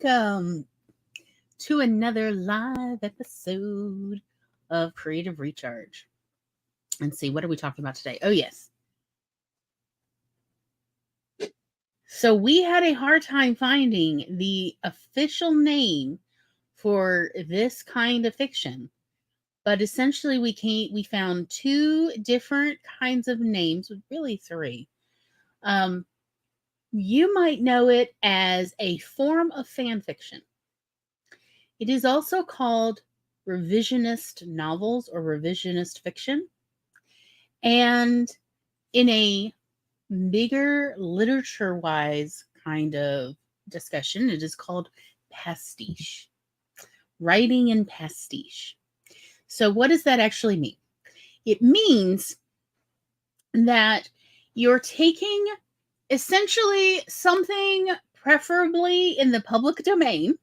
welcome to another live episode of Creative Recharge. And see, what are we talking about today? Oh, yes. So we had a hard time finding the official name for this kind of fiction. But essentially, we found two different kinds of names, really three. You might know it as a form of fan fiction. It is also called revisionist novels or revisionist fiction. And in a bigger literature-wise kind of discussion, it is called pastiche. Writing in pastiche. So what does that actually mean? It means that you're taking essentially something preferably in the public domain,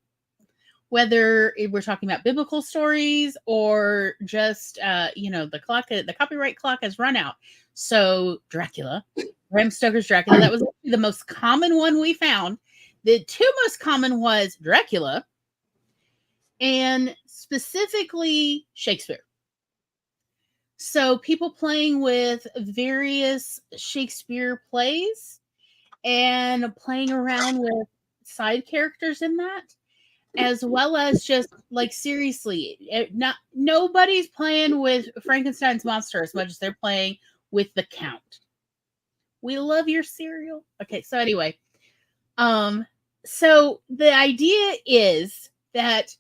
whether we're talking about biblical stories or just, the copyright clock has run out. So Dracula, Bram Stoker's Dracula, that was the most common one we found. The two most common was Dracula and specifically Shakespeare. So people playing with various Shakespeare plays and playing around with side characters in that, as well as just like seriously, nobody's playing with Frankenstein's monster as much as they're playing with the Count. We love your cereal. Okay, so anyway, so the idea is that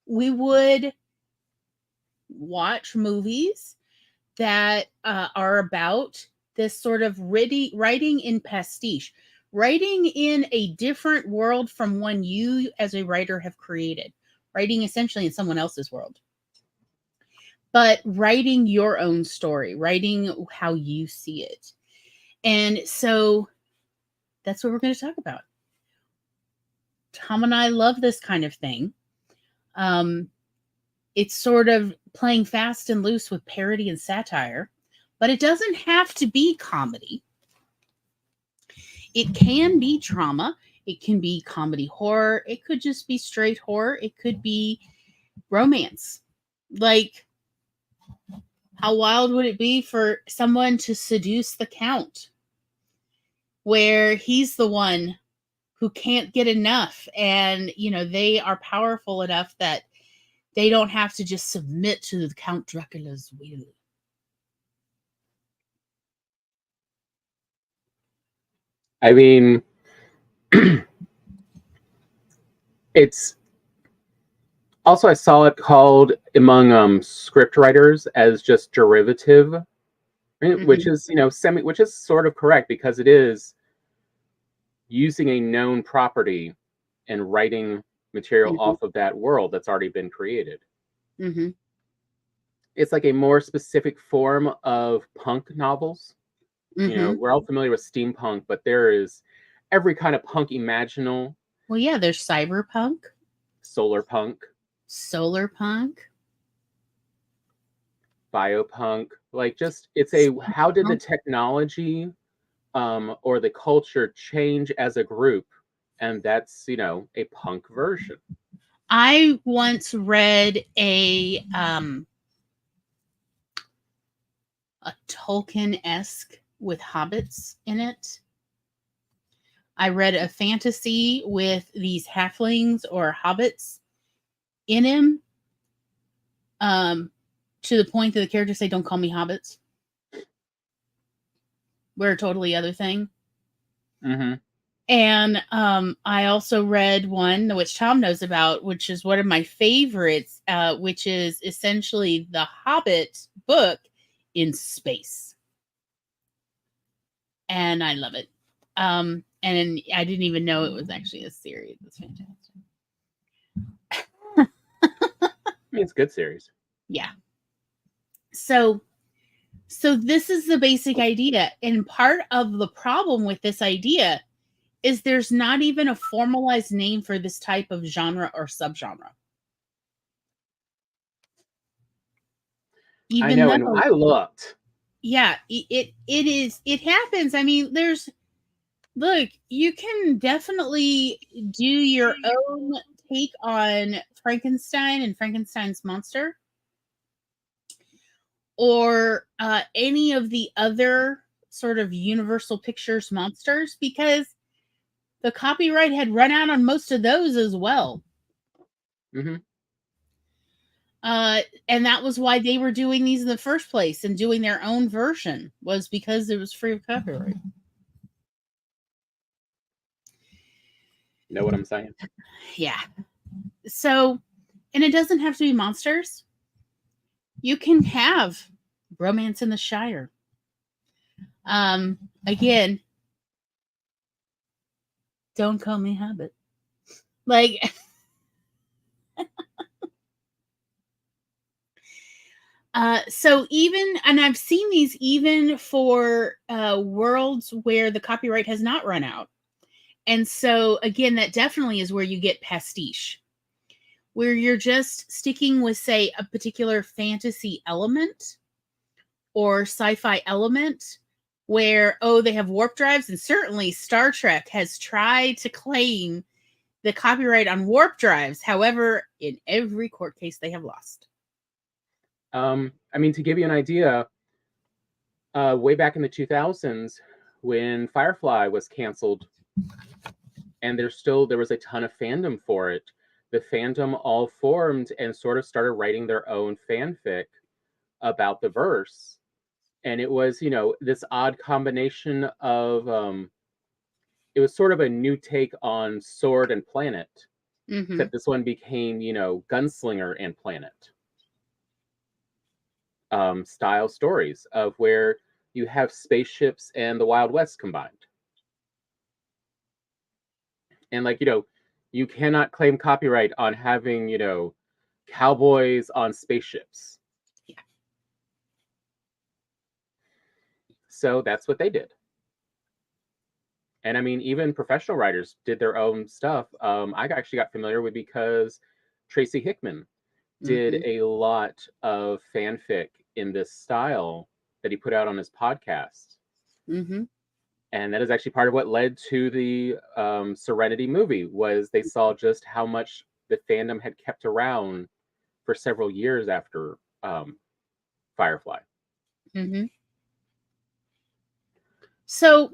we would watch movies that are about this sort of writing in pastiche, writing in a different world from one you as a writer have created, writing essentially in someone else's world, but writing your own story, writing how you see it. And so that's what we're going to talk about. Tom and I love this kind of thing. It's sort of playing fast and loose with parody and satire, but it doesn't have to be comedy. It can be drama. It can be comedy horror. It could just be straight horror. It could be romance. Like, how wild would it be for someone to seduce the Count, where he's the one who can't get enough, and they are powerful enough that they don't have to just submit to the Count Dracula's will. I mean, it's also, I saw it called among script writers as just derivative, which is, which is sort of correct, because it is using a known property and writing material off of that world that's already been created. It's like a more specific form of punk novels. We're all familiar with steampunk, but there is every kind of punk imaginable. Well, yeah, there's cyberpunk, solar punk, biopunk. Like, just how did the technology or the culture change as a group? And that's, a punk version. I once read a Tolkien-esque with hobbits in it. I read a fantasy with these halflings or hobbits in him, to the point that the characters say, "Don't call me hobbits." We're a totally other thing. And I also read one which Tom knows about, which is one of my favorites, which is essentially the Hobbit book in space. And I love it. And I didn't even know it was actually a series. It's fantastic. I mean, it's a good series. Yeah. So this is the basic idea. And part of the problem with this idea is there's not even a formalized name for this type of genre or subgenre. I know, and I looked. Yeah, it happens. I mean, look, you can definitely do your own take on Frankenstein and Frankenstein's monster, or any of the other sort of Universal Pictures monsters, because the copyright had run out on most of those as well. Mm-hmm. And that was why they were doing these in the first place and doing their own version, was because it was free of copyright. Know what I'm saying? Yeah. So, and it doesn't have to be monsters. You can have Romance in the Shire. Again, don't call me Abbott. Like, so even, and I've seen these even for worlds where the copyright has not run out. And so, again, that definitely is where you get pastiche, where you're just sticking with, say, a particular fantasy element or sci-fi element where, oh, they have warp drives. And certainly Star Trek has tried to claim the copyright on warp drives. However, in every court case, they have lost. I mean, to give you an idea, way back in the 2000s, when Firefly was canceled, and there was a ton of fandom for it, the fandom all formed and sort of started writing their own fanfic about the verse. And it was, this odd combination of, it was sort of a new take on Sword and Planet, except this one became, Gunslinger and Planet. Style stories of where you have spaceships and the Wild West combined. And you cannot claim copyright on having, cowboys on spaceships. Yeah. So that's what they did. And I mean, even professional writers did their own stuff. I actually got familiar with because Tracy Hickman did a lot of fanfic in this style that he put out on his podcast. And that is actually part of what led to the Serenity movie, was they saw just how much the fandom had kept around for several years after Firefly. So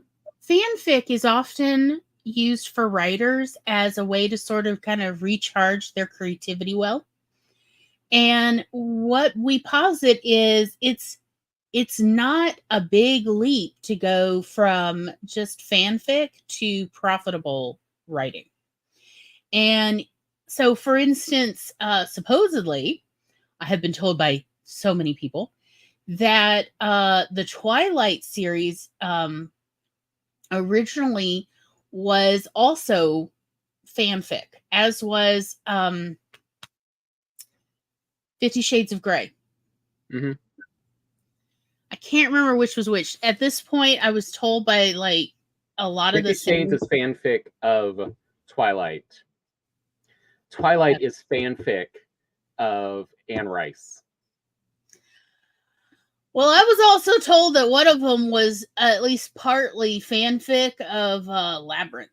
fanfic is often used for writers as a way to sort of kind of recharge their creativity well. And what we posit is it's not a big leap to go from just fanfic to profitable writing. And so, for instance, supposedly, I have been told by so many people that the Twilight series originally was also fanfic, as was 50 Shades of Grey. I can't remember which was which. At this point, I was told by a lot of the 50 Shades is fanfic of Twilight. Twilight is fanfic of Anne Rice. Well, I was also told that one of them was at least partly fanfic of Labyrinth.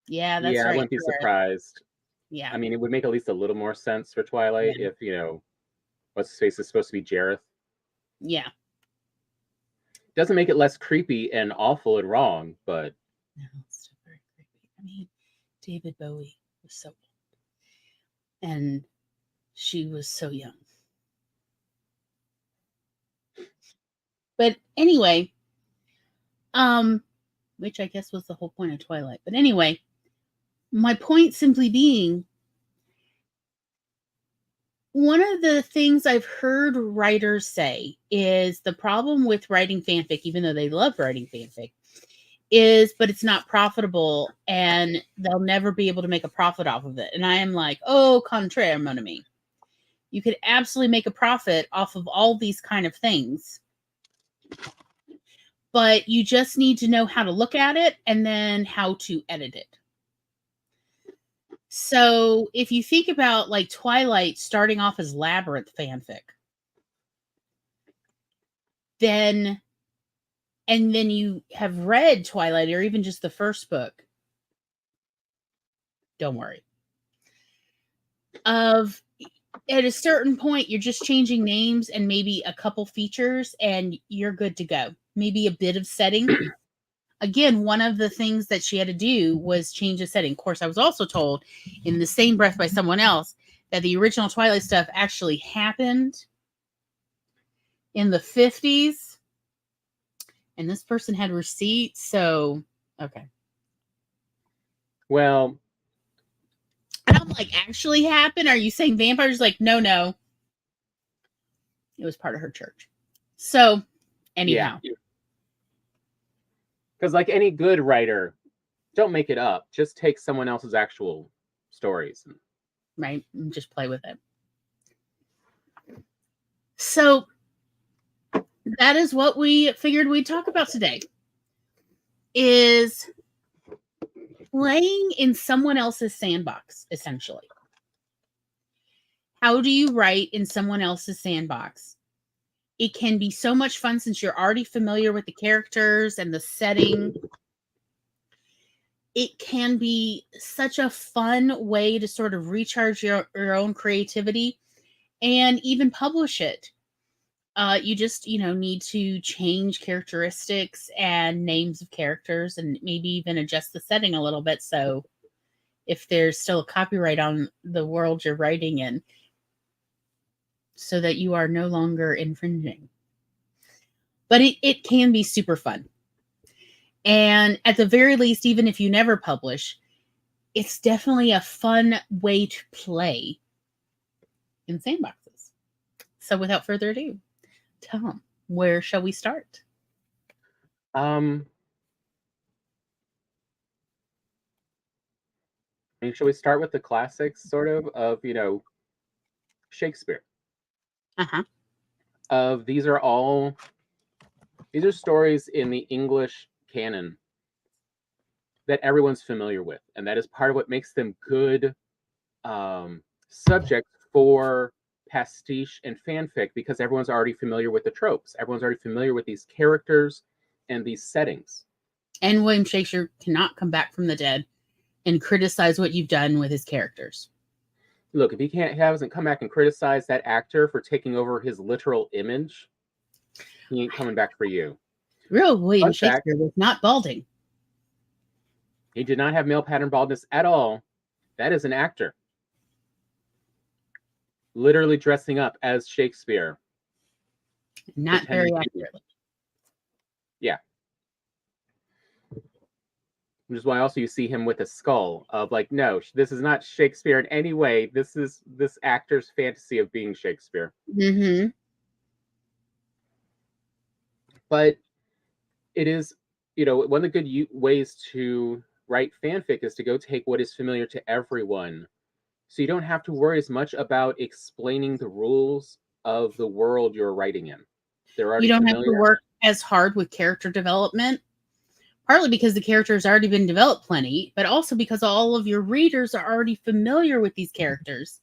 Yeah, that's right. I wouldn't be surprised. Yeah. I mean, it would make at least a little more sense for Twilight if, what's his face is supposed to be Jareth. Yeah. Doesn't make it less creepy and awful and wrong, but... No, it's still very creepy. I mean, David Bowie was so old. And she was so young. But anyway, which I guess was the whole point of Twilight. But anyway, my point simply being, one of the things I've heard writers say is the problem with writing fanfic, even though they love writing fanfic, is, but it's not profitable and they'll never be able to make a profit off of it. And I am like, oh, contraire, mon ami. You could absolutely make a profit off of all these kind of things. But you just need to know how to look at it and then how to edit it. So if you think about Twilight starting off as Labyrinth fanfic, then you have read Twilight or even just the first book, Don't worry. At a certain point, you're just changing names and maybe a couple features, and you're good to go. Maybe a bit of setting. Again, one of the things that she had to do was change the setting. Of course, I was also told in the same breath by someone else that the original Twilight stuff actually happened in the 50s. And this person had receipts, so okay. Well, and I'm like, actually happened? Are you saying vampires? Like, no. It was part of her church. So, anyhow. Because like any good writer, don't make it up. Just take someone else's actual stories. Right? And just play with it. So, that is what we figured we'd talk about today. Is playing in someone else's sandbox, essentially. How do you write in someone else's sandbox? It can be so much fun since you're already familiar with the characters and the setting. It can be such a fun way to sort of recharge your own creativity and even publish it. You just, need to change characteristics and names of characters and maybe even adjust the setting a little bit. So if there's still a copyright on the world you're writing in, so that you are no longer infringing. But it can be super fun. And at the very least, even if you never publish, it's definitely a fun way to play in sandboxes. So without further ado, Tom, where shall we start? Shall we start with the classics, sort of Shakespeare? These are stories in the English canon that everyone's familiar with, and that is part of what makes them good subjects for pastiche and fanfic, because everyone's already familiar with the tropes. Everyone's already familiar with these characters and these settings. And William Shakespeare cannot come back from the dead and criticize what you've done with his characters. Look, if he hasn't come back and criticized that actor for taking over his literal image, he ain't coming back for you. Real William Shakespeare was not balding. He did not have male pattern baldness at all. That is an actor. Literally dressing up as Shakespeare. Not very accurately. Yeah. Which is why also you see him with a skull of like, no, this is not Shakespeare in any way. This is this actor's fantasy of being Shakespeare. Mm-hmm. But it is, one of the good ways to write fanfic is to go take what is familiar to everyone. So you don't have to worry as much about explaining the rules of the world you're writing in. You don't have to work as hard with character development. Partly because the character has already been developed plenty, but also because all of your readers are already familiar with these characters.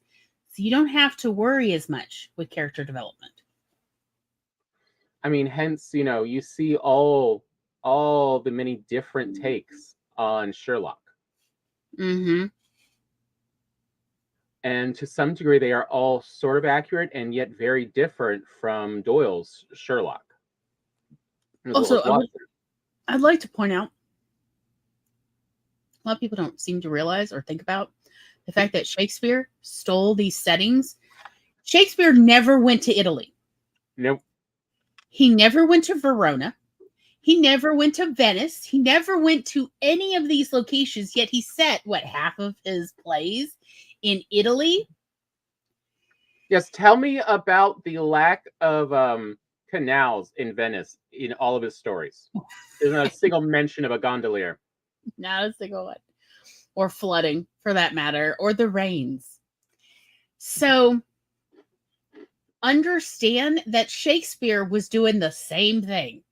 So you don't have to worry as much with character development. I mean, hence, you see all the many different takes on Sherlock. Mm-hmm. And to some degree, they are all sort of accurate and yet very different from Doyle's Sherlock. Also, I'd like to point out, a lot of people don't seem to realize or think about the fact that Shakespeare stole these settings. Shakespeare never went to Italy. Nope. He never went to Verona. He never went to Venice. He never went to any of these locations, yet he set, half of his plays in Italy? Yes, tell me about the lack of canals in Venice in all of his stories. There's not a single mention of a gondolier. Not a single one. Or flooding, for that matter, or the rains. So, understand that Shakespeare was doing the same thing.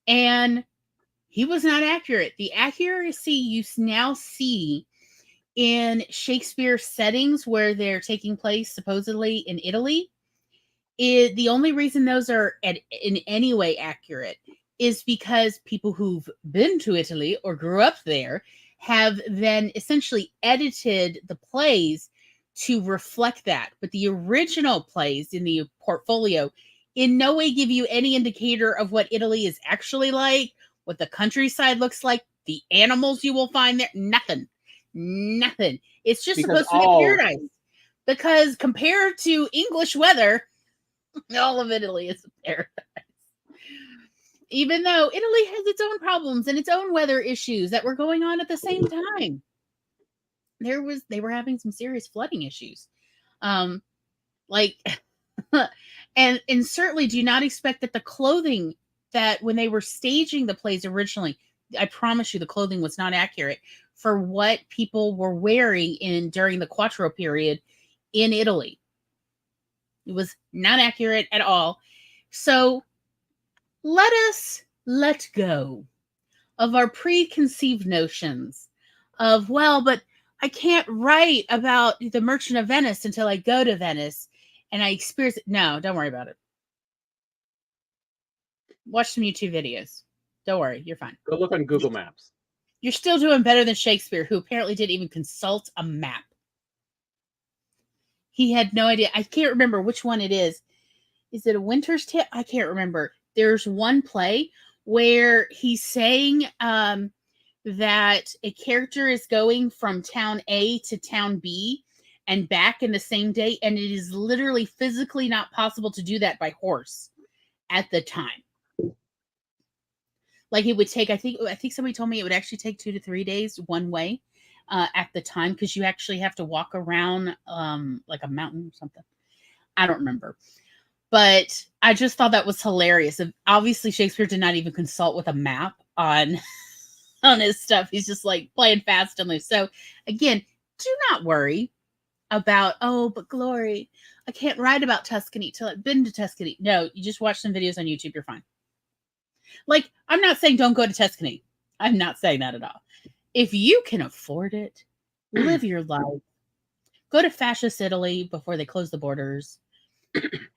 And he was not accurate. The accuracy you now see in Shakespeare settings where they're taking place supposedly in Italy, the only reason those are in any way accurate is because people who've been to Italy or grew up there have then essentially edited the plays to reflect that. But the original plays in the portfolio in no way give you any indicator of what Italy is actually like, what the countryside looks like, the animals you will find there. Nothing. It's just supposed to be paradise. Because compared to English weather, all of Italy is a paradise. Even though Italy has its own problems and its own weather issues that were going on at the same time. They were having some serious flooding issues. Like and certainly do not expect that the clothing that when they were staging the plays originally, I promise you the clothing was not accurate for what people were wearing during the Quattro period in Italy. It was not accurate at all. So let us let go of our preconceived notions of, well, but I can't write about the Merchant of Venice until I go to Venice and I experience it. No, don't worry about it. Watch some YouTube videos. Don't worry, you're fine. Go look on Google Maps. You're still doing better than Shakespeare, who apparently didn't even consult a map. He had no idea. I can't remember which one it is. Is it A Winter's Tale? I can't remember. There's one play where he's saying that a character is going from town A to town B and back in the same day, and it is literally physically not possible to do that by horse at the time. Like it would take, I think somebody told me it would actually take 2 to 3 days one way at the time, because you actually have to walk around like a mountain or something. I don't remember. But I just thought that was hilarious. Obviously, Shakespeare did not even consult with a map on his stuff. He's just like playing fast and loose. So again, do not worry about, oh, but Glory, I can't write about Tuscany till I've been to Tuscany. No, you just watch some videos on YouTube. You're fine. Like, I'm not saying don't go to Tuscany. I'm not saying that at all. If you can afford it, live your life. Go to fascist Italy before they close the borders.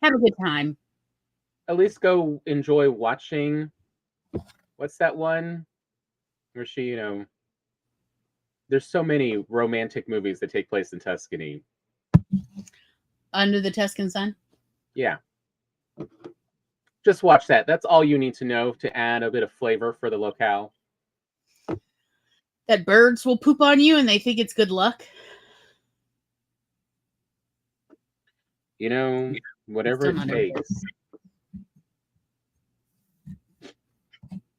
Have a good time. At least go enjoy watching. What's that one where she, there's so many romantic movies that take place in Tuscany. Under the Tuscan Sun? Yeah. Just watch that. That's all you need to know to add a bit of flavor for the locale. That birds will poop on you and they think it's good luck. Whatever it takes.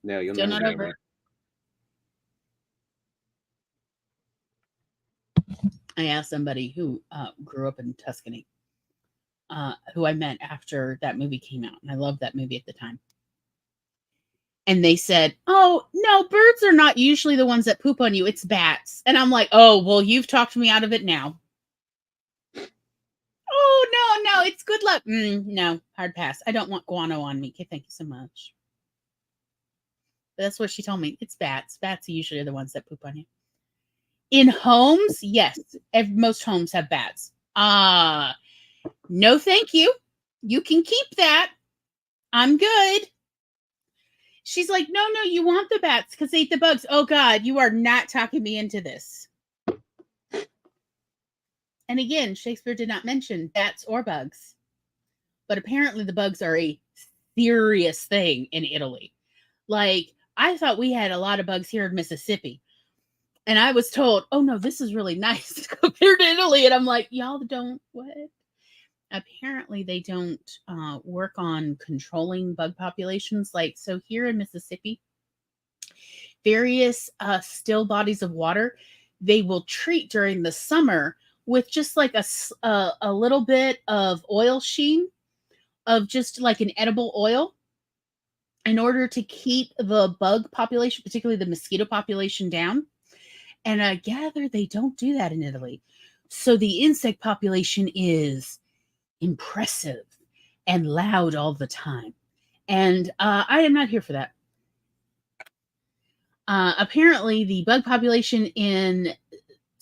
No, you'll never know. Over. I asked somebody who grew up in Tuscany, who I met after that movie came out, and I loved that movie at the time. And they said, oh, no, birds are not usually the ones that poop on you. It's bats. And I'm like, oh, well, you've talked me out of it now. Oh, no, it's good luck. No, hard pass. I don't want guano on me. Okay, thank you so much. But that's what she told me. It's bats. Bats usually are the ones that poop on you. In homes, yes. Most homes have bats. No, thank you. You can keep that. I'm good. She's like, no, you want the bats because they eat the bugs. Oh, God, you are not talking me into this. And again, Shakespeare did not mention bats or bugs. But apparently the bugs are a serious thing in Italy. Like, I thought we had a lot of bugs here in Mississippi. And I was told, oh, no, this is really nice compared to Italy. And I'm like, y'all don't what? Apparently they don't work on controlling bug populations. Like, so here in Mississippi, various still bodies of water, they will treat during the summer with just like a little bit of oil sheen of just like an edible oil in order to keep the bug population, particularly the mosquito population, down. And I gather they don't do that in Italy. So the insect population is impressive and loud all the time. And I am not here for that. Apparently, the bug population in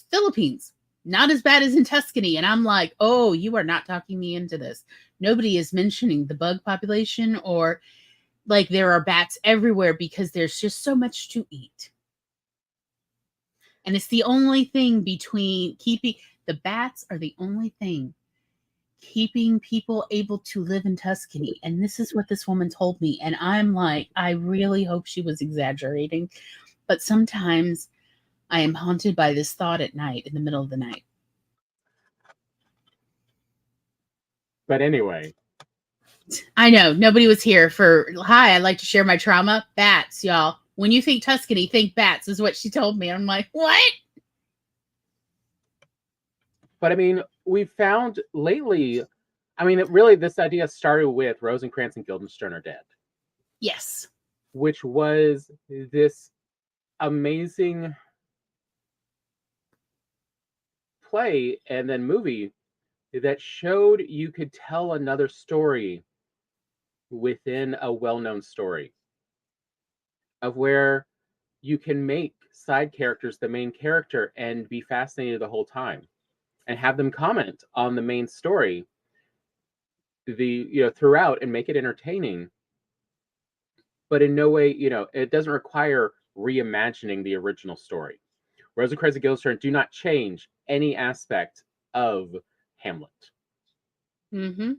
Philippines, not as bad as in Tuscany. And I'm like, oh, you are not talking me into this. Nobody is mentioning the bug population or like there are bats everywhere because there's just so much to eat. And it's the only thing between keeping the bats are the only thing keeping people able to live in Tuscany. And this is what this woman told me. And I'm like, I really hope she was exaggerating. But sometimes I am haunted by this thought at night, in the middle of the night. But anyway. I know, nobody was here for, hi, I'd like to share my trauma. Bats, y'all. When you think Tuscany, think bats, is what she told me. I'm like, what? But I mean, we found lately, I mean, really, this idea started with Rosencrantz and Guildenstern are dead. Yes. Which was this amazing play and then movie that showed you could tell another story within a well-known story, of where you can make side characters the main character and be fascinated the whole time and have them comment on the main story throughout and make it entertaining, but in no way, it doesn't require reimagining the original story. Rosencrantz and Guildenstern do not change any aspect of Hamlet. Mm-hmm.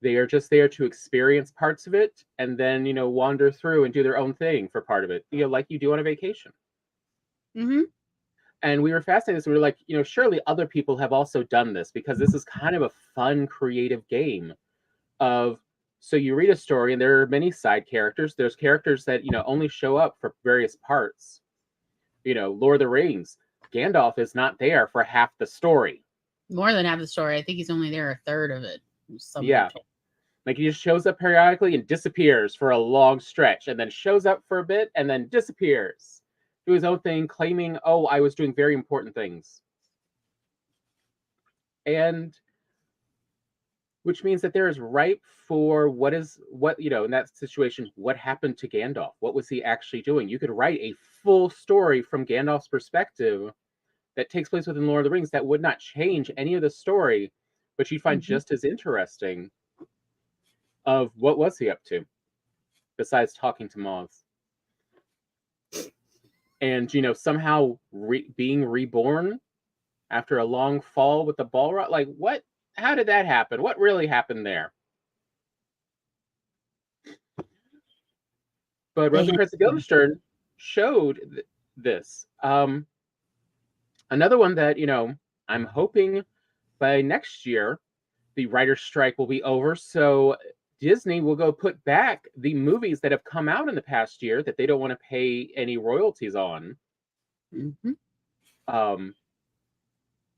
They are just there to experience parts of it and then, wander through and do their own thing for part of it, like you do on a vacation. Mm-hmm. And we were fascinated. So we were like, surely other people have also done this, because this is kind of a fun, creative game of, so you read a story and there are many side characters. There's characters that, only show up for various parts. Lord of the Rings, Gandalf is not there for half the story. More than half the story. I think he's only there a third of it. Yeah. Like, he just shows up periodically and disappears for a long stretch, and then shows up for a bit and then disappears. Do his own thing, claiming, oh, I was doing very important things. And which means that there is ripe for what, in that situation, what happened to Gandalf? What was he actually doing? You could write a full story from Gandalf's perspective that takes place within Lord of the Rings that would not change any of the story, but you'd find just as interesting of what was he up to, besides talking to moths. And, somehow being reborn after a long fall with the Balrog. Like, what? How did that happen? What really happened there? But Rosencrantz and Guildenstern showed this. Another one that, I'm hoping by next year, the writer's strike will be over. So Disney will go put back the movies that have come out in the past year that they don't want to pay any royalties on. Mm-hmm.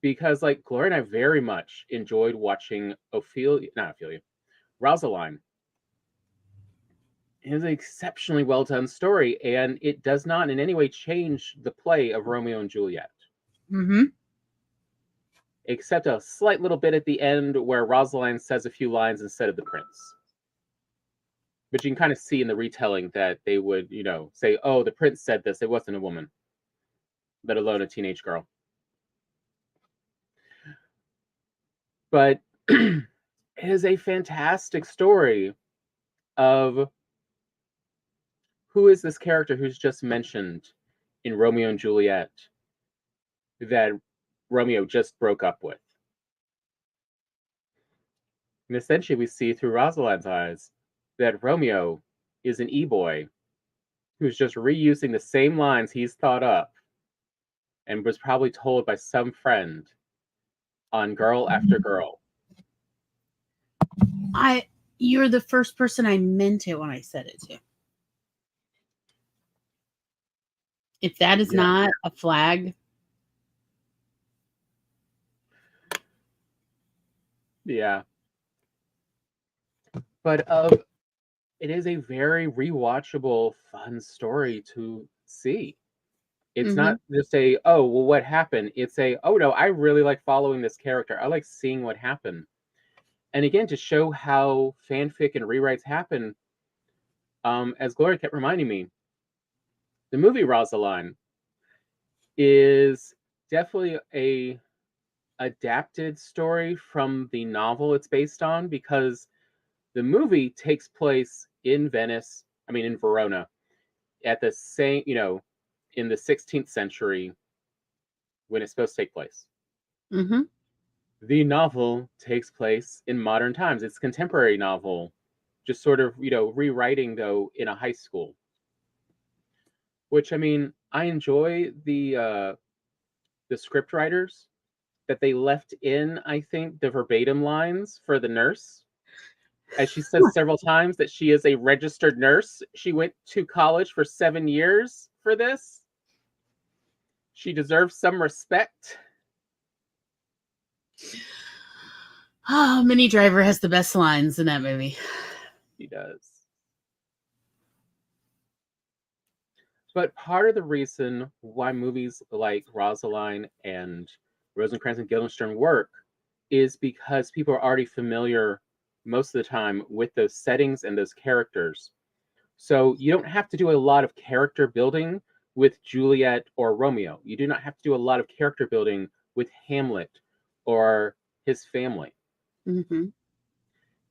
Because, like, Gloria and I very much enjoyed watching Rosaline. It is an exceptionally well done story, and it does not in any way change the play of Romeo and Juliet. Mm-hmm. Except a slight little bit at the end where Rosaline says a few lines instead of the prince. But you can kind of see in the retelling that they would, say, oh, the prince said this. It wasn't a woman, let alone a teenage girl. But it is a fantastic story of who is this character who's just mentioned in Romeo and Juliet that Romeo just broke up with. And essentially we see through Rosaline's eyes that Romeo is an e-boy who's just reusing the same lines he's thought up and was probably told by some friend on girl after girl. You're the first person I meant it when I said it to. If that is not a flag. Yeah. But it is a very rewatchable, fun story to see. It's not just oh, well, what happened? It's oh, no, I really like following this character. I like seeing what happened. And again, to show how fanfic and rewrites happen, as Gloria kept reminding me, the movie Rosaline is definitely a adapted story from the novel it's based on, because the movie takes place in Verona, at the same, in the 16th century, when it's supposed to take place. Mm-hmm. The novel takes place in modern times. It's a contemporary novel, just sort of, rewriting, though, in a high school. Which, I mean, I enjoy the script writers that they left in, I think, the verbatim lines for the nurse. As she says several times that she is a registered nurse. She went to college for 7 years for this. She deserves some respect. Oh, Minnie Driver has the best lines in that movie. She does. But part of the reason why movies like Rosaline and Rosencrantz and Guildenstern work is because people are already familiar most of the time with those settings and those characters. So you don't have to do a lot of character building with Juliet or Romeo. You do not have to do a lot of character building with Hamlet or his family. Mm-hmm.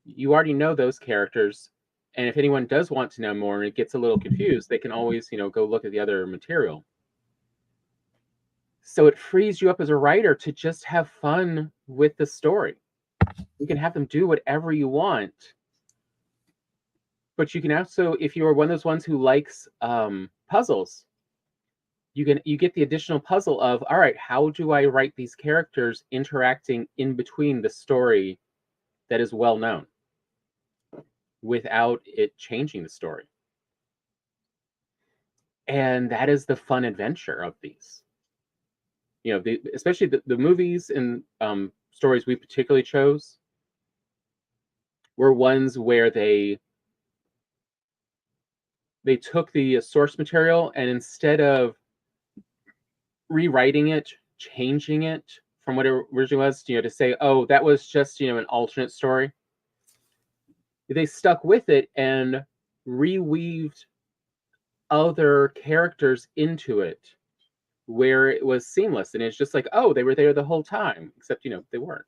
You already know those characters. And if anyone does want to know more and it gets a little confused, they can always, go look at the other material. So it frees you up as a writer to just have fun with the story. You can have them do whatever you want. But you can also, if you are one of those ones who likes puzzles, you get the additional puzzle of, all right, how do I write these characters interacting in between the story that is well known without it changing the story? And that is the fun adventure of these. Especially the movies and stories we particularly chose were ones where they took the source material and instead of rewriting it, changing it from what it originally was, to say, oh, that was just, an alternate story. They stuck with it and reweaved other characters into it where it was seamless. And it's just like, oh, they were there the whole time, except, they weren't.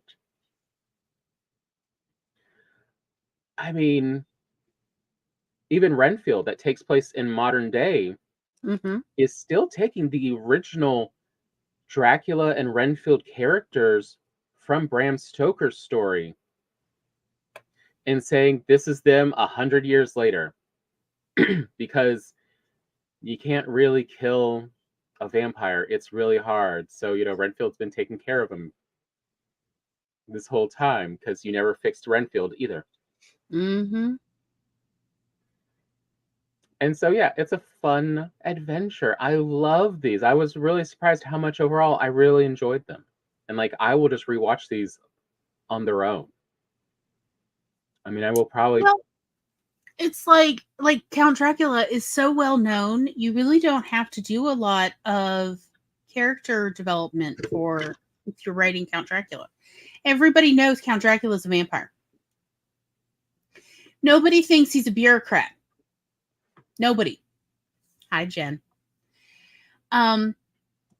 I mean, even Renfield, that takes place in modern day, is still taking the original Dracula and Renfield characters from Bram Stoker's story and saying this is them 100 years later. Because you can't really kill a vampire. It's really hard. So, Renfield's been taking care of him this whole time because you never fixed Renfield either. Mm-hmm. And so, yeah, it's a fun adventure. I love these. I was really surprised how much overall I really enjoyed them. And, I will just rewatch these on their own. I mean, I will probably... Well, it's like Count Dracula is so well known, you really don't have to do a lot of character development if you're writing Count Dracula. Everybody knows Count Dracula is a vampire. Nobody thinks he's a bureaucrat. Nobody. Hi, Jen.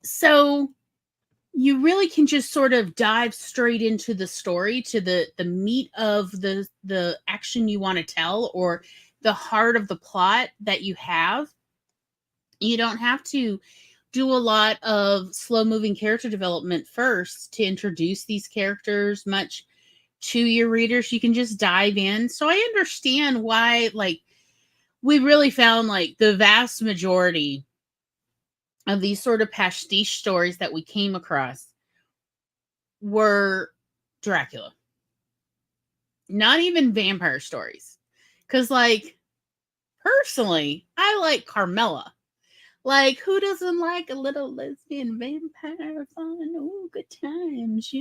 So you really can just sort of dive straight into the story, to the meat of the action you want to tell, or the heart of the plot that you have. You don't have to do a lot of slow-moving character development first to introduce these characters much to your readers. You can just dive in. So I understand why, we really found the vast majority of these sort of pastiche stories that we came across were Dracula. Not even vampire stories. Because, personally, I like Carmilla. Who doesn't like a little lesbian vampire fun? Oh, good times,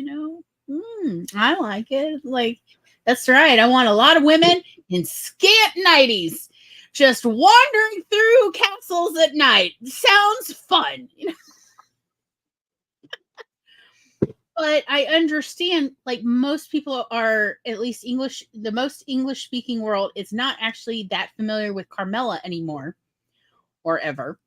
I like it. That's right. I want a lot of women in scant nighties just wandering through castles at night. Sounds fun. But I understand, most people are, at least English, the most English-speaking world is not actually that familiar with Carmilla anymore, or ever.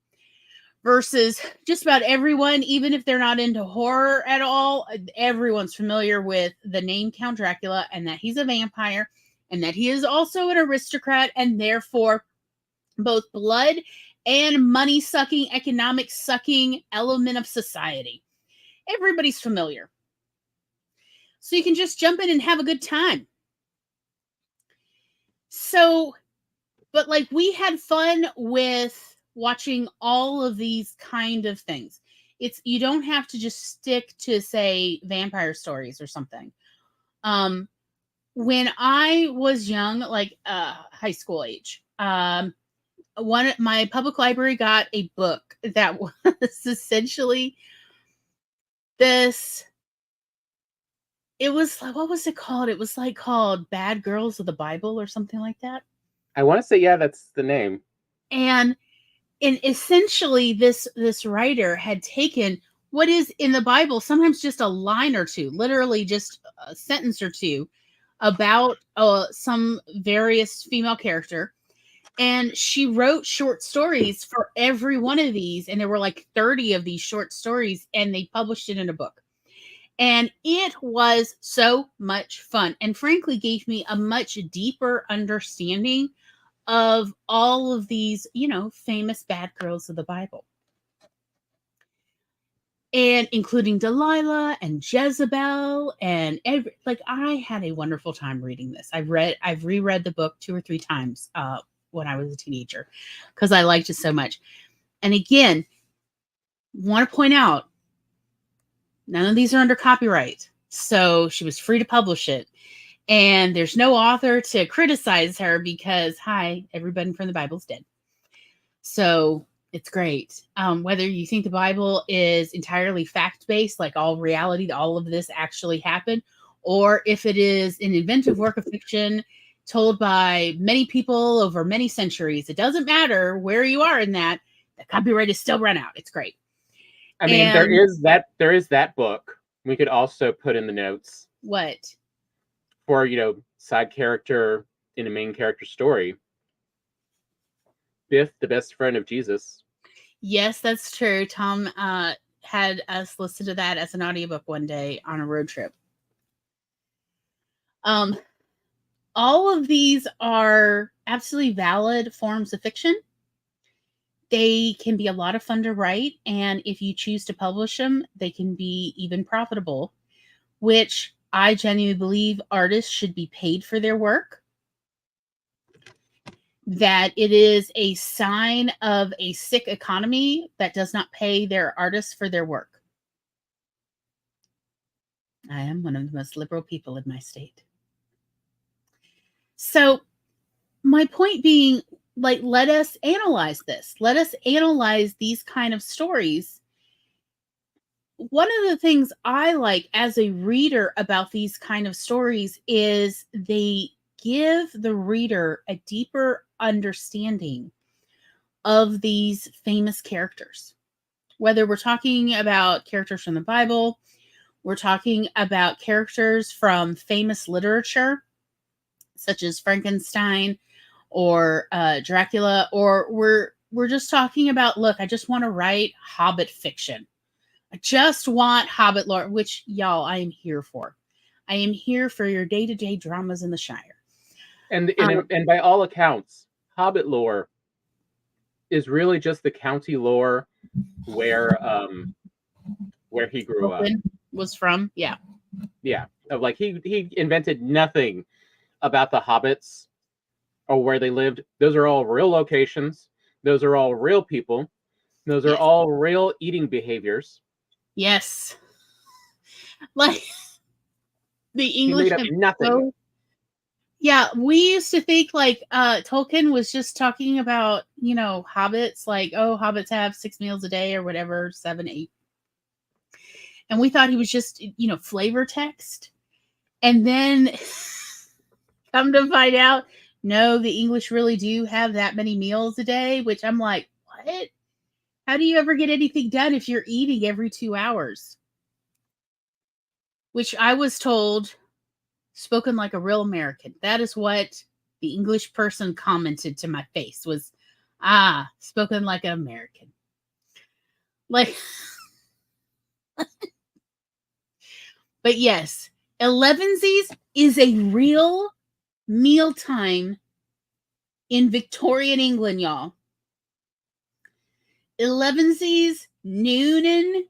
Versus just about everyone, even if they're not into horror at all, everyone's familiar with the name Count Dracula and that he's a vampire and that he is also an aristocrat and therefore both blood and money-sucking, economic-sucking element of society. Everybody's familiar. So you can just jump in and have a good time. So, but like we had fun with watching all of these kind of things. You don't have to just stick to, say, vampire stories or something. When I was young, like high school age, my public library got a book that was essentially this. It was, what was it called? It was like called Bad Girls of the Bible or something like that. I want to say, yeah, that's the name. And essentially this writer had taken what is in the Bible, sometimes just a line or two, literally just a sentence or two about some various female character. And she wrote short stories for every one of these. And there were like 30 of these short stories, and they published it in a book. And it was so much fun, and frankly gave me a much deeper understanding of all of these, famous bad girls of the Bible. And including Delilah and Jezebel and I had a wonderful time reading this. I've reread the book 2 or 3 times when I was a teenager because I liked it so much. And again, want to point out, none of these are under copyright. So she was free to publish it. And there's no author to criticize her because, hi, everybody from the Bible's dead. So it's great. Whether you think the Bible is entirely fact-based, like all reality, all of this actually happened, or if it is an inventive work of fiction told by many people over many centuries, it doesn't matter where you are in that, the copyright is still run out. It's great. I mean, there is that book. We could also put in the notes. What? For, side character in a main character story. Biff, the best friend of Jesus. Yes, that's true. Tom had us listen to that as an audiobook one day on a road trip. All of these are absolutely valid forms of fiction. They can be a lot of fun to write, and if you choose to publish them, they can be even profitable, which I genuinely believe artists should be paid for their work. That it is a sign of a sick economy that does not pay their artists for their work. I am one of the most liberal people in my state. So my point being, let us analyze this. Let us analyze these kind of stories. One of the things I like as a reader about these kind of stories is they give the reader a deeper understanding of these famous characters. Whether we're talking about characters from the Bible, we're talking about characters from famous literature, such as Frankenstein or Dracula, or we're just talking about, look, I just want to write Hobbit fiction. I just want Hobbit lore, which, y'all, I am here for. I am here for your day-to-day dramas in the Shire. And by all accounts, Hobbit lore is really just the county lore where he grew up. Was from, yeah. Yeah, like he invented nothing about the hobbits or where they lived. Those are all real locations. Those are all real people. Those are all real eating behaviors. Yes. Like the English he made up nothing. Yeah, we used to think like Tolkien was just talking about, hobbits, like, oh, hobbits have 6 meals a day or whatever, 7, 8. And we thought he was just, flavor text. And then come to find out, no, the English really do have that many meals a day, which I'm like, what? How do you ever get anything done if you're eating every 2 hours? Which I was told, spoken like a real American. That is what the English person commented to my face was, spoken like an American. Like, but yes, Elevensies is a real mealtime in Victorian England, y'all. Elevensies, noonin,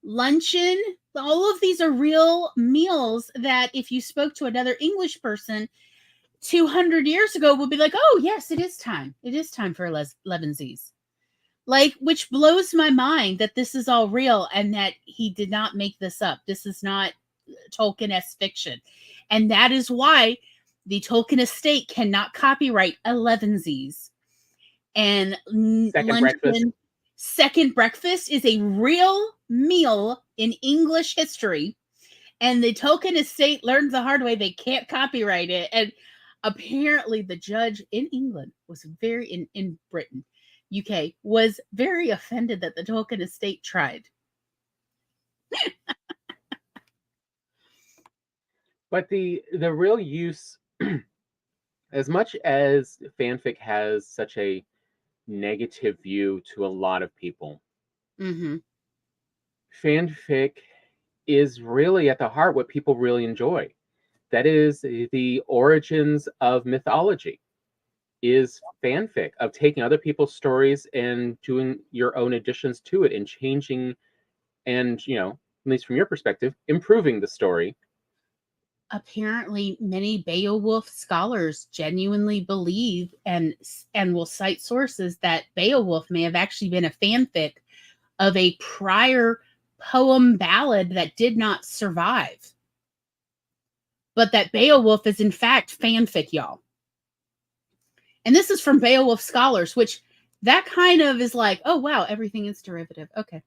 luncheon. All of these are real meals that if you spoke to another English person 200 years ago would be like, oh, yes, it is time. It is time for Lebanese. Like, which blows my mind that this is all real and that he did not make this up. This is not Tolkien-esque fiction. And that is why the Tolkien estate cannot copyright Lebanese. And Second breakfast is a real meal in English history. And the Tolkien estate learned the hard way they can't copyright it. And apparently the judge in England was very, in Britain, UK, was very offended that the Tolkien estate tried. But the real use, as much as fanfic has such a negative view to a lot of people, fanfic is really at the heart what people really enjoy. That is the origins of mythology, is fanfic, of taking other people's stories and doing your own additions to it and changing and, you know, at least from your perspective, improving the story. Apparently, many Beowulf scholars genuinely believe and will cite sources that Beowulf may have actually been a fanfic of a prior poem ballad that did not survive. But that Beowulf is in fact fanfic, y'all. And this is from Beowulf scholars, which that kind of is like, oh, wow, everything is derivative. Okay.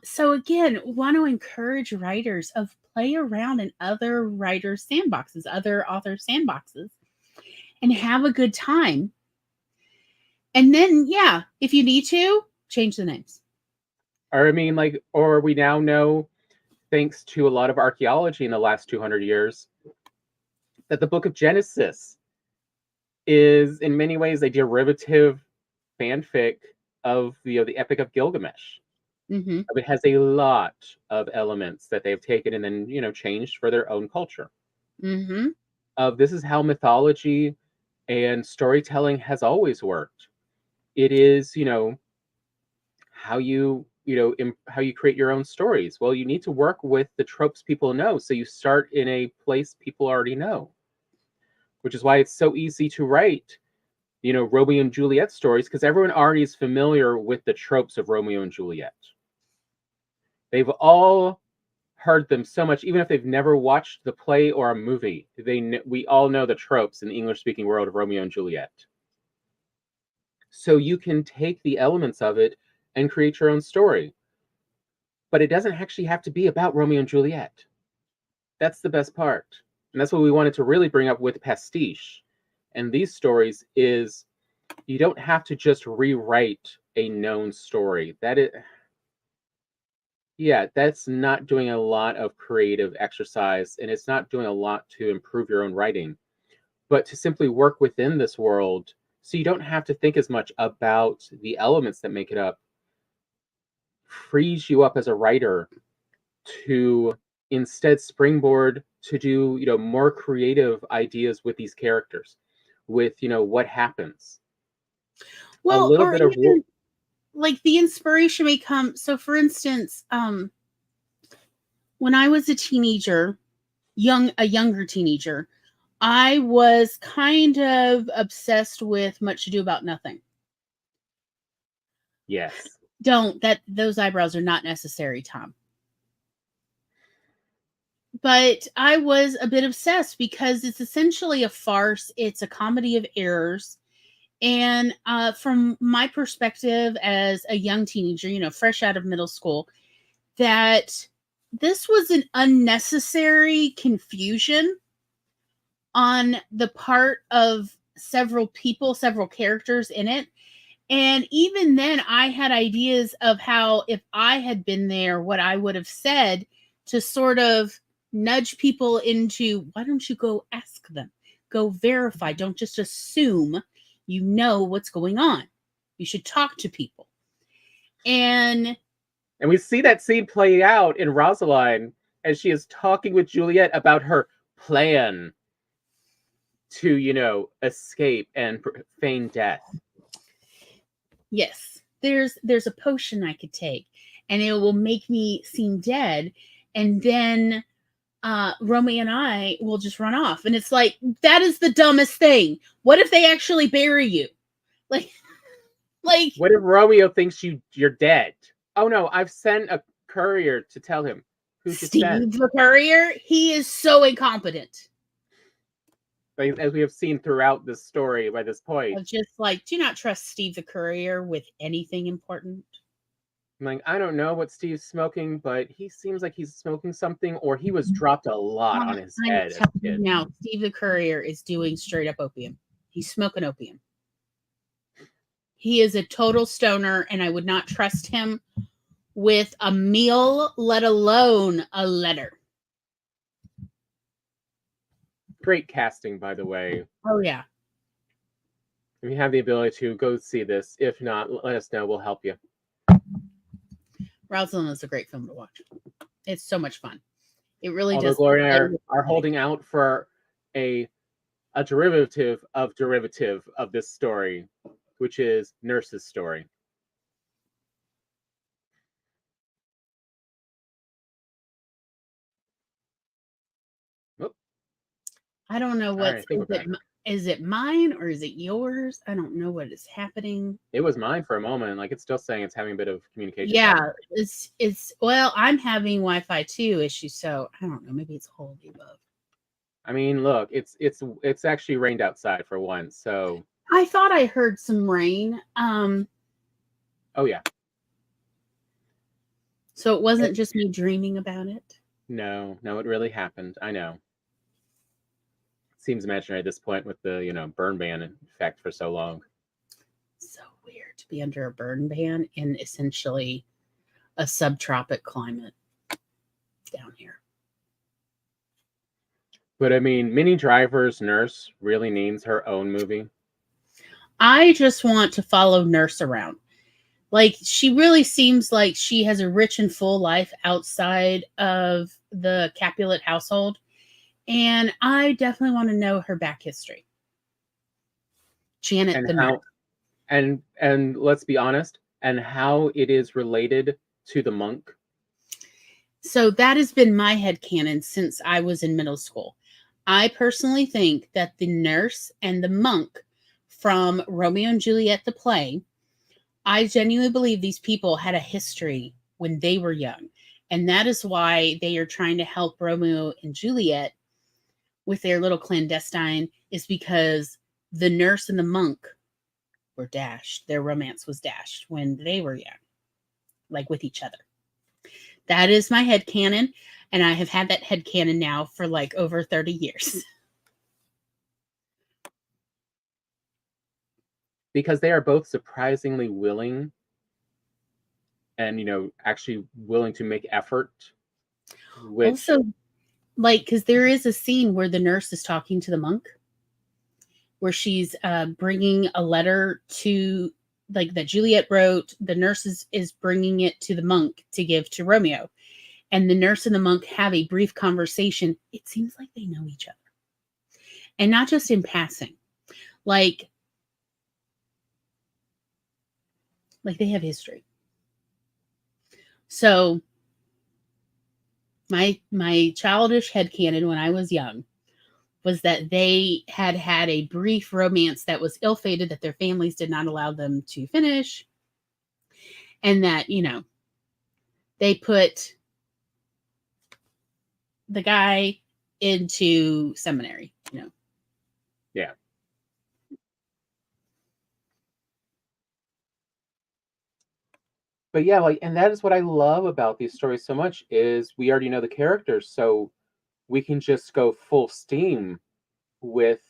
So again, want to encourage writers of play around in other writers' sandboxes, other authors' sandboxes, and have a good time. And then, yeah, if you need to, change the names. Or I mean, like, or we now know, thanks to a lot of archaeology in the last 200 years, that the Book of Genesis is in many ways a derivative fanfic of the Epic of Gilgamesh. It has a lot of elements that they've taken and then, you know, changed for their own culture. This is how mythology and storytelling has always worked. It is, you know, how you create your own stories. Well, you need to work with the tropes people know. So you start in a place people already know, which is why it's so easy to write, you know, Romeo and Juliet stories, because everyone already is familiar with the tropes of Romeo and Juliet. They've all heard them so much, even if they've never watched the play or a movie. We all know the tropes in the English-speaking world of Romeo and Juliet. So you can take the elements of it and create your own story. But it doesn't actually have to be about Romeo and Juliet. That's the best part. And that's what we wanted to really bring up with Pastiche and these stories is you don't have to just rewrite a known story. That's not doing a lot of creative exercise, and it's not doing a lot to improve your own writing. But to simply work within this world, so you don't have to think as much about the elements that make it up, frees you up as a writer to instead springboard to do, you know, more creative ideas with these characters, with, you know, what happens. Well, a little bit of like the inspiration may come. So for instance, when I was a teenager, a younger teenager, I was kind of obsessed with Much Ado About Nothing. Yes. Those eyebrows are not necessary, Tom. But I was a bit obsessed because it's essentially a farce. It's a comedy of errors. And from my perspective as a young teenager, you know, fresh out of middle school, that this was an unnecessary confusion on the part of several people, several characters in it. And even then, I had ideas of how, if I had been there, what I would have said to sort of nudge people into, why don't you go ask them? Go verify. Don't just assume you know what's going on. You should talk to people. And we see that scene play out in Rosaline as she is talking with Juliet about her plan to, you know, escape and feign death. Yes, there's a potion I could take, and it will make me seem dead. And then Romeo and I will just run off. And it's like, that is the dumbest thing. What if they actually bury you? Like, what if Romeo thinks you're dead? Oh no, I've sent a courier to tell him. Who's Steve the courier? He is so incompetent. As we have seen throughout this story by this point. It's just like, do not trust Steve the courier with anything important. I'm like, I don't know what Steve's smoking, but he seems like he's smoking something, or he was dropped a lot on his head as a kid. Now, Steve the courier is doing straight up opium. He's smoking opium. He is a total stoner, and I would not trust him with a meal, let alone a letter. Great casting, by the way. Oh, yeah. If you have the ability to, go see this. If not, let us know. We'll help you. Rosaline is a great film to watch. It's so much fun. It really Although does. Gloria and I are holding out for a derivative of this story, which is Nurse's story. I don't know what's is it mine or is it yours? I don't know what is happening. It was mine for a moment. Like, it's still saying it's having a bit of communication. Yeah, it's well, I'm having Wi-Fi 2 issues, so I don't know. Maybe it's all of the above. I mean, look, it's actually rained outside for once, so I thought I heard some rain. Oh yeah. So it wasn't just me dreaming about it. No, it really happened. I know. Seems imaginary at this point with the burn ban effect for so long. So weird to be under a burn ban in essentially a subtropic climate down here. But I mean, Minnie Driver's Nurse really needs her own movie. I just want to follow Nurse around. Like, she really seems like she has a rich and full life outside of the Capulet household. And I definitely want to know her back history. Janet the nurse. And let's be honest, and how it is related to the monk. So that has been my headcanon since I was in middle school. I personally think that the nurse and the monk from Romeo and Juliet, the play, I genuinely believe these people had a history when they were young. And that is why they are trying to help Romeo and Juliet with their little clandestine, is because the nurse and the monk were dashed. Their romance was dashed when they were young, like with each other. That is my headcanon, and I have had that headcanon now for like over 30 years. Because they are both surprisingly willing and, actually willing to make effort. Which... Also, like, because there is a scene where the nurse is talking to the monk, where she's bringing a letter to, like, that Juliet wrote. The nurse is bringing it to the monk to give to Romeo. And the nurse and the monk have a brief conversation. It seems like they know each other. And not just in passing. Like they have history. So my childish headcanon when I was young was that they had a brief romance that was ill-fated, that their families did not allow them to finish. And that, they put the guy into seminary, Yeah. But yeah, and that is what I love about these stories so much, is we already know the characters, so we can just go full steam with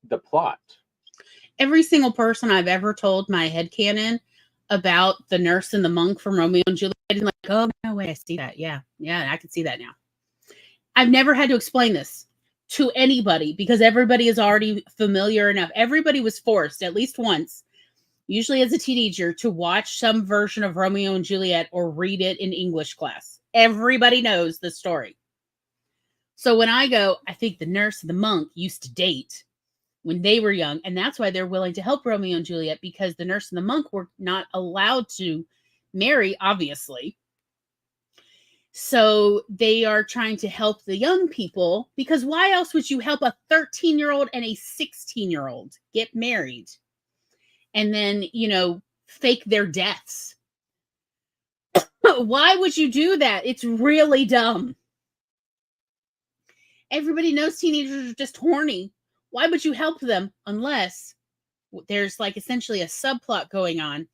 the plot. Every single person I've ever told my headcanon about the nurse and the monk from Romeo and Juliet is like, oh, no way, I see that. Yeah, I can see that now. I've never had to explain this to anybody because everybody is already familiar enough. Everybody was forced at least once, usually as a teenager, to watch some version of Romeo and Juliet or read it in English class. Everybody knows the story. So when I go, I think the nurse and the monk used to date when they were young, and that's why they're willing to help Romeo and Juliet, because the nurse and the monk were not allowed to marry, obviously, So they are trying to help the young people, because why else would you help a 13-year-old and a 16-year-old get married and then, fake their deaths? Why would you do that? It's really dumb. Everybody knows teenagers are just horny. Why would you help them unless there's like essentially a subplot going on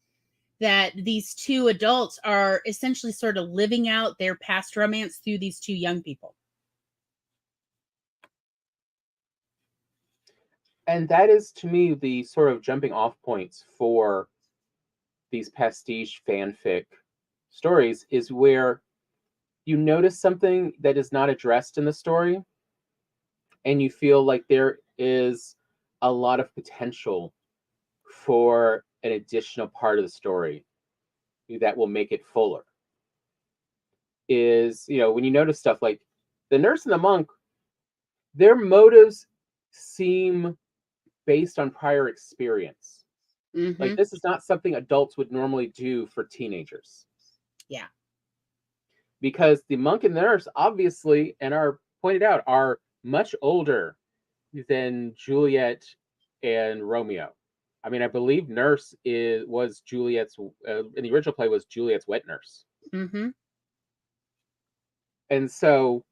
that these two adults are essentially sort of living out their past romance through these two young people? And that is, to me, the sort of jumping off points for these pastiche fanfic stories, is where you notice something that is not addressed in the story, and you feel like there is a lot of potential for an additional part of the story that will make it fuller. Is, when you notice stuff like the nurse and the monk, their motives seem based on prior experience. Mm-hmm. Like, this is not something adults would normally do for teenagers. Yeah. Because the monk and the nurse, obviously, and are pointed out, are much older than Juliet and Romeo. I mean, I believe nurse was Juliet's, in the original play, was Juliet's wet nurse. Mm-hmm. And so,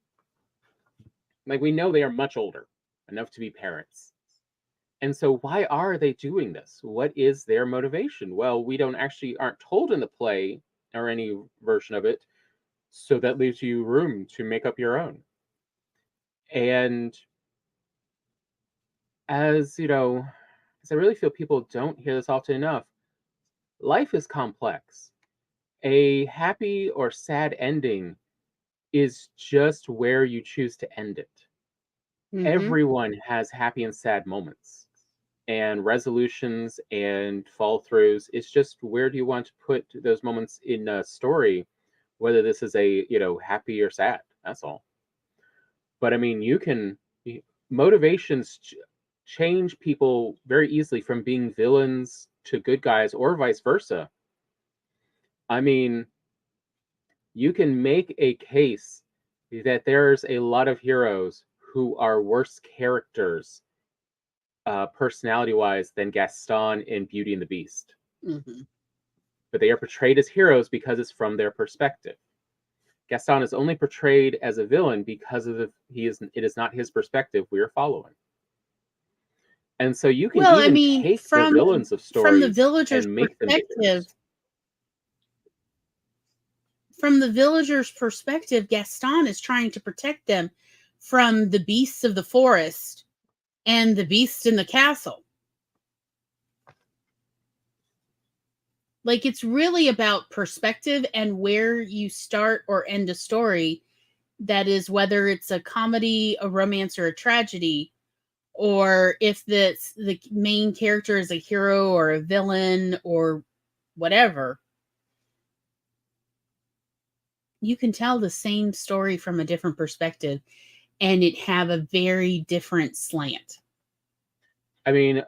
like, we know they are much older, enough to be parents. And so why are they doing this? What is their motivation? Well, we aren't told in the play or any version of it, so that leaves you room to make up your own. And as I really feel people don't hear this often enough, life is complex. A happy or sad ending is just where you choose to end it. Mm-hmm. Everyone has happy and sad moments, and resolutions and fall throughs. It's just, where do you want to put those moments in a story, whether this is a happy or sad. That's all. But I mean, motivations change people very easily from being villains to good guys, or vice versa. I mean, you can make a case that there's a lot of heroes who are worse characters, personality-wise, than Gaston in Beauty and the Beast. Mm-hmm. But they are portrayed as heroes because it's from their perspective. Gaston is only portrayed as a villain because it is not his perspective we are following. And so you can take the villains of stories from the villagers' and make perspective. From the villagers' perspective, Gaston is trying to protect them from the beasts of the forest and the beasts in the castle. Like, it's really about perspective and where you start or end a story. That is, whether it's a comedy, a romance, or a tragedy, or if the main character is a hero or a villain or whatever. You can tell the same story from a different perspective and it have a very different slant. I mean,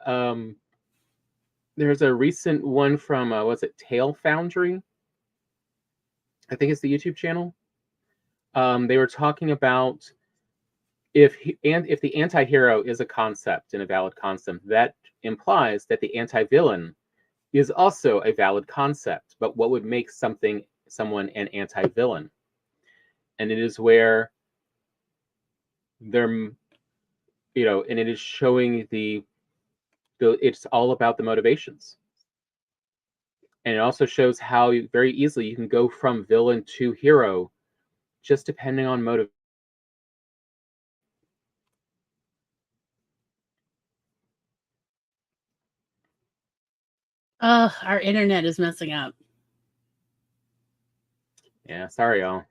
there's a recent one from Tale Foundry, I think it's the YouTube channel. They were talking about if the anti-hero is a concept and a valid concept, that implies that the anti-villain is also a valid concept. But what would make someone an anti-villain? And it is where they're, and it is showing it's all about the motivations. And it also shows how very easily you can go from villain to hero, just depending on motive. Oh, our internet is messing up. Yeah, sorry, y'all.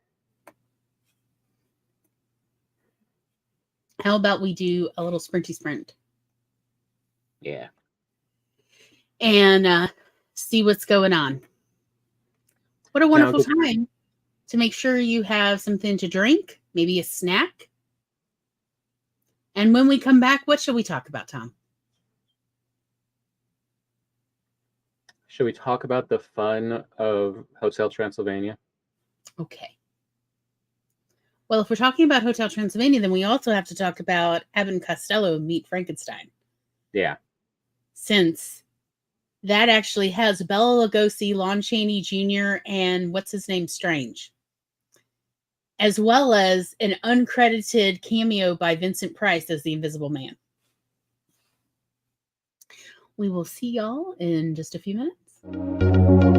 How about we do a little sprinty sprint? Yeah. And see what's going on. What a wonderful time to make sure you have something to drink, maybe a snack. And when we come back, what shall we talk about, Tom? Should we talk about the fun of Hotel Transylvania? Okay. Well, if we're talking about Hotel Transylvania, then we also have to talk about Abbott and Costello meet Frankenstein. Yeah. Since that actually has Bela Lugosi, Lon Chaney Jr., and what's his name, Strange, as well as an uncredited cameo by Vincent Price as the Invisible Man. We will see y'all in just a few minutes.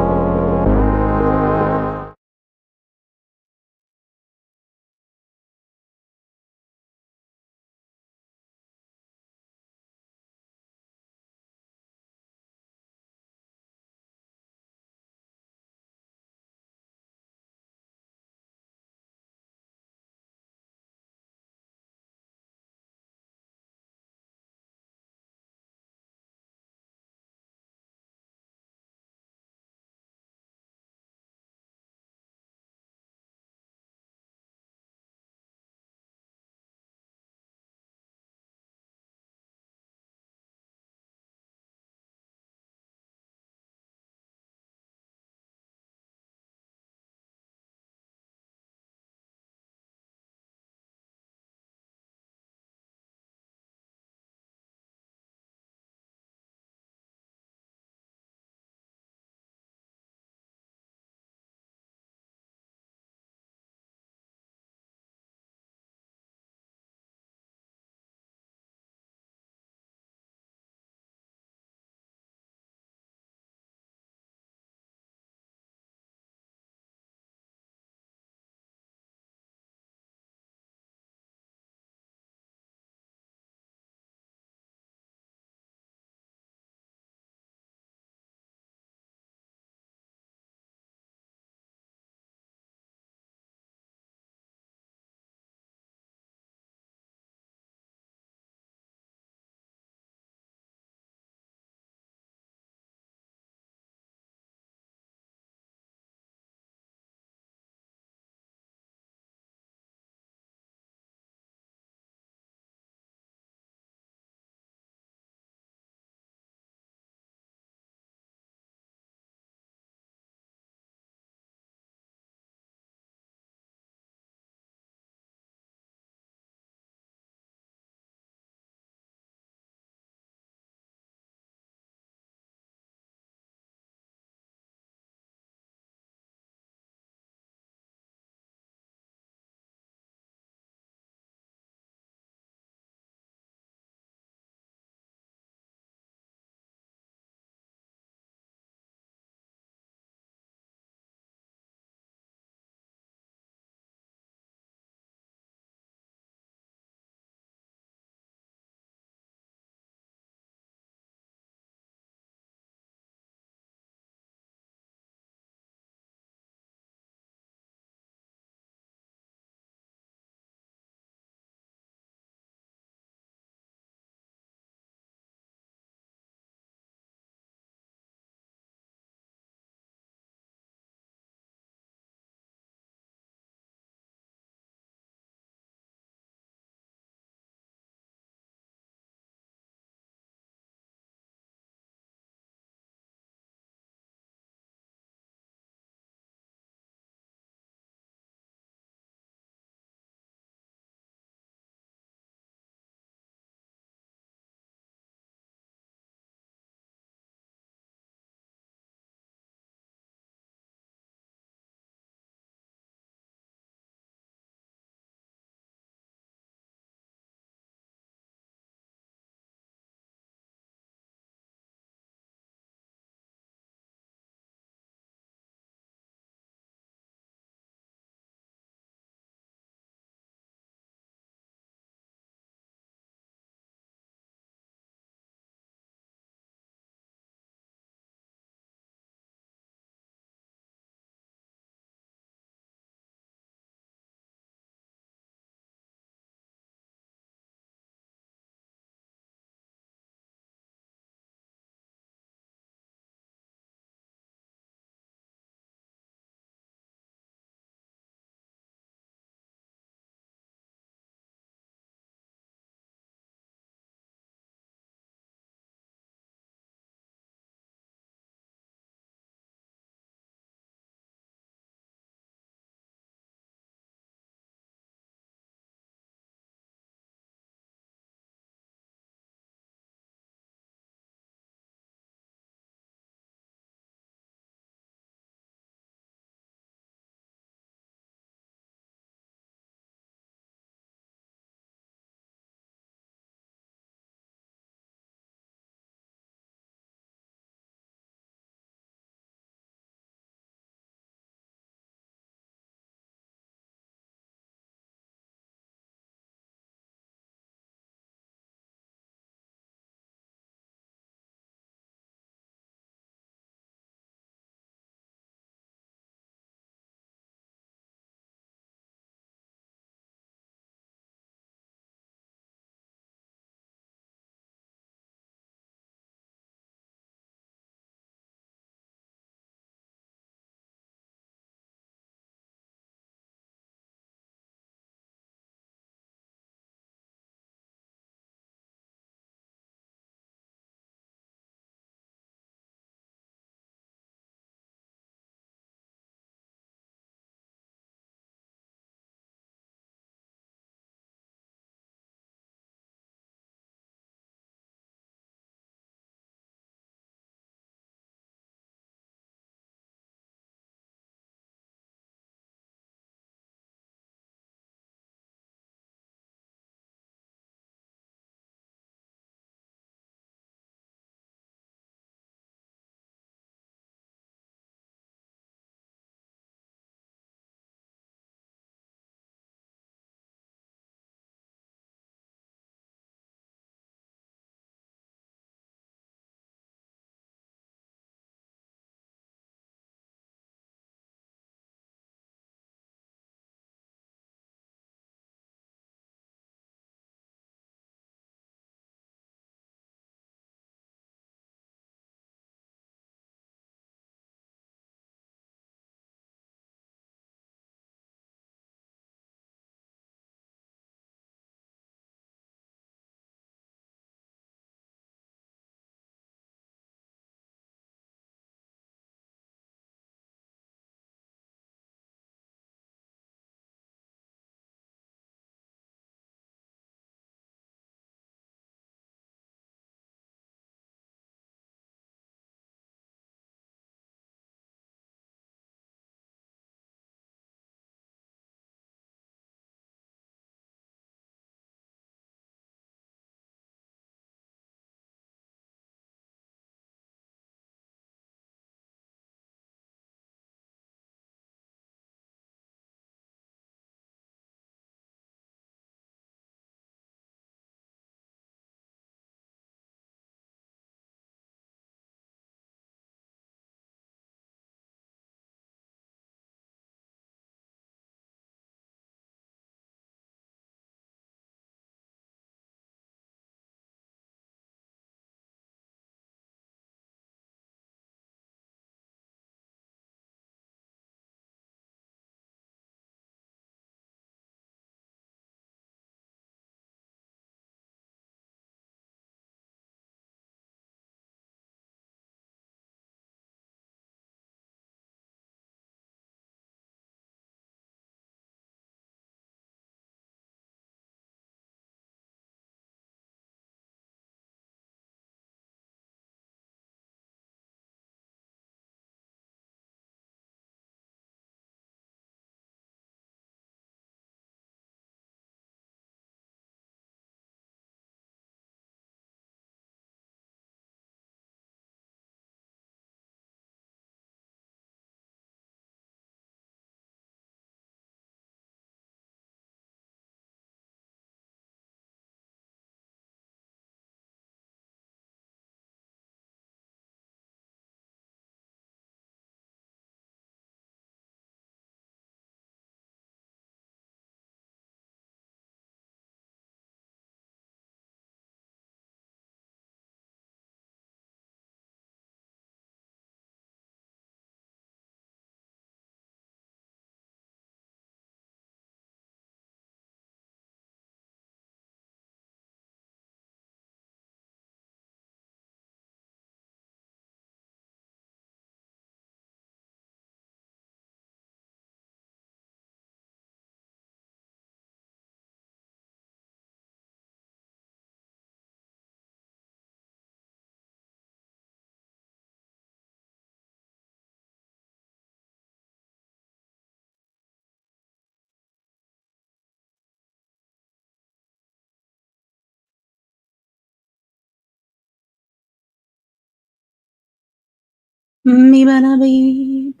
Me bada beep.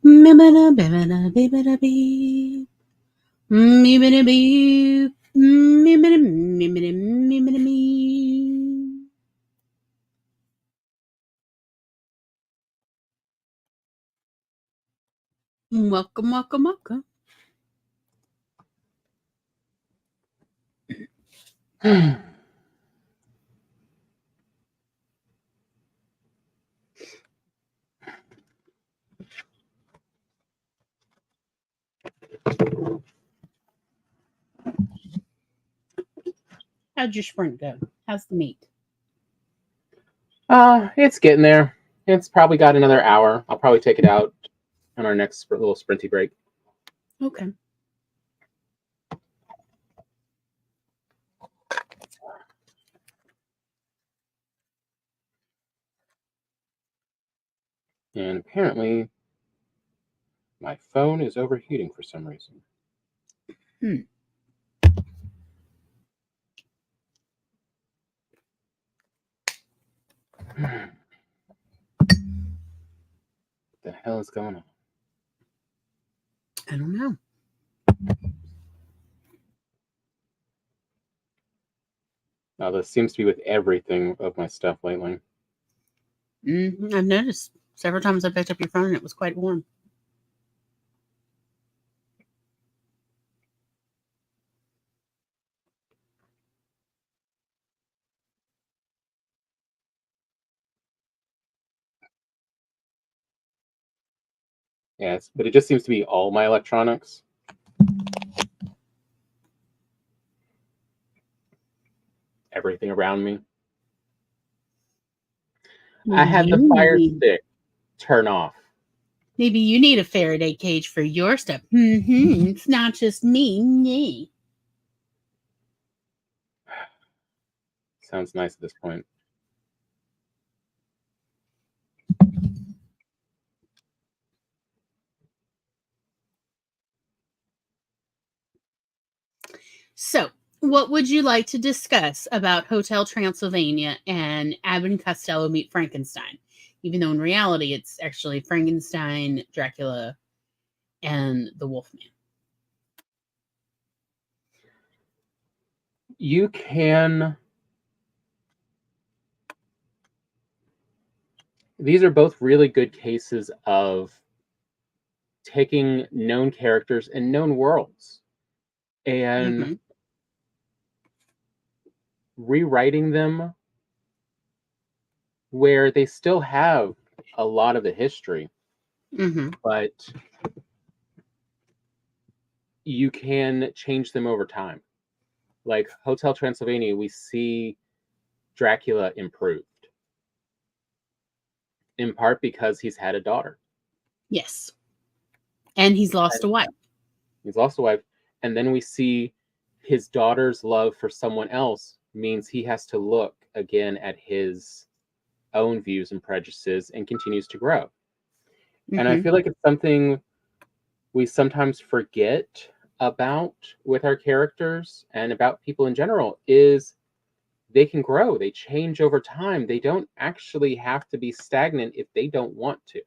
Me bada bada bada beep. Me bada beep. Me bada me bada me bada me. Welcome, welcome, welcome. How'd your sprint go? How's the meat? It's getting there. It's probably got another hour. I'll probably take it out on our next little sprinty break. Okay. And apparently, my phone is overheating for some reason. What the hell is going on? I don't know. Now, this seems to be with everything of my stuff lately. I've noticed several times I picked up your phone and it was quite warm. Yes, but it just seems to be all my electronics. Everything around me. I had the fire stick turn off. Maybe you need a Faraday cage for your stuff. It's not just me. Sounds nice at this point. So, what would you like to discuss about Hotel Transylvania and Abbott and Costello meet Frankenstein? Even though in reality it's actually Frankenstein, Dracula, and the Wolfman. You can... These are both really good cases of taking known characters and known worlds and rewriting them where they still have a lot of the history, but you can change them over time. Like Hotel Transylvania, we see Dracula improved, in part because he's had a daughter. Yes. And he's lost a wife. He's lost a wife. And then we see his daughter's love for someone else means he has to look again at his own views and prejudices and continues to grow. And I feel like it's something we sometimes forget about with our characters and about people in general is they can grow, they change over time. They don't actually have to be stagnant if they don't want to.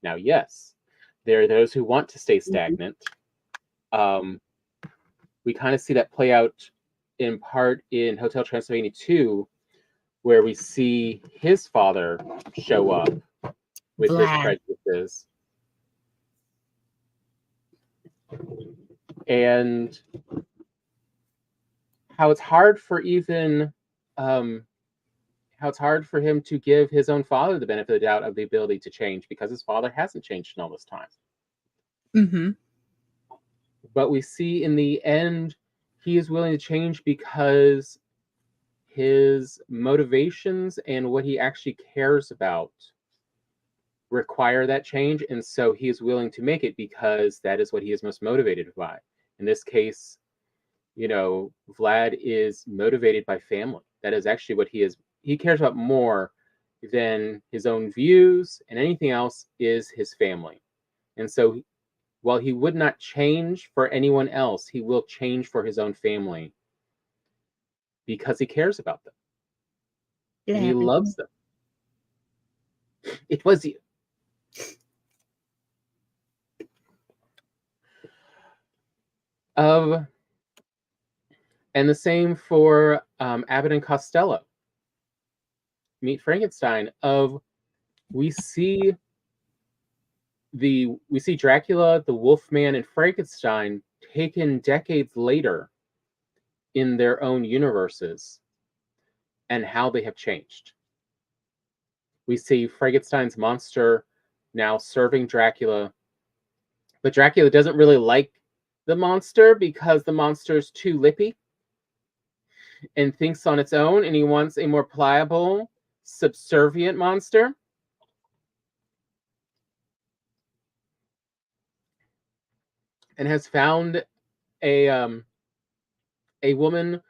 Now, yes, there are those who want to stay stagnant. We kind of see that play out in part in Hotel Transylvania 2, where we see his father show up with his prejudices. And how it's hard for even how it's hard for him to give his own father the benefit of the doubt of the ability to change because his father hasn't changed in all this time. But we see in the end he is willing to change because his motivations and what he actually cares about require that change, and so he is willing to make it because that is what he is most motivated by. In this case, you know, Vlad is motivated by family. That is actually what he is. He cares about more than his own views, and anything else is his family. And so while he would not change for anyone else, he will change for his own family because he cares about them. And he loves them. It was you. of, and the same for Abbott and Costello. Meet Frankenstein. Of we see Dracula, the Wolfman, and Frankenstein taken decades later in their own universes, and how they have changed. We see Frankenstein's monster now serving Dracula, but Dracula doesn't really like the monster because the monster's too lippy and thinks on its own, and he wants a more pliable, subservient monster. And has found a woman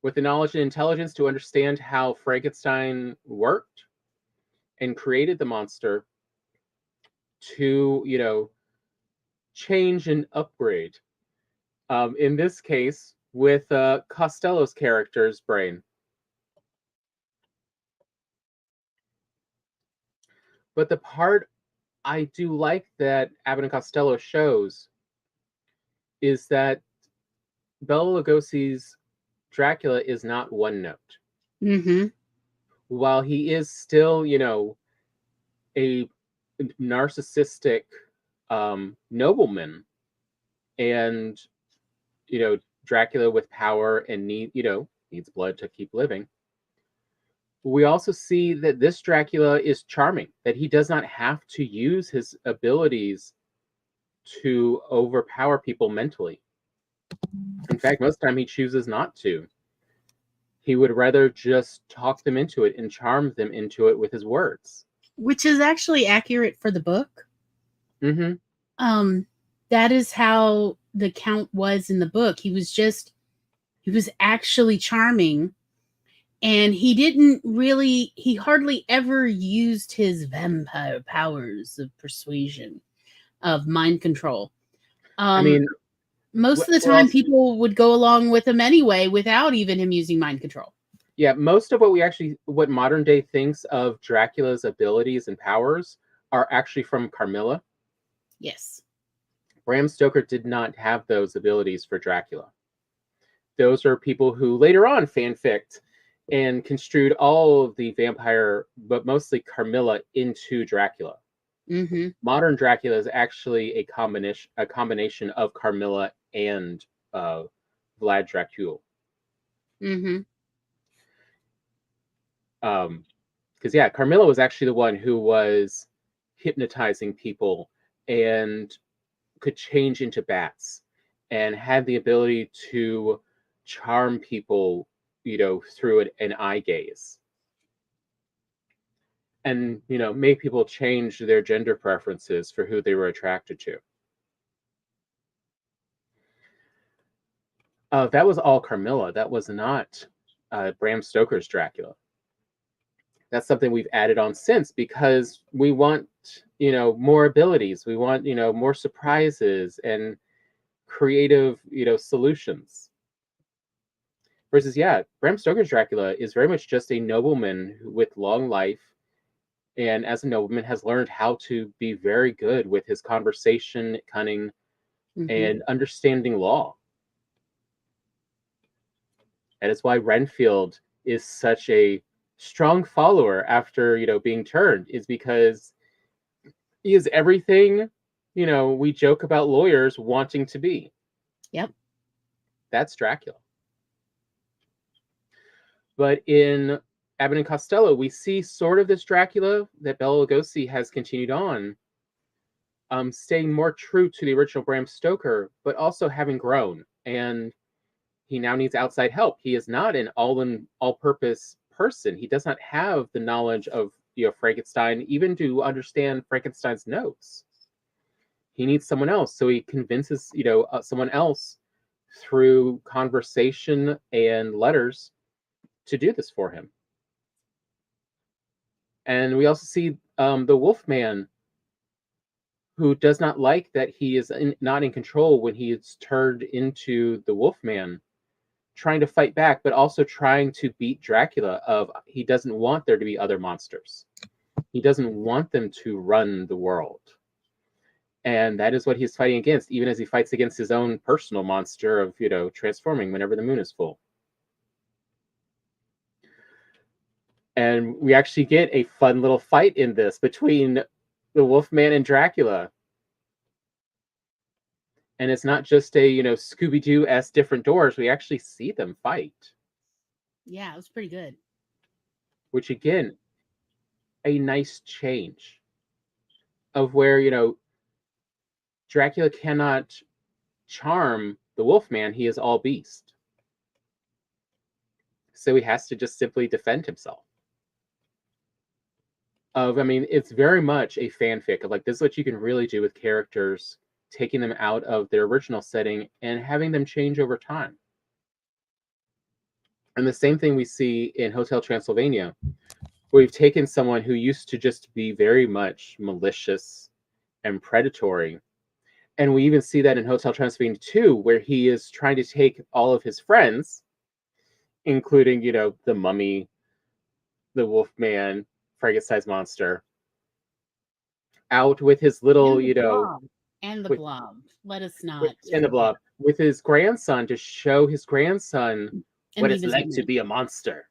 with the knowledge and intelligence to understand how Frankenstein worked and created the monster to, change and upgrade. In this case, with Costello's character's brain. But the part I do like that Abbott and Costello shows is that Bela Lugosi's Dracula is not one note. Mm-hmm. While he is still, a narcissistic nobleman, and Dracula with power and needs blood to keep living. We also see that this Dracula is charming, that he does not have to use his abilities to overpower people mentally. In fact, most of the time he chooses not to. He would rather just talk them into it and charm them into it with his words. Which is actually accurate for the book. Mm-hmm. That is how the Count was in the book. He was actually charming, and he hardly ever used his vampire powers of persuasion, of mind control. Most of the time people would go along with him anyway without even him using mind control. Yeah, most of what modern day thinks of Dracula's abilities and powers are actually from Carmilla. Yes. Bram Stoker did not have those abilities for Dracula. Those are people who later on fanficked and construed all of the vampire, but mostly Carmilla, into Dracula. Mm-hmm. Modern Dracula is actually a combination of Carmilla and Vlad Dracul. Mm-hmm. Because Carmilla was actually the one who was hypnotizing people and could change into bats and had the ability to charm people, through an eye gaze, and make people change their gender preferences for who they were attracted to. That was all Carmilla. That was not Bram Stoker's Dracula. That's something we've added on since, because we want, more abilities. We want, more surprises and creative, solutions. Versus, Bram Stoker's Dracula is very much just a nobleman with long life, and as a nobleman has learned how to be very good with his conversation, cunning, mm-hmm. and understanding law. That is why Renfield is such a strong follower after being turned, is because he is everything we joke about lawyers wanting to be. Yep. That's Dracula. But in Abbott and Costello, we see sort of this Dracula that Bela Lugosi has continued on, staying more true to the original Bram Stoker, but also having grown, and he now needs outside help. He is not an all-purpose person. He does not have the knowledge of Frankenstein, even to understand Frankenstein's notes. He needs someone else, so he convinces someone else through conversation and letters to do this for him. And we also see the Wolfman, who does not like that he is not in control when he is turned into the Wolfman, trying to fight back, but also trying to beat Dracula. He doesn't want there to be other monsters. He doesn't want them to run the world. And that is what he's fighting against, even as he fights against his own personal monster of, transforming whenever the moon is full. And we actually get a fun little fight in this between the Wolfman and Dracula. And it's not just a, Scooby-Doo-esque different doors. We actually see them fight. Yeah, it was pretty good. Which, again, a nice change of where, Dracula cannot charm the Wolfman. He is all beast. So he has to just simply defend himself. It's very much a fanfic of this is what you can really do with characters, taking them out of their original setting and having them change over time. And the same thing we see in Hotel Transylvania, where we've taken someone who used to just be very much malicious and predatory. And we even see that in Hotel Transylvania 2, where he is trying to take all of his friends, including, the mummy, the Wolfman, Frankenstein's monster, out with his little, and the blob. Let us not. And the blob with his grandson to show his grandson what it's like to be a monster.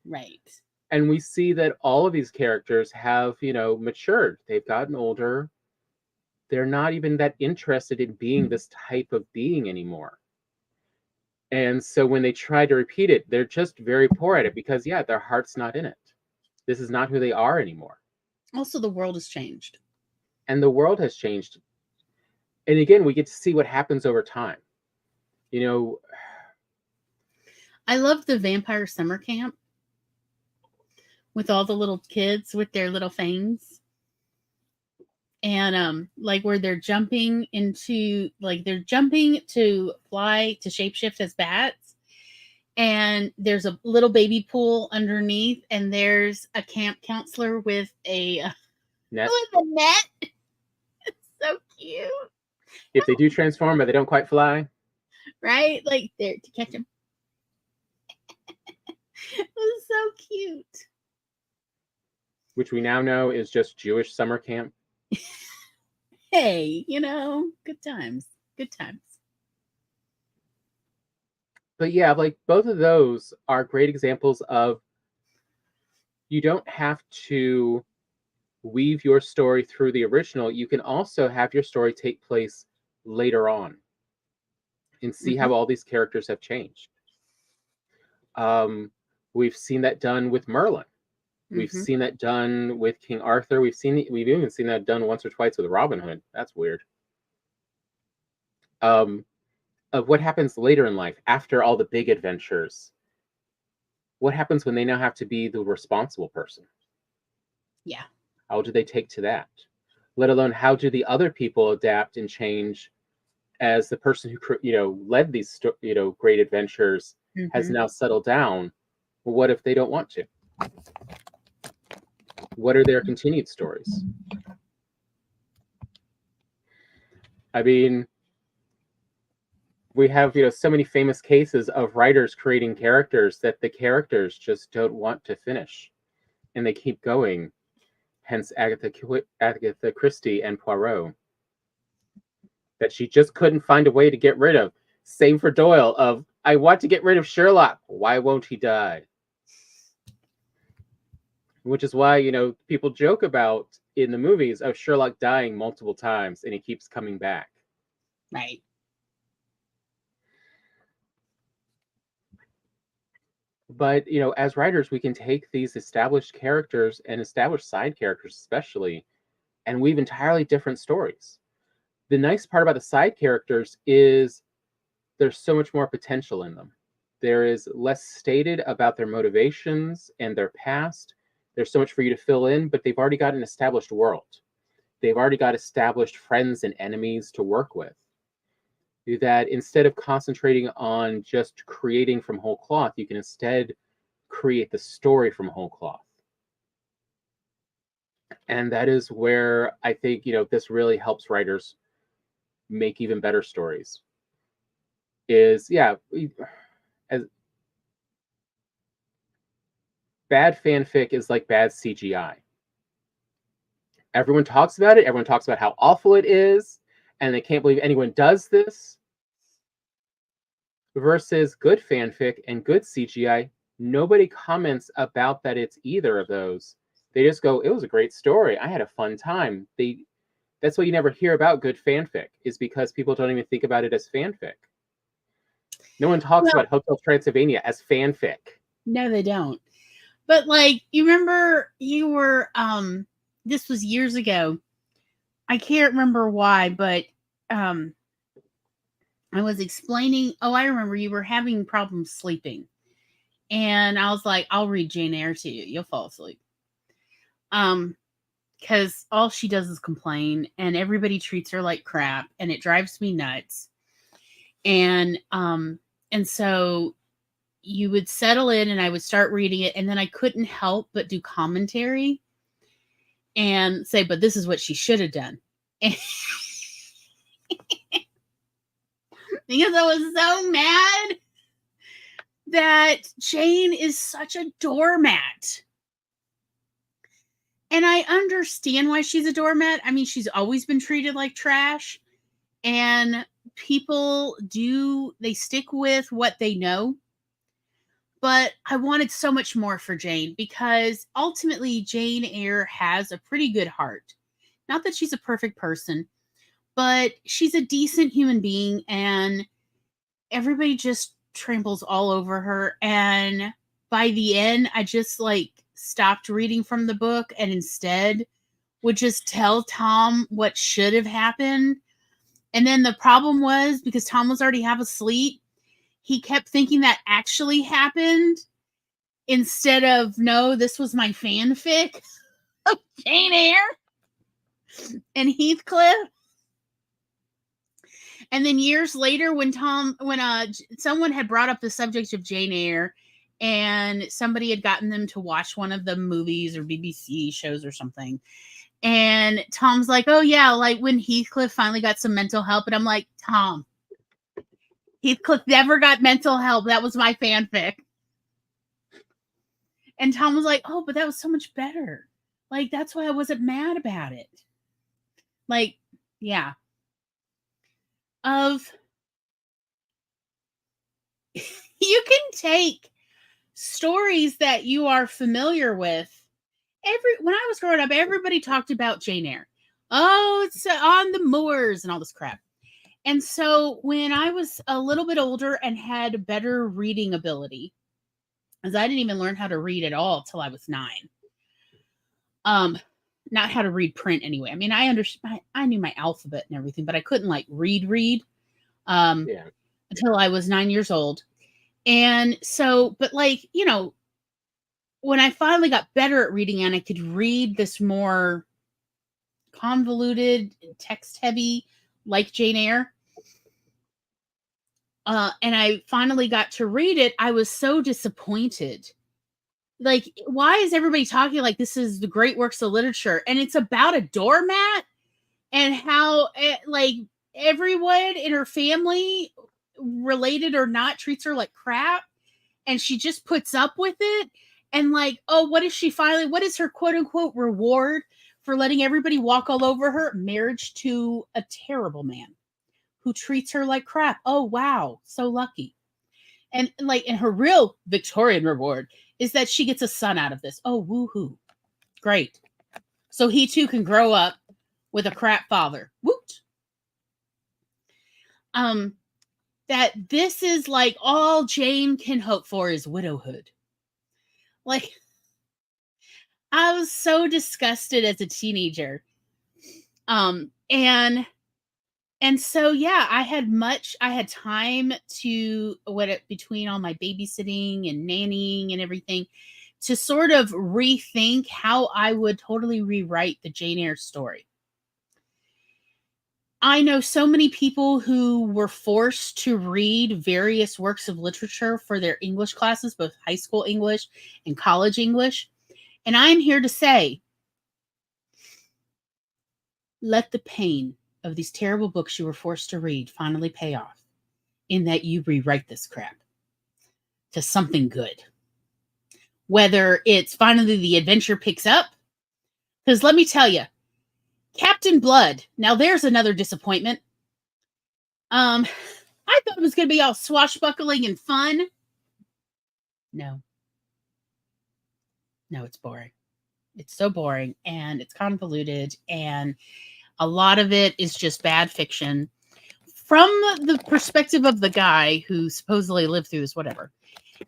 Right. And we see that all of these characters have, matured. They've gotten older. They're not even that interested in being this type of being anymore. And so when they try to repeat it, they're just very poor at it because, their heart's not in it. This is not who they are anymore. Also, the world has changed. And the world has changed. And again, we get to see what happens over time. I love the vampire summer camp with all the little kids with their little fangs. And where they're jumping to fly to shapeshift as bats. And there's a little baby pool underneath, and there's a camp counselor with a net. With a net. It's so cute. If they do transform, but they don't quite fly. Right? There to catch them. It was so cute. Which we now know is just Jewish summer camp. Hey, good times. Good times. But yeah, both of those are great examples of you don't have to weave your story through the original. You can also have your story take place later on and see how all these characters have changed. We've seen that done with Merlin. We've seen that done with King Arthur. We've even seen that done once or twice with Robin Hood. That's weird. Of what happens later in life after all the big adventures. What happens when they now have to be the responsible person? Yeah. How do they take to that? Let alone how do the other people adapt and change as the person who led these great adventures has now settled down? Well, what if they don't want to? What are their continued stories? We have so many famous cases of writers creating characters that the characters just don't want to finish, and they keep going. Hence Agatha Christie and Poirot, that she just couldn't find a way to get rid of. Same for Doyle of, I want to get rid of Sherlock. Why won't he die? Which is why, people joke about in the movies of Sherlock dying multiple times and he keeps coming back. Right. But, as writers, we can take these established characters and established side characters especially and weave entirely different stories. The nice part about the side characters is there's so much more potential in them. There is less stated about their motivations and their past. There's so much for you to fill in, but they've already got an established world. They've already got established friends and enemies to work with. That instead of concentrating on just creating from whole cloth, you can instead create the story from whole cloth. And that is where I think, this really helps writers make even better stories. As bad fanfic is like bad CGI. everyone talks about it. Everyone talks about how awful it is, and they can't believe anyone does this. Versus good fanfic and good CGI, nobody comments about that it's either of those. They just go, it was a great story. I had a fun time. That's what you never hear about good fanfic, is because people don't even think about it as fanfic. No one talks about Hotel Transylvania as fanfic. No, they don't. But like, you remember you were, this was years ago. I can't remember why, but I was explaining, I remember you were having problems sleeping. And I was like, I'll read Jane Eyre to you. You'll fall asleep. Because all she does is complain, and everybody treats her like crap, and it drives me nuts. And so you would settle in, and I would start reading it, and then I couldn't help but do commentary and say, but this is what she should have done. Because I was so mad that Jane is such a doormat. And I understand why she's a doormat. I mean, she's always been treated like trash. And people they stick with what they know. But I wanted so much more for Jane, because ultimately Jane Eyre has a pretty good heart. Not that she's a perfect person, but she's a decent human being, and everybody just tramples all over her. And by the end, I just stopped reading from the book and instead would just tell Tom what should have happened. And then the problem was, because Tom was already half asleep, he kept thinking that actually happened instead of, no, this was my fanfic of Jane Eyre and Heathcliff. And then years later, when someone had brought up the subject of Jane Eyre, and somebody had gotten them to watch one of the movies or BBC shows or something, and Tom's like, oh yeah, like when Heathcliff finally got some mental help. And I'm like, Tom, Heathcliff never got mental help. That was my fanfic. And Tom was like, oh, but that was so much better. Like, that's why I wasn't mad about it. Like, yeah. You can take stories that you are familiar with. When I was growing up, everybody talked about Jane Eyre. Oh, it's on the moors and all this crap. And so when I was a little bit older and had better reading ability, as I didn't even learn how to read at all till I was 9. Not how to read print anyway. I mean, I knew my alphabet and everything, but I couldn't read until I was 9 years old. And so, but when I finally got better at reading and I could read this more convoluted, text heavy, like Jane Eyre, and I finally got to read it, I was so disappointed. Like, why is everybody talking like this is the great works of literature? And it's about a doormat and how everyone in her family, related or not, treats her like crap. And she just puts up with it. And what is her quote unquote reward for letting everybody walk all over her? Marriage to a terrible man who treats her like crap. Oh, wow. So lucky. And her real Victorian reward is that she gets a son out of this. Oh, woohoo. Great. So he too can grow up with a crap father. Woot. That this is all Jane can hope for is widowhood. I was so disgusted as a teenager. And so, yeah, I had time to between all my babysitting and nannying and everything to sort of rethink how I would totally rewrite the Jane Eyre story. I know so many people who were forced to read various works of literature for their English classes, both high school English and college English. And I'm here to say, let the pain of these terrible books you were forced to read finally pay off in that you rewrite this crap to something good. Whether it's finally the adventure picks up, because let me tell you, Captain Blood. Now there's another disappointment. I thought it was going to be all swashbuckling and fun. No, it's boring. It's so boring, and it's convoluted, and a lot of it is just bad fiction from the perspective of the guy who supposedly lived through this, whatever.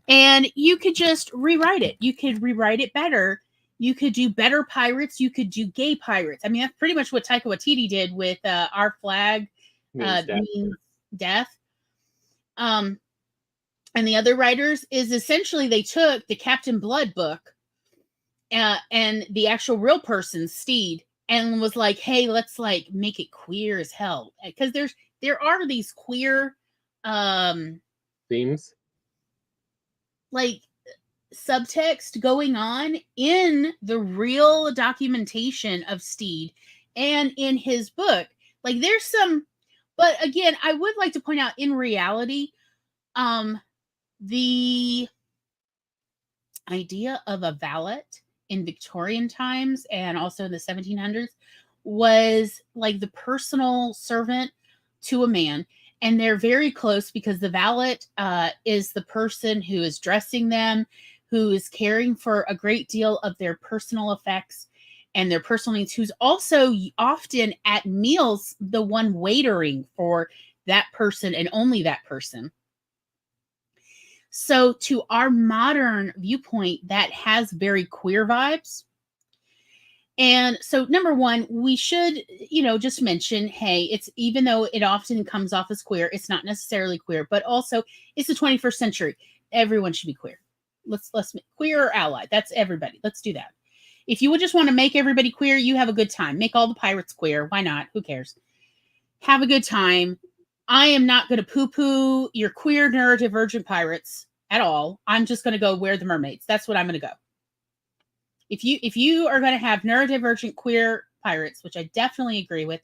And you could just rewrite it. You could rewrite it better. You could do better pirates. You could do gay pirates. I mean, that's pretty much what Taika Waititi did with Our Flag Means Death. And the other writers is essentially they took the Captain Blood book and the actual real person, Steed, and was like, hey, let's like make it queer as hell. Because there are these queer themes, like subtext going on in the real documentation of Steed and in his book. Like there's some, but again, I would like to point out in reality, the idea of a valet in Victorian times and also the 1700s was like the personal servant to a man. And they're very close because the valet is the person who is dressing them, who is caring for a great deal of their personal effects and their personal needs, who's also often at meals the one waitering for that person and only that person. So to our modern viewpoint, that has very queer vibes. And so number one, we should, just mention, hey, it's, even though it often comes off as queer, it's not necessarily queer, but also it's the 21st century. Everyone should be queer. Let's make queer or ally. That's everybody. Let's do that. If you would just want to make everybody queer, you have a good time. Make all the pirates queer. Why not? Who cares? Have a good time. I am not going to poo-poo your queer neurodivergent pirates at all. I'm just going to go wear the mermaids. That's what I'm going to go. If you are going to have neurodivergent queer pirates, which I definitely agree with,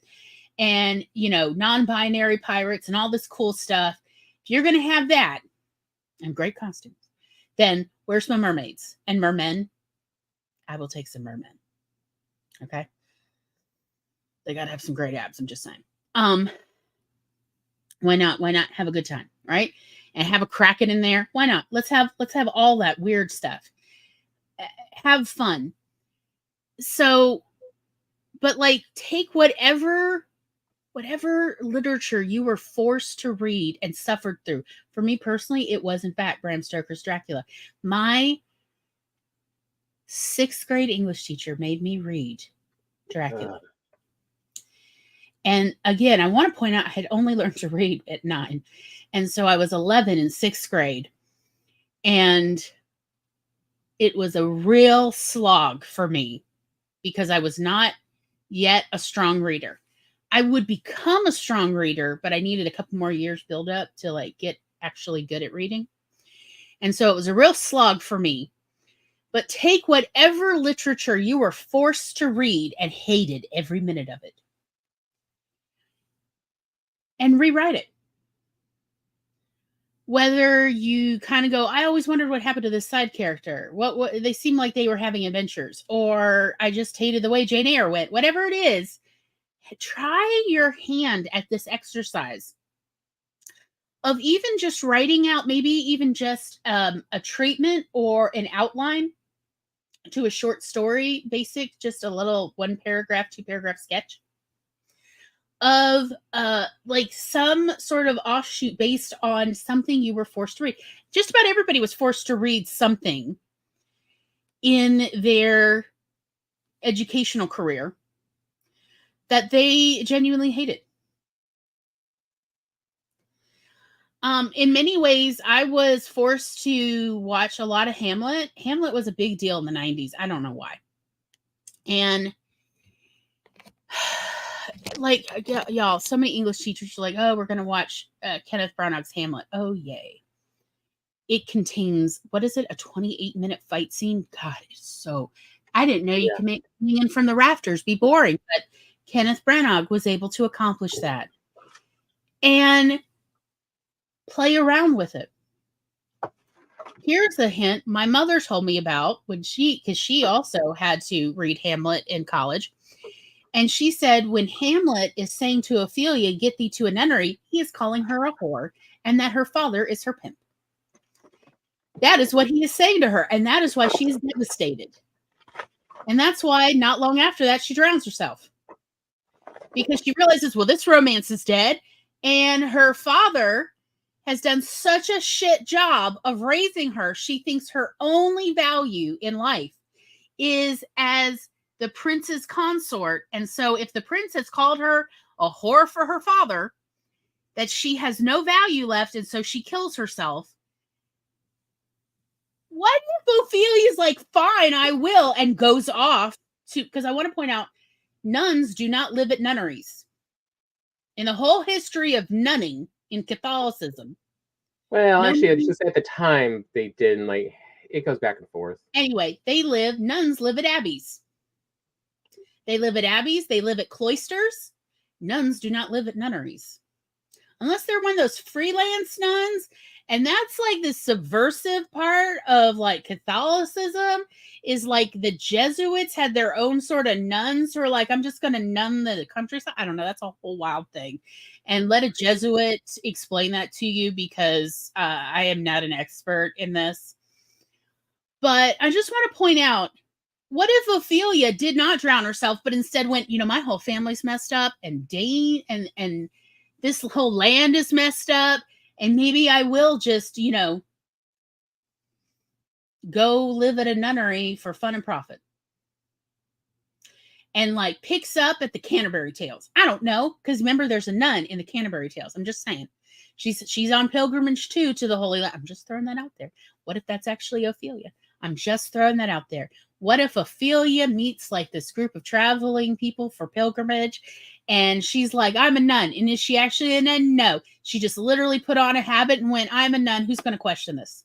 and, non-binary pirates and all this cool stuff, if you're going to have that and great costumes, then where's my mermaids and mermen? I will take some mermen. Okay. They got to have some great abs. I'm just saying. Why not? Why not have a good time? Right. And have a Kraken in there. Why not? Let's have all that weird stuff. Have fun. So, but like take whatever literature you were forced to read and suffered through. For me personally, it was in fact Bram Stoker's Dracula. My 6th grade English teacher made me read Dracula. And again, I want to point out I had only learned to read at 9. And so I was 11 in 6th grade. And it was a real slog for me because I was not yet a strong reader. I would become a strong reader, but I needed a couple more years build up to like get actually good at reading. And so it was a real slog for me. But take whatever literature you were forced to read and hated every minute of it and rewrite it. Whether you kind of go, I always wondered what happened to this side character. What they seemed like they were having adventures, or I just hated the way Jane Eyre went. Whatever it is, try your hand at this exercise of even just writing out, maybe even just a treatment or an outline to a short story, basic, just a little 1 paragraph, 2 paragraph sketch of like some sort of offshoot based on something you were forced to read. Just about everybody was forced to read something in their educational career that they genuinely hated. In many ways, I was forced to watch a lot of Hamlet. Hamlet was a big deal in the 90s. I don't know why. And like, y'all, so many English teachers are like, oh, we're going to watch Kenneth Branagh's Hamlet. Oh, yay. It contains, what is it, a 28-minute fight scene? God, it's so, I didn't know you could make hanging from the rafters be boring, but Kenneth Branagh was able to accomplish that. And play around with it. Here's a hint my mother told me about when because she also had to read Hamlet in college. And she said, when Hamlet is saying to Ophelia, get thee to a nunnery, he is calling her a whore, and that her father is her pimp. That is what he is saying to her, and that is why she is devastated. And that's why not long after that, she drowns herself. Because she realizes, well, this romance is dead, and her father has done such a shit job of raising her. She thinks her only value in life is as the prince's consort. And so if the prince has called her a whore for her father, that she has no value left, and so she kills herself. What if Ophelia's like, fine, I will, and goes off to, because I want to point out, nuns do not live at nunneries. In the whole history of nunning in Catholicism. Well, actually, just at the time they did, and like it goes back and forth. Anyway, nuns live at abbeys. They live at abbeys, they live at cloisters. Nuns do not live at nunneries. Unless they're one of those freelance nuns. And that's like the subversive part of like Catholicism, is like the Jesuits had their own sort of nuns who are like, I'm just going to nun the countryside. I don't know. That's a whole wild thing. And let a Jesuit explain that to you, because I am not an expert in this. But I just want to point out, what if Ophelia did not drown herself, but instead went, my whole family's messed up, and Dane and this whole land is messed up, and maybe I will just, go live at a nunnery for fun and profit. And like picks up at the Canterbury Tales. I don't know, because remember, there's a nun in the Canterbury Tales. I'm just saying. She's on pilgrimage too to the Holy Land. I'm just throwing that out there. What if that's actually Ophelia? I'm just throwing that out there. What if Ophelia meets like this group of traveling people for pilgrimage, and she's like, I'm a nun. And is she actually a nun? No. She just literally put on a habit and went, I'm a nun. Who's going to question this?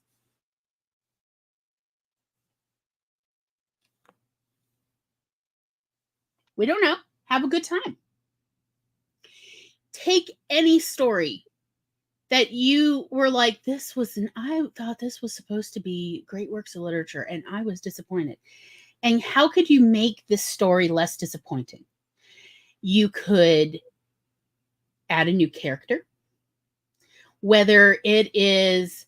We don't know. Have a good time. Take any story that you were like, I thought this was supposed to be great works of literature, and I was disappointed. And how could you make this story less disappointing? You could add a new character. Whether it is,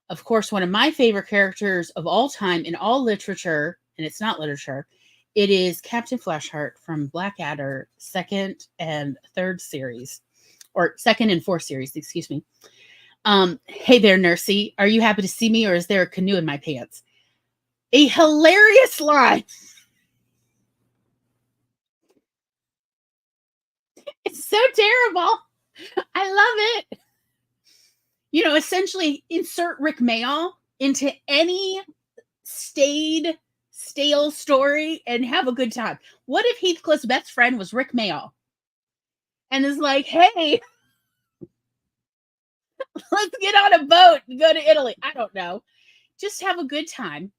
of course, one of my favorite characters of all time in all literature, and it's not literature, it is Captain Flashheart from Blackadder, second and fourth series, excuse me. Hey there, Nursey. Are you happy to see me, or is there a canoe in my pants? A hilarious line. It's so terrible. I love it. Essentially insert Rick Mayall into any stale story and have a good time. What if Heathcliff's best friend was Rick Mayall and is like, hey, let's get on a boat and go to Italy? I don't know. Just have a good time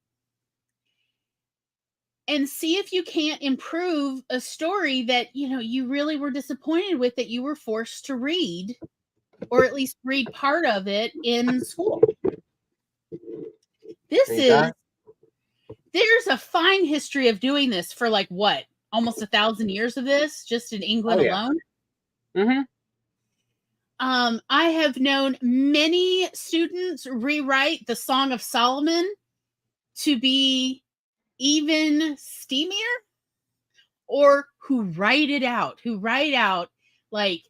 and see if you can't improve a story that, you really were disappointed with, that you were forced to read, or at least read part of it in school. There's a fine history of doing this for like what? Almost 1,000 years of this, just in England alone. Mm-hmm. I have known many students rewrite the Song of Solomon to be even steamier, or who write out like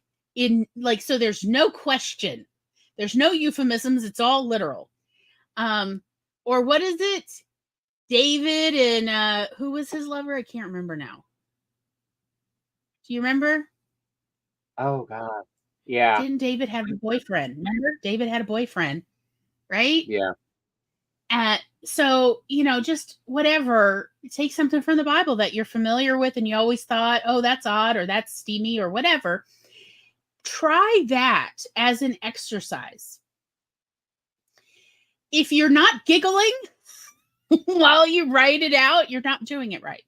so there's no question, there's no euphemisms, it's all literal. Or what is it? David and who was his lover? I can't remember now. Do you remember? Oh God. Yeah. Didn't David have a boyfriend? Remember? David had a boyfriend, right? Yeah. So, just whatever. Take something from the Bible that you're familiar with and you always thought, oh, that's odd or that's steamy or whatever. Try that as an exercise. If you're not giggling while you write it out, you're not doing it right.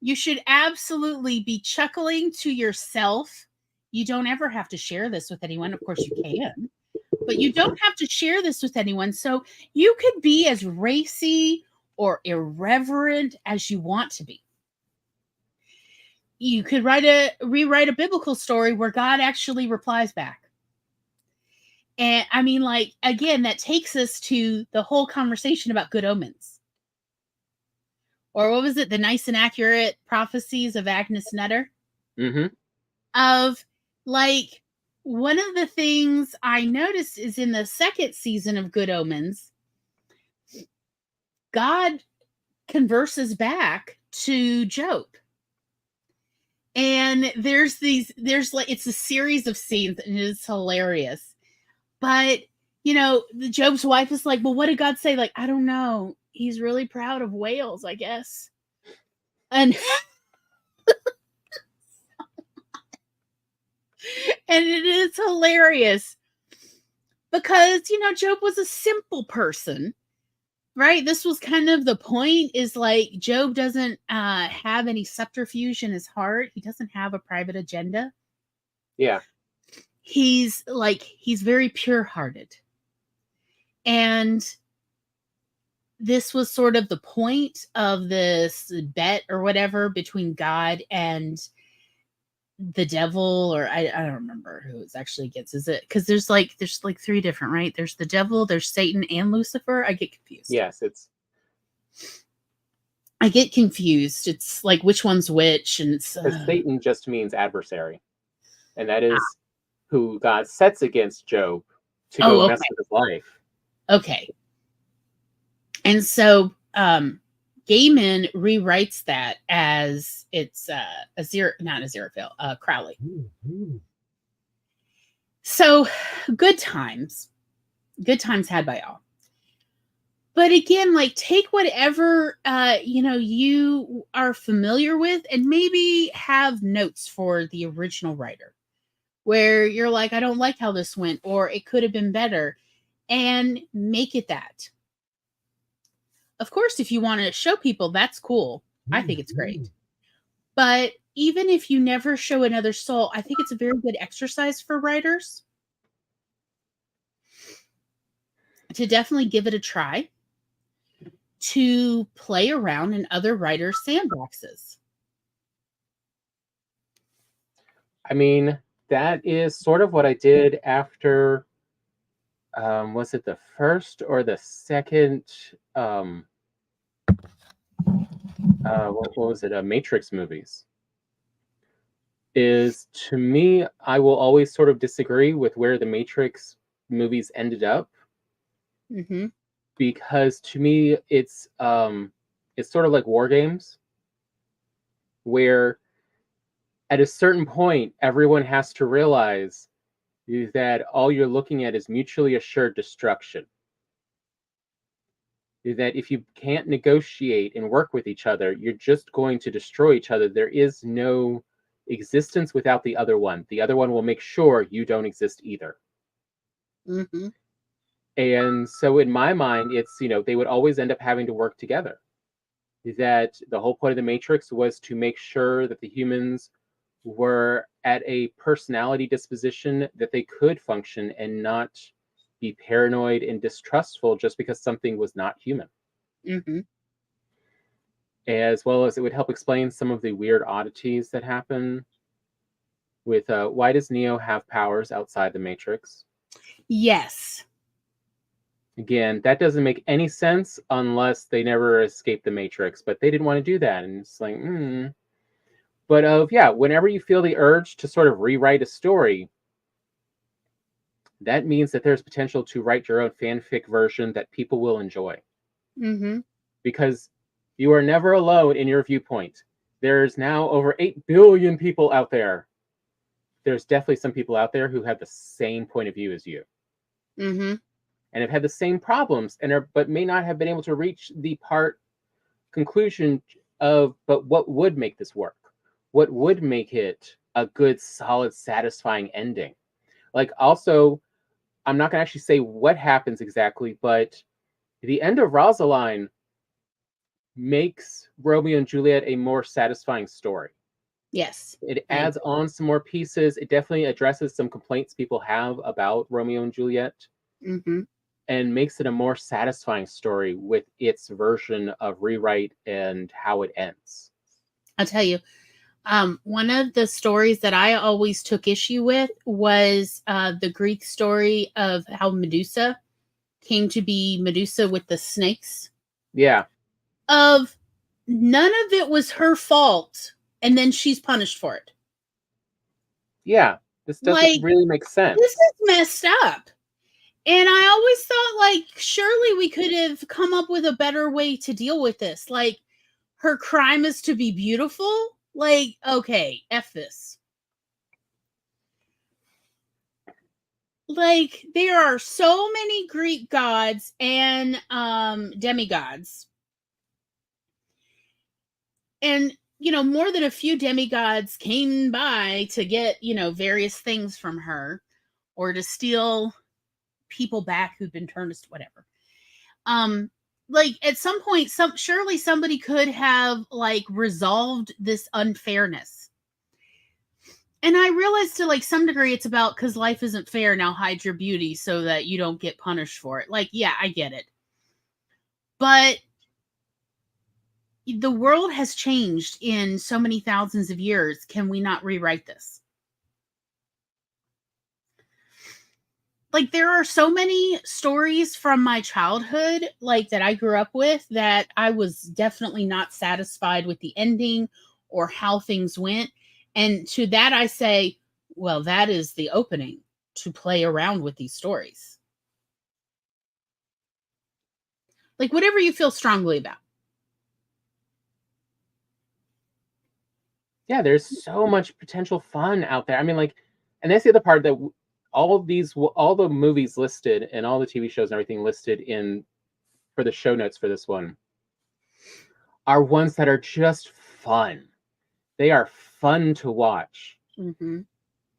You should absolutely be chuckling to yourself. You don't ever have to share this with anyone. Of course you can, but you don't have to share this with anyone. So you could be as racy or irreverent as you want to be. you could rewrite a biblical story where God actually replies back. And I mean, like, again, that takes us to the whole conversation about Good Omens. Or what was it? The Nice and Accurate Prophecies of Agnes Nutter. Mm-hmm. Of, like, one of the things I noticed is in the second season of Good Omens, God converses back to Job. And there's like, it's a series of scenes and it's hilarious. But, you know, the Job's wife is like, well, what did God say? Like, I don't know. He's really proud of whales, I guess. And and it is hilarious because, you know, Job was a simple person, right? This was kind of the point, is like, Job doesn't have any subterfuge in his heart. He doesn't have a private agenda. Yeah. He's very pure-hearted. And this was sort of the point of this bet or whatever between God and the devil, or I don't remember who it's actually against. Is it, because there's like three different, right? There's the devil, there's Satan, and Lucifer. I get confused. Yes, I get confused. It's like, which one's which, and it's Satan just means adversary, and that is who God sets against Job to go mess with his life. Okay. And so Gaiman rewrites that as it's Crowley. Mm-hmm. So good times had by all. But again, like, take whatever you are familiar with, and maybe have notes for the original writer where you're like, I don't like how this went, or it could have been better, and make it that. Of course, if you want to show people, that's cool. I think it's great. But even if you never show another soul, I think it's a very good exercise for writers to definitely give it a try, to play around in other writers' sandboxes. I mean, that is sort of what I did after, was it the first or the second, what was it, Matrix movies? Is, to me, I will always sort of disagree with where the Matrix movies ended up. Mm-hmm. Because to me, it's sort of like war games, where at a certain point, everyone has to realize that all you're looking at is mutually assured destruction. That if you can't negotiate and work with each other, you're just going to destroy each other. There is no existence without the other one. The other one will make sure you don't exist either. Mm-hmm. And so in my mind, it's, they would always end up having to work together. That the whole point of the Matrix was to make sure that the humans were at a personality disposition that they could function and not be paranoid and distrustful just because something was not human. Mm-hmm. As well as it would help explain some of the weird oddities that happen with why does Neo have powers outside the Matrix? Yes. Again, that doesn't make any sense unless they never escape the Matrix, but they didn't want to do that. And it's like, But whenever you feel the urge to sort of rewrite a story, that means that there's potential to write your own fanfic version that people will enjoy. Mm-hmm. Because you are never alone in your viewpoint. There's now over 8 billion people out there. There's definitely some people out there who have the same point of view as you. Mm-hmm. And have had the same problems, but may not have been able to reach the conclusion of, but what would make this work? What would make it a good, solid, satisfying ending? Like, also, I'm not going to actually say what happens exactly, but the end of Rosaline makes Romeo and Juliet a more satisfying story. Yes. It adds on some more pieces. It definitely addresses some complaints people have about Romeo and Juliet. Mm-hmm. And makes it a more satisfying story with its version of rewrite and how it ends. I'll tell you, One of the stories that I always took issue with was the Greek story of how Medusa came to be Medusa with the snakes. Yeah. Of none of it was her fault, and then she's punished for it. Yeah, this doesn't really make sense. This is messed up. And I always thought, like, surely we could have come up with a better way to deal with this. Like, her crime is to be beautiful. Like, okay, F this. Like, there are so many Greek gods and demigods. And, you know, more than a few demigods came by to get, you know, various things from her or to steal people back who'd been turned to whatever. Like at some point, surely somebody could have like resolved this unfairness. And I realized to like some degree it's about because life isn't fair. Now hide your beauty so that you don't get punished for it. Like, yeah, I get it. But the world has changed in so many thousands of years. Can we not rewrite this? Like, there are so many stories from my childhood, like, that I grew up with that I was definitely not satisfied with the ending or how things went. And to that, I say, well, that is the opening to play around with these stories. Like, whatever you feel strongly about. Yeah, there's so much potential fun out there. I mean, like, and that's the other part that all the movies listed and all the TV shows and everything listed in for the show notes for this one are ones that are just fun. They are fun to watch. Mm-hmm.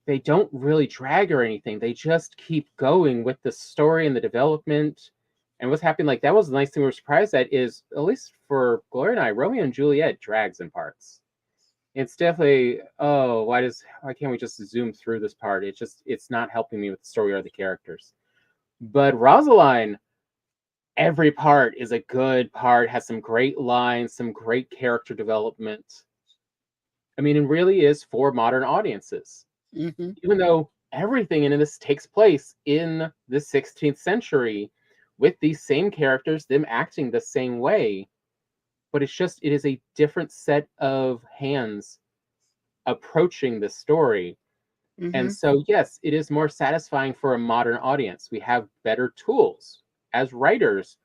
They don't really drag or anything. They just keep going with the story and the development and what's happening. Like, that was the nice thing we were surprised at is, at least for Gloria and I, Romeo and Juliet drags in parts. It's definitely, oh, why can't we just zoom through this part? It's not helping me with the story or the characters. But Rosaline, every part is a good part, has some great lines, some great character development. I mean, it really is for modern audiences. Mm-hmm. Even though everything in this takes place in the 16th century with these same characters, them acting the same way. But it is a different set of hands approaching the story. Mm-hmm. And so, yes, it is more satisfying for a modern audience. We have better tools as writers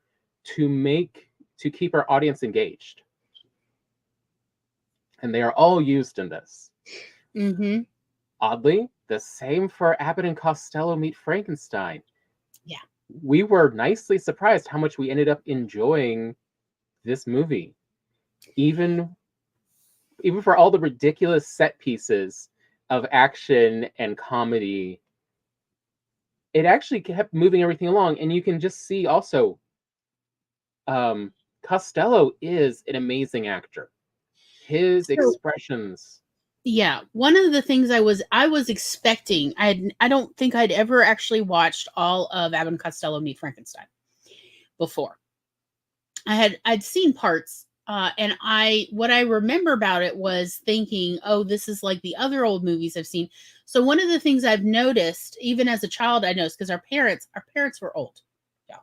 to keep our audience engaged. And they are all used in this. Mm-hmm. Oddly, the same for Abbott and Costello Meet Frankenstein. Yeah. We were nicely surprised how much we ended up enjoying this movie. Even for all the ridiculous set pieces of action and comedy, it actually kept moving everything along. And you can just see also, Costello is an amazing actor. His expressions. Yeah, one of the things I was expecting, I don't think I'd ever actually watched all of Abbott and Costello Meet Frankenstein before. I'd seen parts, and what I remember about it was thinking, oh, this is like the other old movies I've seen. So one of the things I've noticed, even as a child, I noticed because our parents were old. Yeah,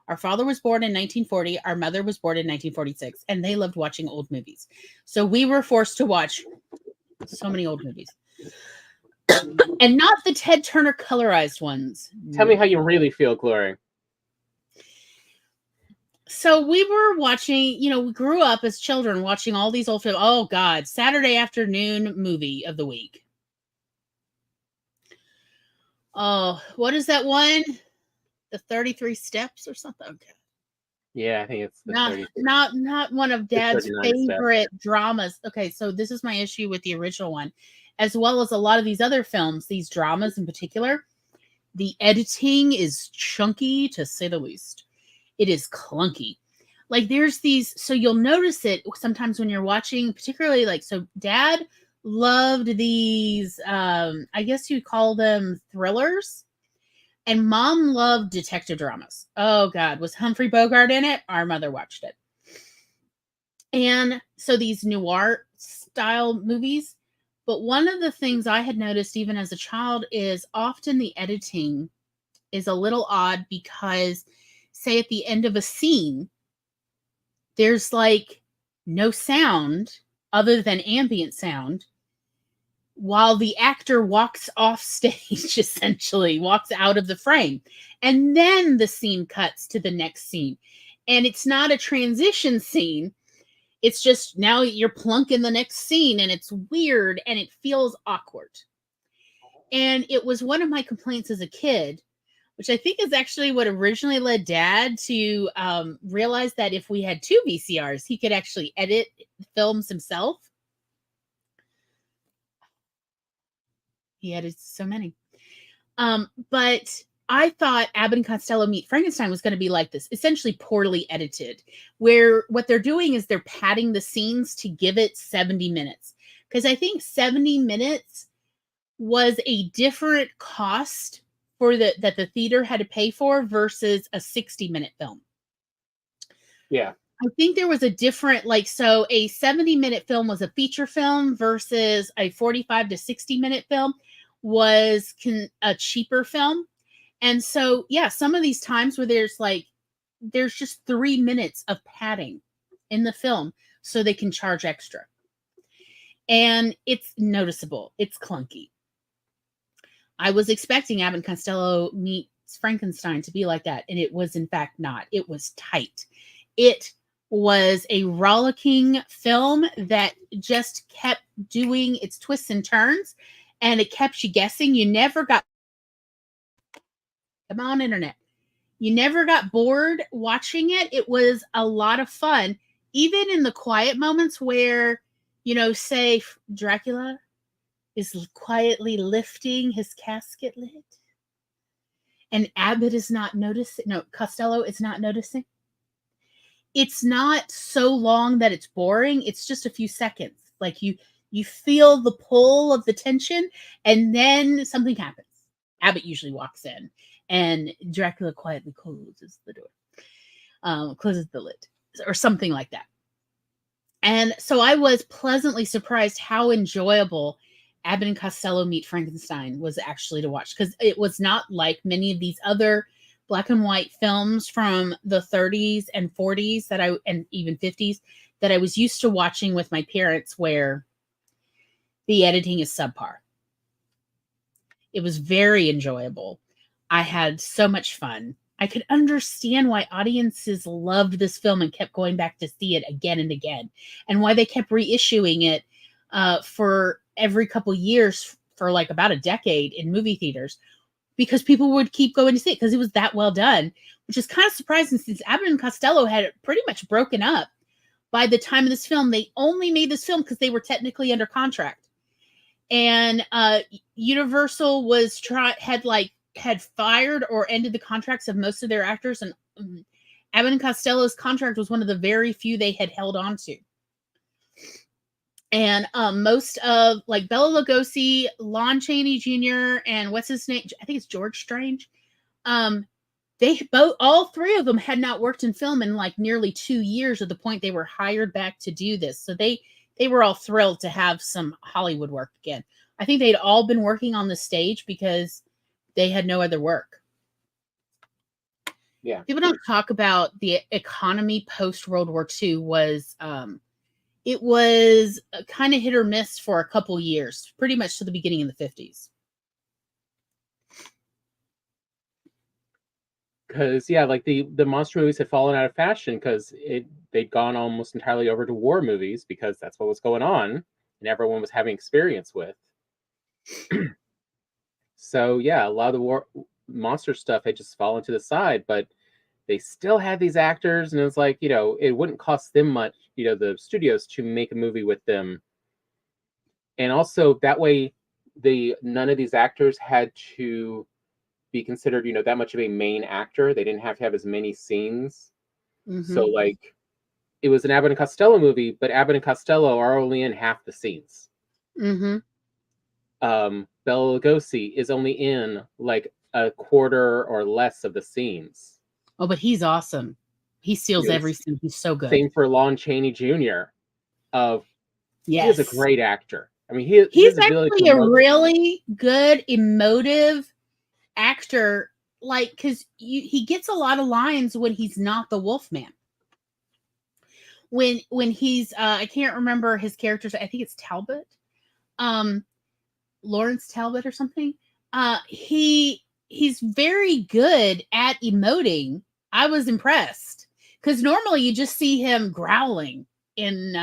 our father was born in 1940, our mother was born in 1946, and they loved watching old movies. So we were forced to watch so many old movies. And not the Ted Turner colorized ones. Tell me how you really feel, Glory. So we were watching, we grew up as children watching all these old films. Oh, God. Saturday afternoon movie of the week. Oh, what is that one? The 33 Steps or something? Okay. Yeah, I think it's not one of Dad's favorite dramas. Okay, so this is my issue with the original one, as well as a lot of these other films, these dramas in particular. The editing is chunky, to say the least. It is clunky. Like there's these, so you'll notice it sometimes when you're watching, particularly so Dad loved these, I guess you'd call them thrillers. And Mom loved detective dramas. Oh, God. Was Humphrey Bogart in it? Our mother watched it. And so these noir style movies. But one of the things I had noticed even as a child is often the editing is a little odd because, say, at the end of a scene, there's like no sound other than ambient sound while the actor walks off stage, essentially walks out of the frame. And then the scene cuts to the next scene. And it's not a transition scene. It's just now you're plunk in the next scene, and it's weird and it feels awkward. And it was one of my complaints as a kid, which I think is actually what originally led Dad to realize that if we had 2 VCRs, he could actually edit films himself. He edited so many. But I thought Abbott and Costello Meet Frankenstein was going to be like this, essentially poorly edited, where what they're doing is they're padding the scenes to give it 70 minutes. Because I think 70 minutes was a different cost for that the theater had to pay for versus a 60-minute film. Yeah. I think there was a different, so a 70-minute film was a feature film versus a 45 to 60-minute film was a cheaper film. And so, yeah, some of these times where there's just 3 minutes of padding in the film so they can charge extra. And it's noticeable. It's clunky. I was expecting Abbott and Costello Meets Frankenstein to be like that, and it was in fact not. It was tight. It was a rollicking film that just kept doing its twists and turns, and it kept you guessing. You never got... Come on, internet. You never got bored watching it. It was a lot of fun, even in the quiet moments where, say Dracula is quietly lifting his casket lid and Abbott is not noticing. No, Costello is not noticing. It's not so long that it's boring. It's just a few seconds. Like you feel the pull of the tension, and then something happens. Abbott usually walks in, and Dracula quietly closes the door, closes the lid, or something like that. And so I was pleasantly surprised how enjoyable Abbott and Costello Meet Frankenstein was actually to watch, because it was not like many of these other black and white films from the 30s and 40s and even 50s that I was used to watching with my parents, where the editing is subpar. It was very enjoyable. I had so much fun. I could understand why audiences loved this film and kept going back to see it again and again, and why they kept reissuing it for every couple years for like about a decade in movie theaters, because people would keep going to see it because it was that well done, which is kind of surprising since Abbott and Costello had pretty much broken up by the time of this film. They only made this film because they were technically under contract. And Universal had fired or ended the contracts of most of their actors, and Abbott and Costello's contract was one of the very few they had held on to. And most of Bela Lugosi, Lon Chaney Jr., and what's his name? I think it's George Strange. All 3 of them had not worked in film in nearly 2 years at the point they were hired back to do this. So they were all thrilled to have some Hollywood work again. I think they'd all been working on the stage because they had no other work. Yeah. People don't talk about the economy post World War II it was kind of hit or miss for a couple years, pretty much to the beginning of the 50s. Because the monster movies had fallen out of fashion because they'd gone almost entirely over to war movies, because that's what was going on and everyone was having experience with. So yeah, a lot of the war monster stuff had just fallen to the side, but they still had these actors, and it was it wouldn't cost them much, the studios, to make a movie with them. And also that way none of these actors had to be considered, that much of a main actor. They didn't have to have as many scenes. Mm-hmm. So it was an Abbott and Costello movie, but Abbott and Costello are only in half the scenes. Mm-hmm. Bela Lugosi is only in a quarter or less of the scenes. Oh, but he's awesome. He steals every scene. He's so good. Same for Lon Chaney Jr. he is a Yes. great actor. I mean, He's his ability actually to a really good emotive actor, like, because he gets a lot of lines when he's not the Wolfman. When he's I can't remember his character's, I think it's Talbot, Lawrence Talbot or something. He's very good at emoting. I was impressed because normally you just see him growling in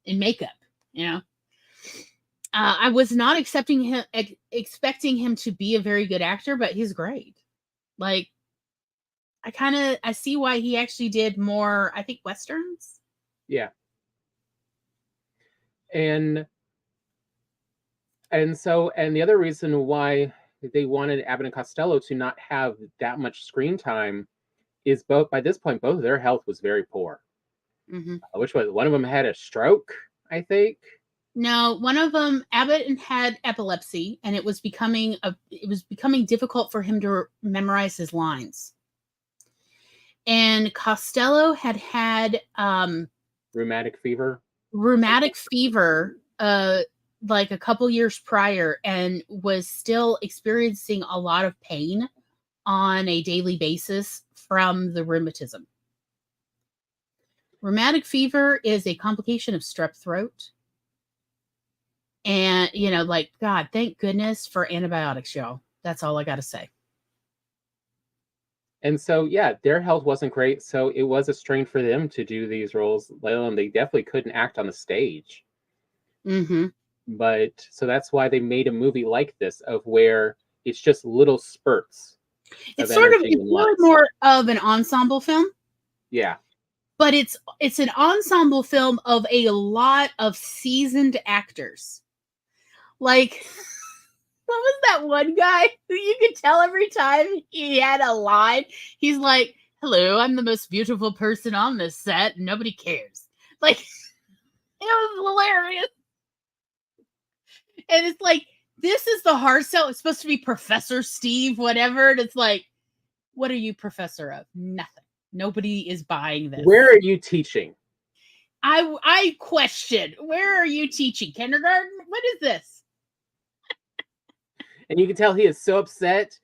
makeup, you know. I was not expecting him to be a very good actor, but he's great. Like, I see why he actually did more, I think, Westerns. Yeah. And the other reason why they wanted Abbott and Costello to not have that much screen time is by this point, both of their health was very poor. Mm-hmm. Which was one of them had a stroke, I think. No, one of them, Abbott, had epilepsy, and it was becoming difficult for him to memorize his lines. And Costello had rheumatic fever. Like a couple years prior, and was still experiencing a lot of pain on a daily basis from the rheumatism. Rheumatic fever is a complication of strep throat. And, like, God, thank goodness for antibiotics, y'all. That's all I got to say. And so, yeah, their health wasn't great. So it was a strain for them to do these roles. Let alone they definitely couldn't act on the stage. Mm-hmm. But so that's why they made a movie like this, of where it's just little spurts. It's really more of an ensemble film. Yeah. But it's an ensemble film of a lot of seasoned actors. Like, what was that one guy who you could tell every time he had a line? He's like, "Hello, I'm the most beautiful person on this set. And nobody cares." Like, it was hilarious. And it's like, this is the hard sell. It's supposed to be Professor Steve, whatever. And it's like, what are you professor of? Nothing. Nobody is buying this. Where are you teaching? I question, where are you teaching? Kindergarten? What is this? And you can tell he is so upset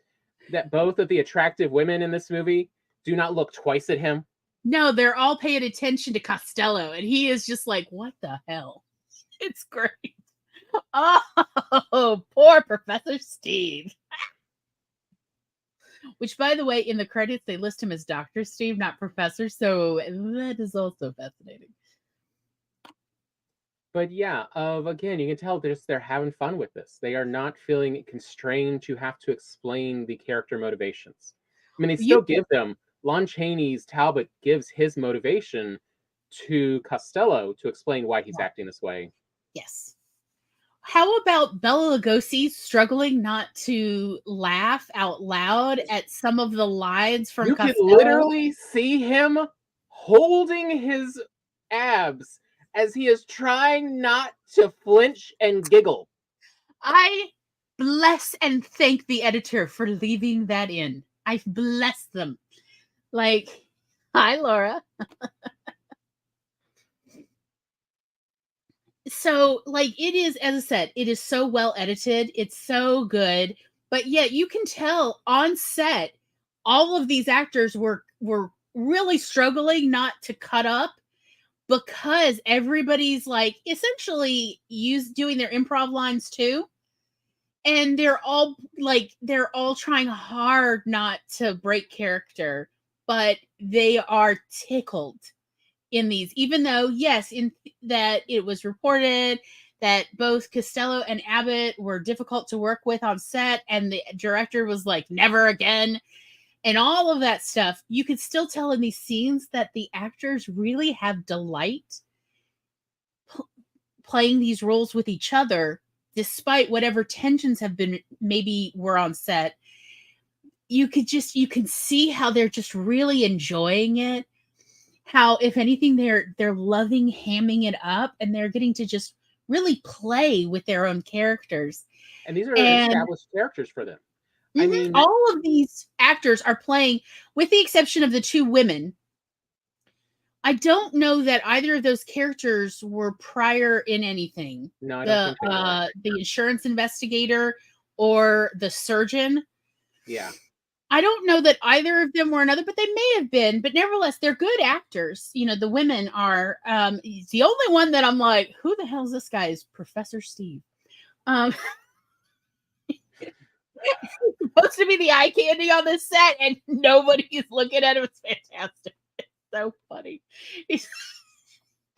that both of the attractive women in this movie do not look twice at him. No, they're all paying attention to Costello, and he is just like, what the hell? It's great. Oh, poor Professor Steve. Which, by the way, in the credits, they list him as Dr. Steve, not Professor, so that is also fascinating. But yeah, again, you can tell they're having fun with this. They are not feeling constrained to have to explain the character motivations. I mean, they still give them, Lon Chaney's Talbot gives his motivation to Costello to explain why he's acting this way. Yes. How about Bela Lugosi struggling not to laugh out loud at some of the lines from Costello? You can literally see him holding his abs as he is trying not to flinch and giggle. I bless and thank the editor for leaving that in. I bless them. Like, hi, Laura. So, like, it is, as I said, it is so well edited. It's so good. But yet you can tell on set, all of these actors were really struggling not to cut up, because everybody's like essentially doing their improv lines too. And they're all trying hard not to break character, but they are tickled in these, even though, yes, in that it was reported that both Costello and Abbott were difficult to work with on set, and the director was like, never again, and all of that stuff. You could still tell in these scenes that the actors really have delight playing these roles with each other, despite whatever tensions have been, maybe were on set. You can see how they're just really enjoying it. How, if anything, they're loving hamming it up, and they're getting to just really play with their own characters. And these are established characters for them. I mean, all of these actors are playing, with the exception of the two women, I don't know that either of those characters were prior in anything. No, I don't think they were. The insurance investigator or the surgeon. Yeah. I don't know that either of them were another, but they may have been. But nevertheless, they're good actors. You know, the women are. The only one that I'm like, who the hell is this guy? Is Professor Steve. Supposed to be the eye candy on this set, and nobody's looking at him. It's fantastic. It's so funny. It's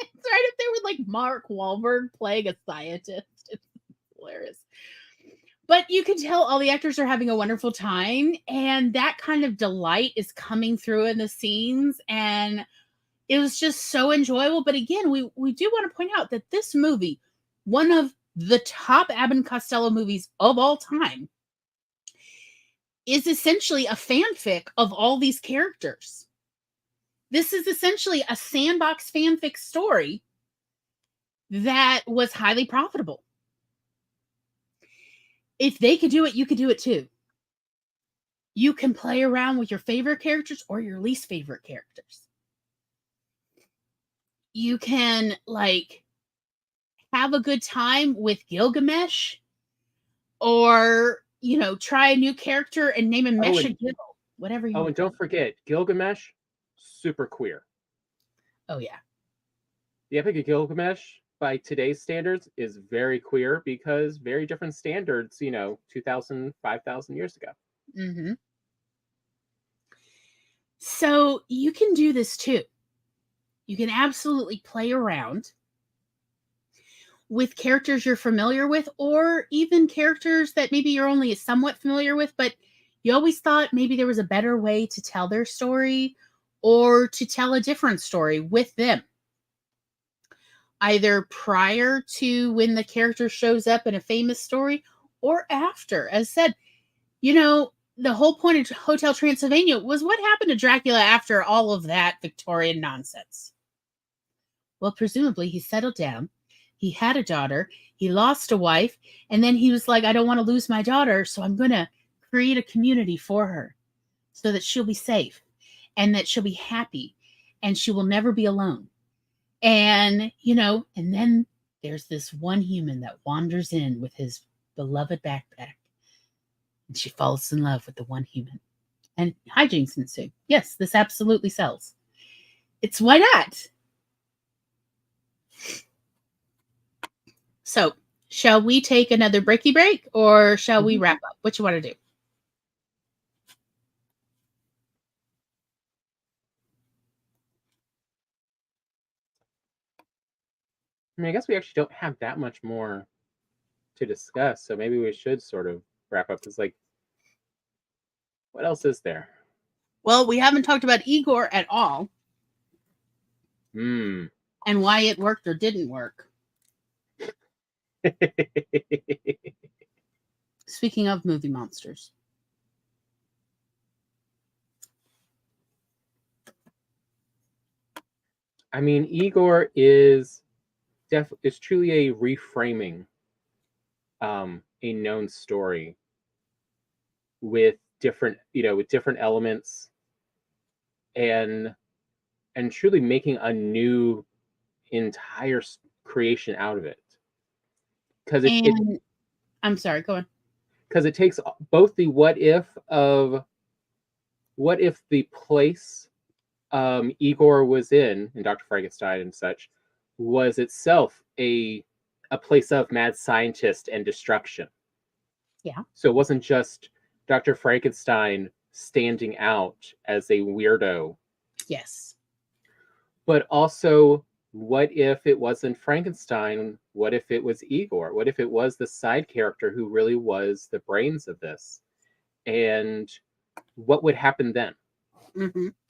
right up there with like Mark Wahlberg playing a scientist. It's hilarious. But you can tell all the actors are having a wonderful time, and that kind of delight is coming through in the scenes, and it was just so enjoyable. But again, we do want to point out that this movie, one of the top Abbott and Costello movies of all time, is essentially a fanfic of all these characters. This is essentially a sandbox fanfic story that was highly profitable. If they could do it, you could do it too. You can play around with your favorite characters or your least favorite characters. You can like have a good time with Gilgamesh, or try a new character and name him Meshagil, whatever you want. And don't forget, Gilgamesh, super queer. Oh yeah. The Epic of Gilgamesh, by today's standards, is very queer because very different standards, 2,000, 5,000 years ago. Mm-hmm. So you can do this too. You can absolutely play around with characters you're familiar with, or even characters that maybe you're only somewhat familiar with, but you always thought maybe there was a better way to tell their story or to tell a different story with them. Either prior to when the character shows up in a famous story or after. As said, the whole point of Hotel Transylvania was what happened to Dracula after all of that Victorian nonsense. Well, presumably he settled down. He had a daughter. He lost a wife. And then he was like, I don't want to lose my daughter, so I'm going to create a community for her so that she'll be safe and that she'll be happy and she will never be alone. And, and then there's this one human that wanders in with his beloved backpack. And she falls in love with the one human. And hijinks ensue. Yes, this absolutely sells. It's why not? So, shall we take another breaky break, or shall we wrap up? What you want to do? I mean, I guess we actually don't have that much more to discuss, so maybe we should sort of wrap up. Because, what else is there? Well, we haven't talked about Igor at all. And why it worked or didn't work. Speaking of movie monsters. I mean, Igor is truly a reframing a known story with different elements and truly making a new entire creation out of it. Because I'm sorry, go on. Because it takes both the what if the place Igor was in Dr. Frankenstein and such was itself a place of mad scientist and destruction. Yeah. So it wasn't just Dr. Frankenstein standing out as a weirdo. Yes. But also, what if it wasn't Frankenstein? What if it was Igor? What if it was the side character who really was the brains of this? And what would happen then?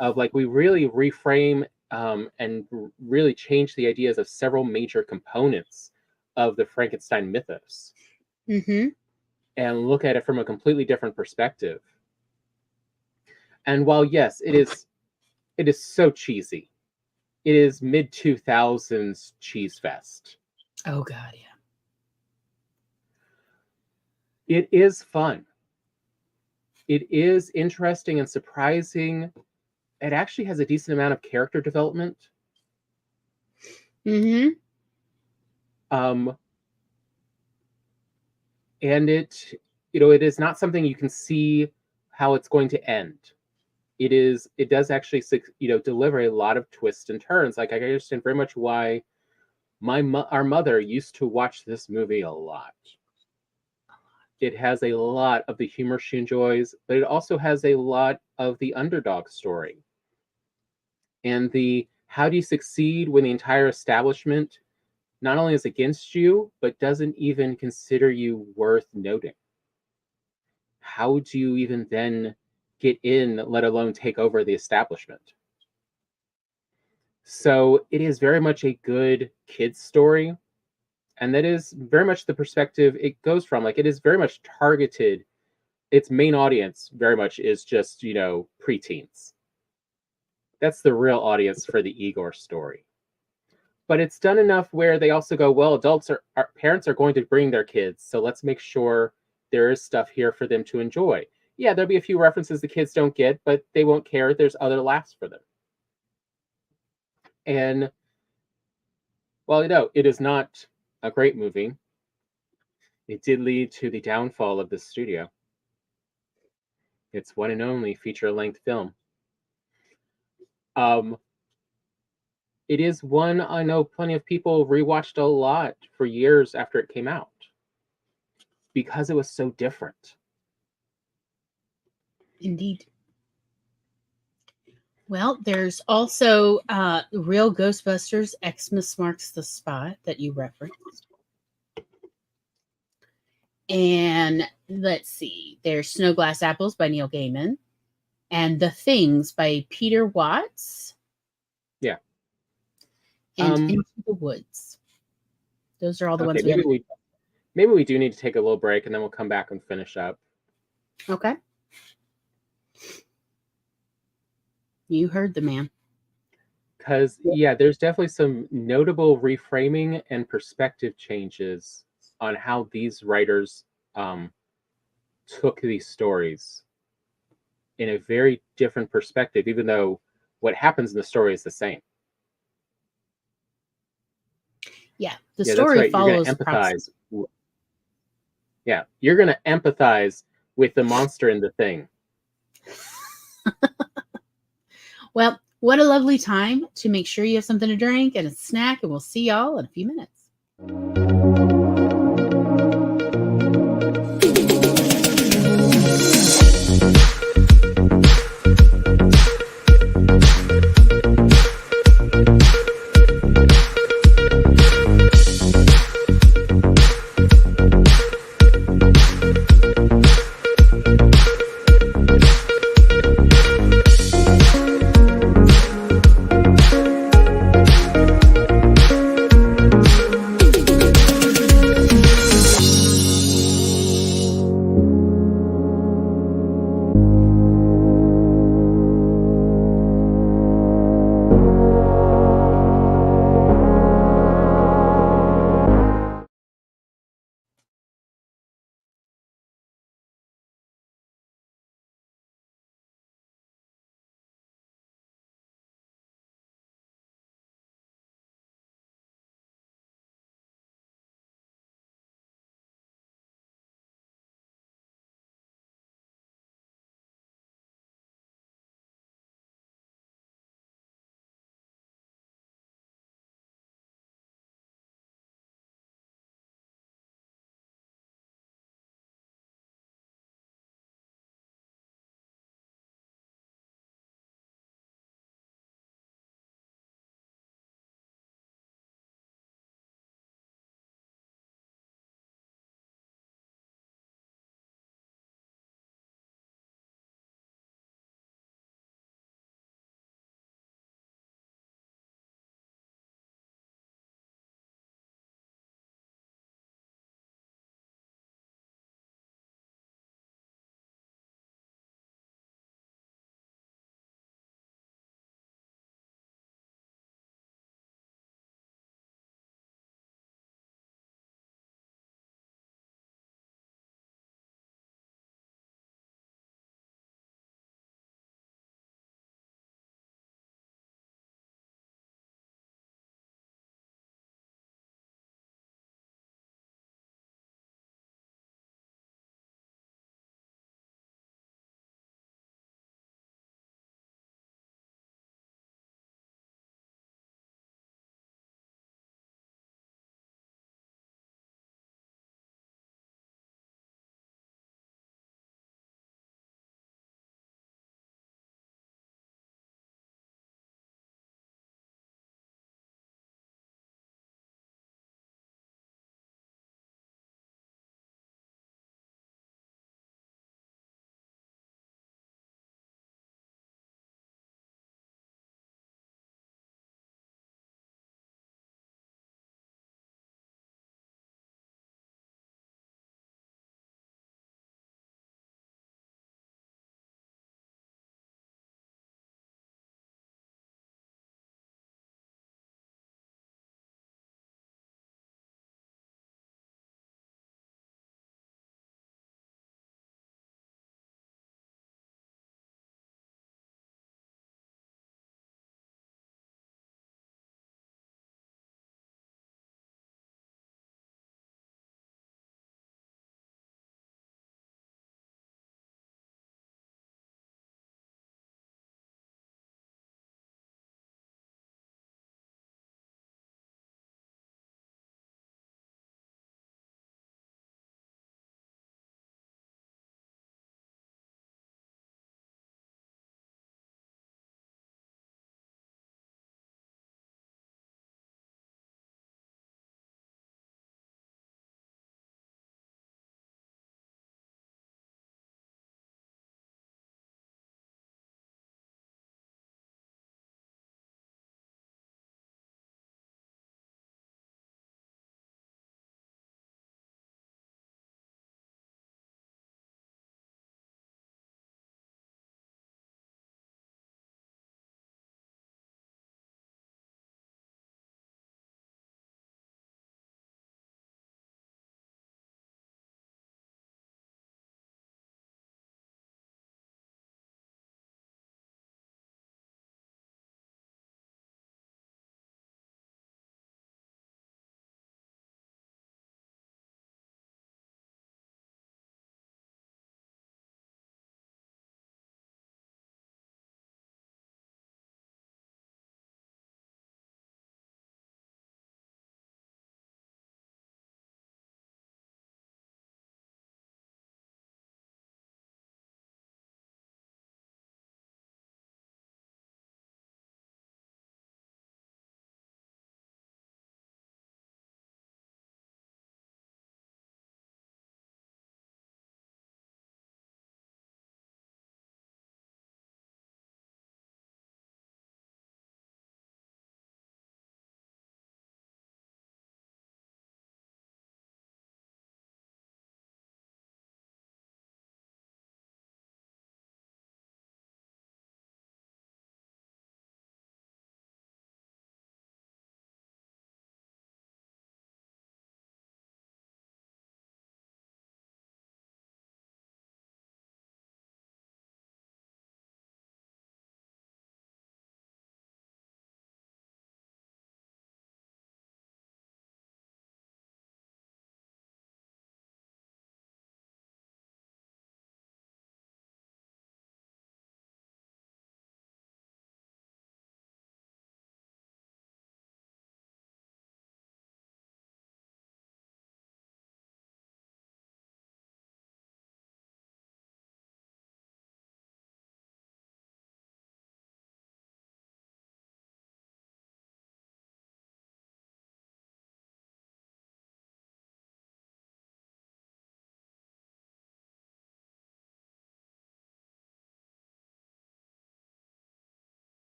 Of we really reframe and really change the ideas of several major components of the Frankenstein mythos. And look at it from a completely different perspective. And while yes, it is so cheesy. It is mid-2000s cheese fest. Oh God, yeah. It is fun. It is interesting and surprising. It actually has a decent amount of character development Mm-hmm. And it is not something you can see how it's going to end. It does actually, deliver a lot of twists and turns. Like, I understand very much why our mother used to watch this movie a lot. It has a lot of the humor she enjoys, but it also has a lot of the underdog story. And the how do you succeed when the entire establishment not only is against you, but doesn't even consider you worth noting? How do you even then get in, let alone take over the establishment? So it is very much a good kid's story. And that is very much the perspective it goes from. Like, it is very much targeted. Its main audience very much is just, preteens. That's the real audience for the Igor story. But it's done enough where they also go, well, parents are going to bring their kids, so let's make sure there is stuff here for them to enjoy. Yeah, there'll be a few references the kids don't get, but they won't care. There's other laughs for them. And, well, it is not a great movie. It did lead to the downfall of this studio. Its one and only feature-length film. It is one I know plenty of people rewatched a lot for years after it came out because it was so different. Indeed. Well, there's also Real Ghostbusters, Xmas Marks the Spot that you referenced. And let's see, there's Snow Glass Apples by Neil Gaiman and The Things by Peter Watts. Yeah. And Into the Woods. Those are all the ones we have. Maybe we do need to take a little break and then we'll come back and finish up. Okay. You heard the man. Because, there's definitely some notable reframing and perspective changes on how these writers took these stories in a very different perspective, even though what happens in the story is the same. Yeah, the story follows. You're gonna empathize. Yeah, you're going to empathize with the monster in The Thing. Well, what a lovely time to make sure you have something to drink and a snack, and we'll see y'all in a few minutes.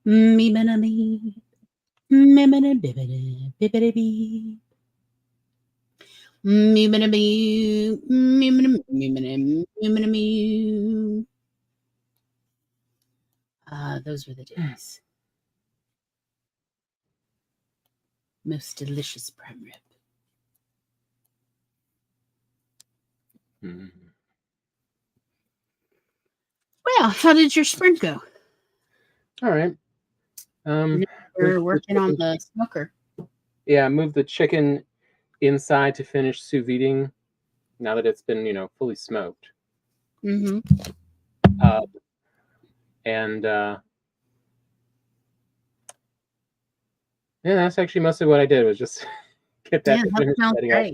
Me, me, me, me, me, me, bibbidi, bibbidi, bee. Me, me, me, me, me, me, me, me, me, me. Those were the days. Most delicious prime rib. Mm. Well, how did your sprint go? All right. We're working on the smoker. Yeah, move the chicken inside to finish sous videing now that it's been, fully smoked. Mm-hmm. And yeah, that's actually mostly what I did, was just get that finished setting up.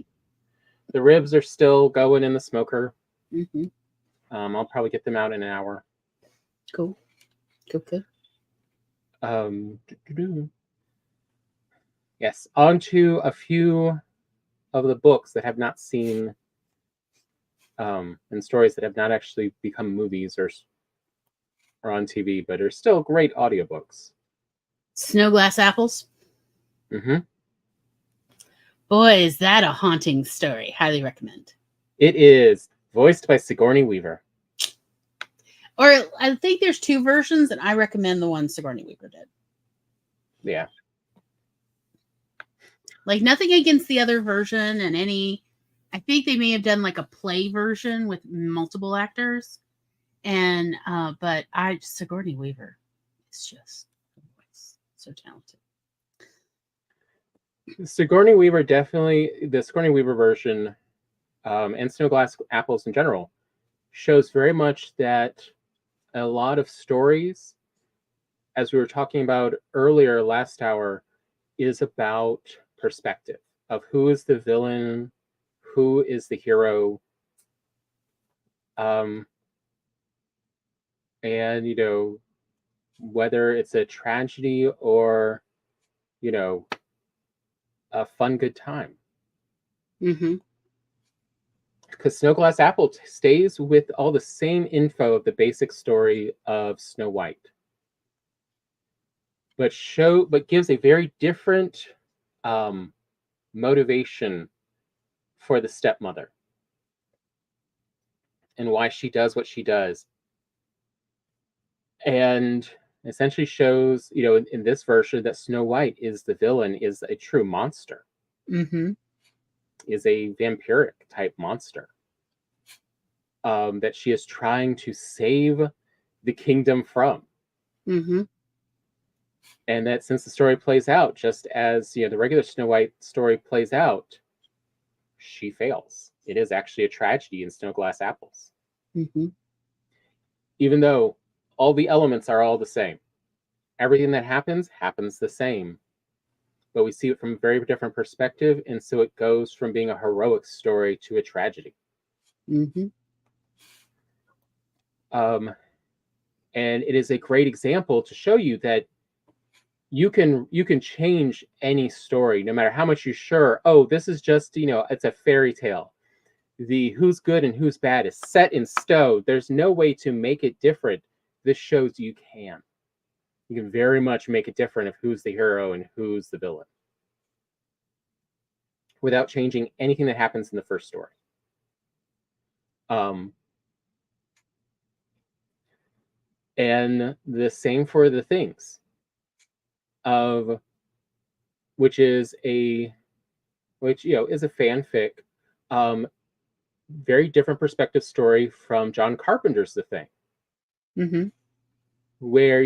The ribs are still going in the smoker. Mm-hmm. I'll probably get them out in an hour. Cool. Yes, on to a few of the books that have not seen, and stories that have not actually become movies or on TV, but are still great audiobooks. Snow Glass Apples. Mm-hmm. Boy, is that a haunting story. Highly recommend. It is voiced by Sigourney Weaver. Or I think there's two versions, and I recommend the one Sigourney Weaver did. Yeah. Like, nothing against the other version, and I think they may have done like a play version with multiple actors. And but Sigourney Weaver is just so talented. The Sigourney Weaver version, and Snow Glass Apples in general, shows very much that a lot of stories, as we were talking about earlier last hour, is about perspective of who is the villain, who is the hero, and whether it's a tragedy or a fun good time. Mm-hmm. Because Snow Glass Apple stays with all the same info of the basic story of Snow White, but gives a very different motivation for the stepmother and why she does what she does, and essentially shows, in this version, that Snow White is the villain, is a true monster, is a vampiric type monster, that she is trying to save the kingdom from. And that since the story plays out just as the regular Snow White story plays out, she fails. It is actually a tragedy in Snow Glass Apples. Even though all the elements are all the same. Everything that happens the same. But we see it from a very different perspective, and so it goes from being a heroic story to a tragedy. And it is a great example to show you that you can change any story, no matter how much you're sure, oh, this is just, it's a fairy tale. The who's good and who's bad is set in stone. There's no way to make it different. This shows you can. You can very much make it different of who's the hero and who's the villain, without changing anything that happens in the first story. And the same for The Things, which is a fanfic, very different perspective story from John Carpenter's The Thing. Where,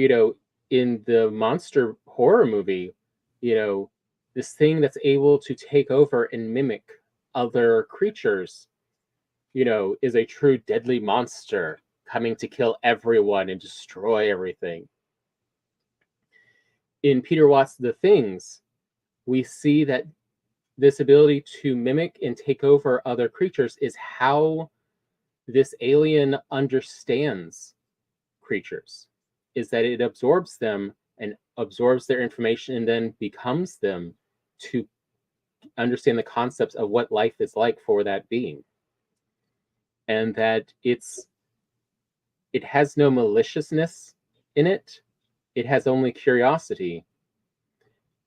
in the monster horror movie, this thing that's able to take over and mimic other creatures, is a true deadly monster coming to kill everyone and destroy everything. In Peter Watts' The Things, we see that this ability to mimic and take over other creatures is how this alien understands creatures, is that it absorbs them and absorbs their information and then becomes them to understand the concepts of what life is like for that being. and that it has no maliciousness in it. It has only curiosity.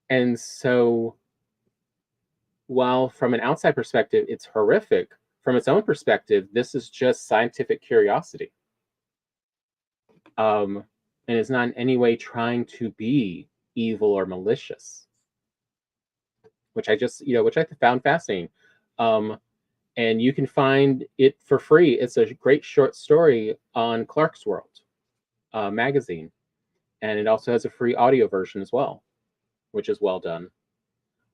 And so while from an outside perspective, it's horrific, from its own perspective, this is just scientific curiosity. And it's not in any way trying to be evil or malicious, which I just, which I found fascinating. And you can find it for free. It's a great short story on Clark's World magazine. And it also has a free audio version as well, which is well done.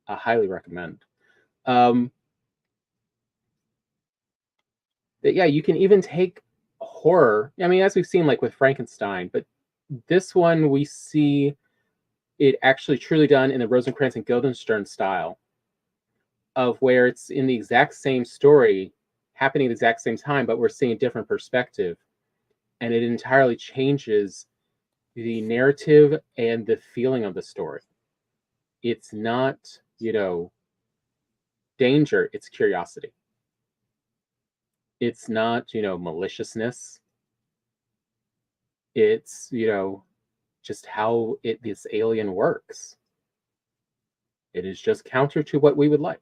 I highly recommend. But yeah, you can even take horror. I mean, as we've seen, like with Frankenstein, but this one we see it actually truly done in the Rosencrantz and Guildenstern style, of where it's in the exact same story, happening at the exact same time, but we're seeing a different perspective, and it entirely changes the narrative and the feeling of the story. It's not, danger, it's curiosity. It's not, maliciousness. It's, just how this alien works. It is just counter to what we would like.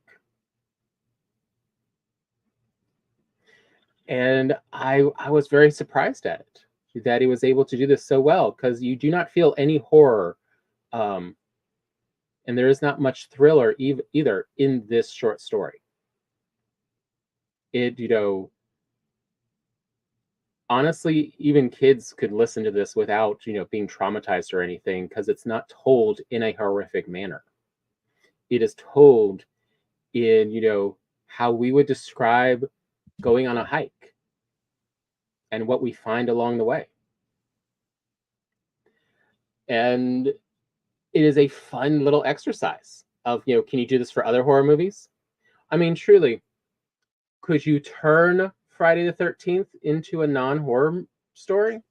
And I was very surprised at it, that he was able to do this so well, because you do not feel any horror, and there is not much thriller either in this short story. It, honestly, even kids could listen to this without, being traumatized or anything, because it's not told in a horrific manner. It is told in, how we would describe going on a hike and what we find along the way. And it is a fun little exercise of, can you do this for other horror movies? I mean, truly, could you turn Friday the 13th into a non-horror story?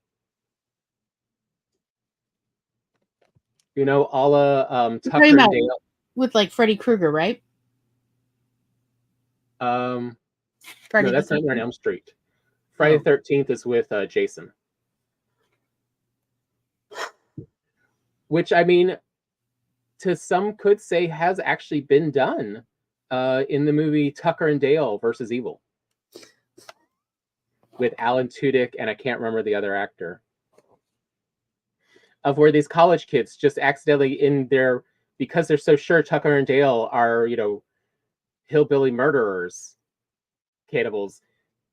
A la Tucker and Dale. With like Freddy Krueger, right? No, that's Nightmare on Elm Street. Friday the 13th is with Jason. Which, I mean, to some could say has actually been done in the movie Tucker and Dale versus Evil, with Alan Tudyk and I can't remember the other actor, of where these college kids just accidentally because they're so sure Tucker and Dale are, hillbilly murderers, cannibals,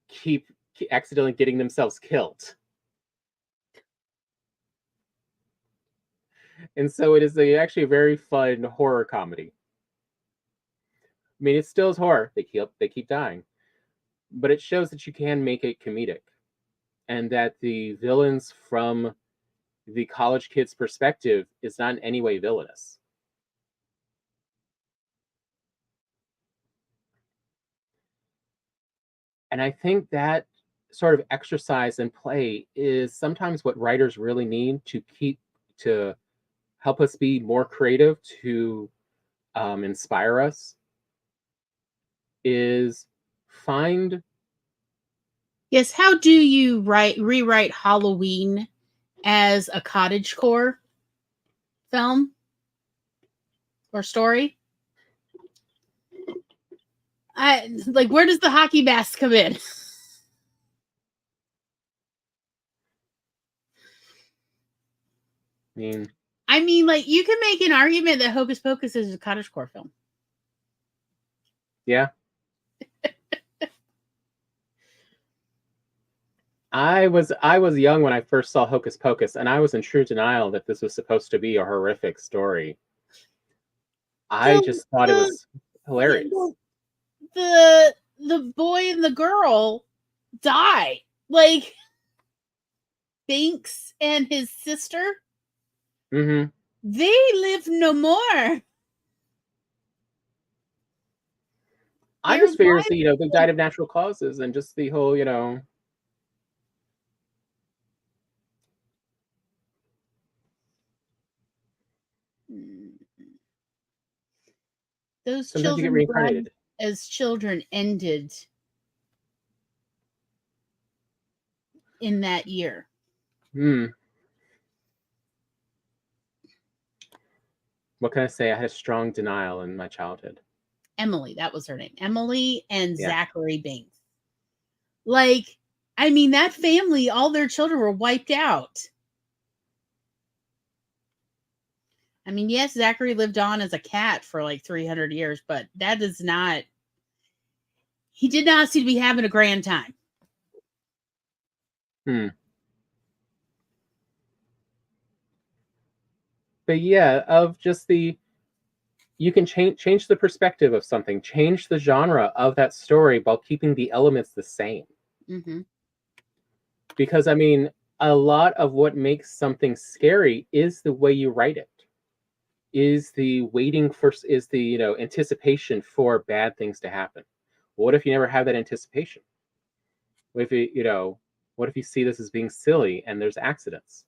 keep accidentally getting themselves killed. And so it is actually a very fun horror comedy. I mean, it still is horror. They keep dying. But it shows that you can make it comedic, and that the villains from the college kid's perspective is not in any way villainous. And I think that sort of exercise and play is sometimes what writers really need to help us be more creative, to inspire us, is find. Yes, how do you rewrite Halloween as a cottagecore film or story? Where does the hockey mask come in? I mean, like, you can make an argument that Hocus Pocus is a cottagecore film. Yeah. I was young when I first saw Hocus Pocus, and I was in true denial that this was supposed to be a horrific story. I just thought it was hilarious. The boy and the girl die. Like, Binks and his sister, mm-hmm. They live no more. I just figured, they died of natural causes, and just the whole, Those children died as children ended. in that year? What can I say? I had a strong denial in my childhood. Emily, that was her name. Emily and Yeah. Zachary Banks. Like, I mean, that family, all their children were wiped out. I mean, yes, Zachary lived on as a cat for like 300 years, but that does not, he did not seem to be having a grand time. But yeah, of just you can change the perspective of something, change the genre of that story while keeping the elements the same. Mm-hmm. Because I mean, a lot of what makes something scary is the way you write it. Is the anticipation for bad things to happen. What if you never have that anticipation? What if you see this as being silly and there's accidents?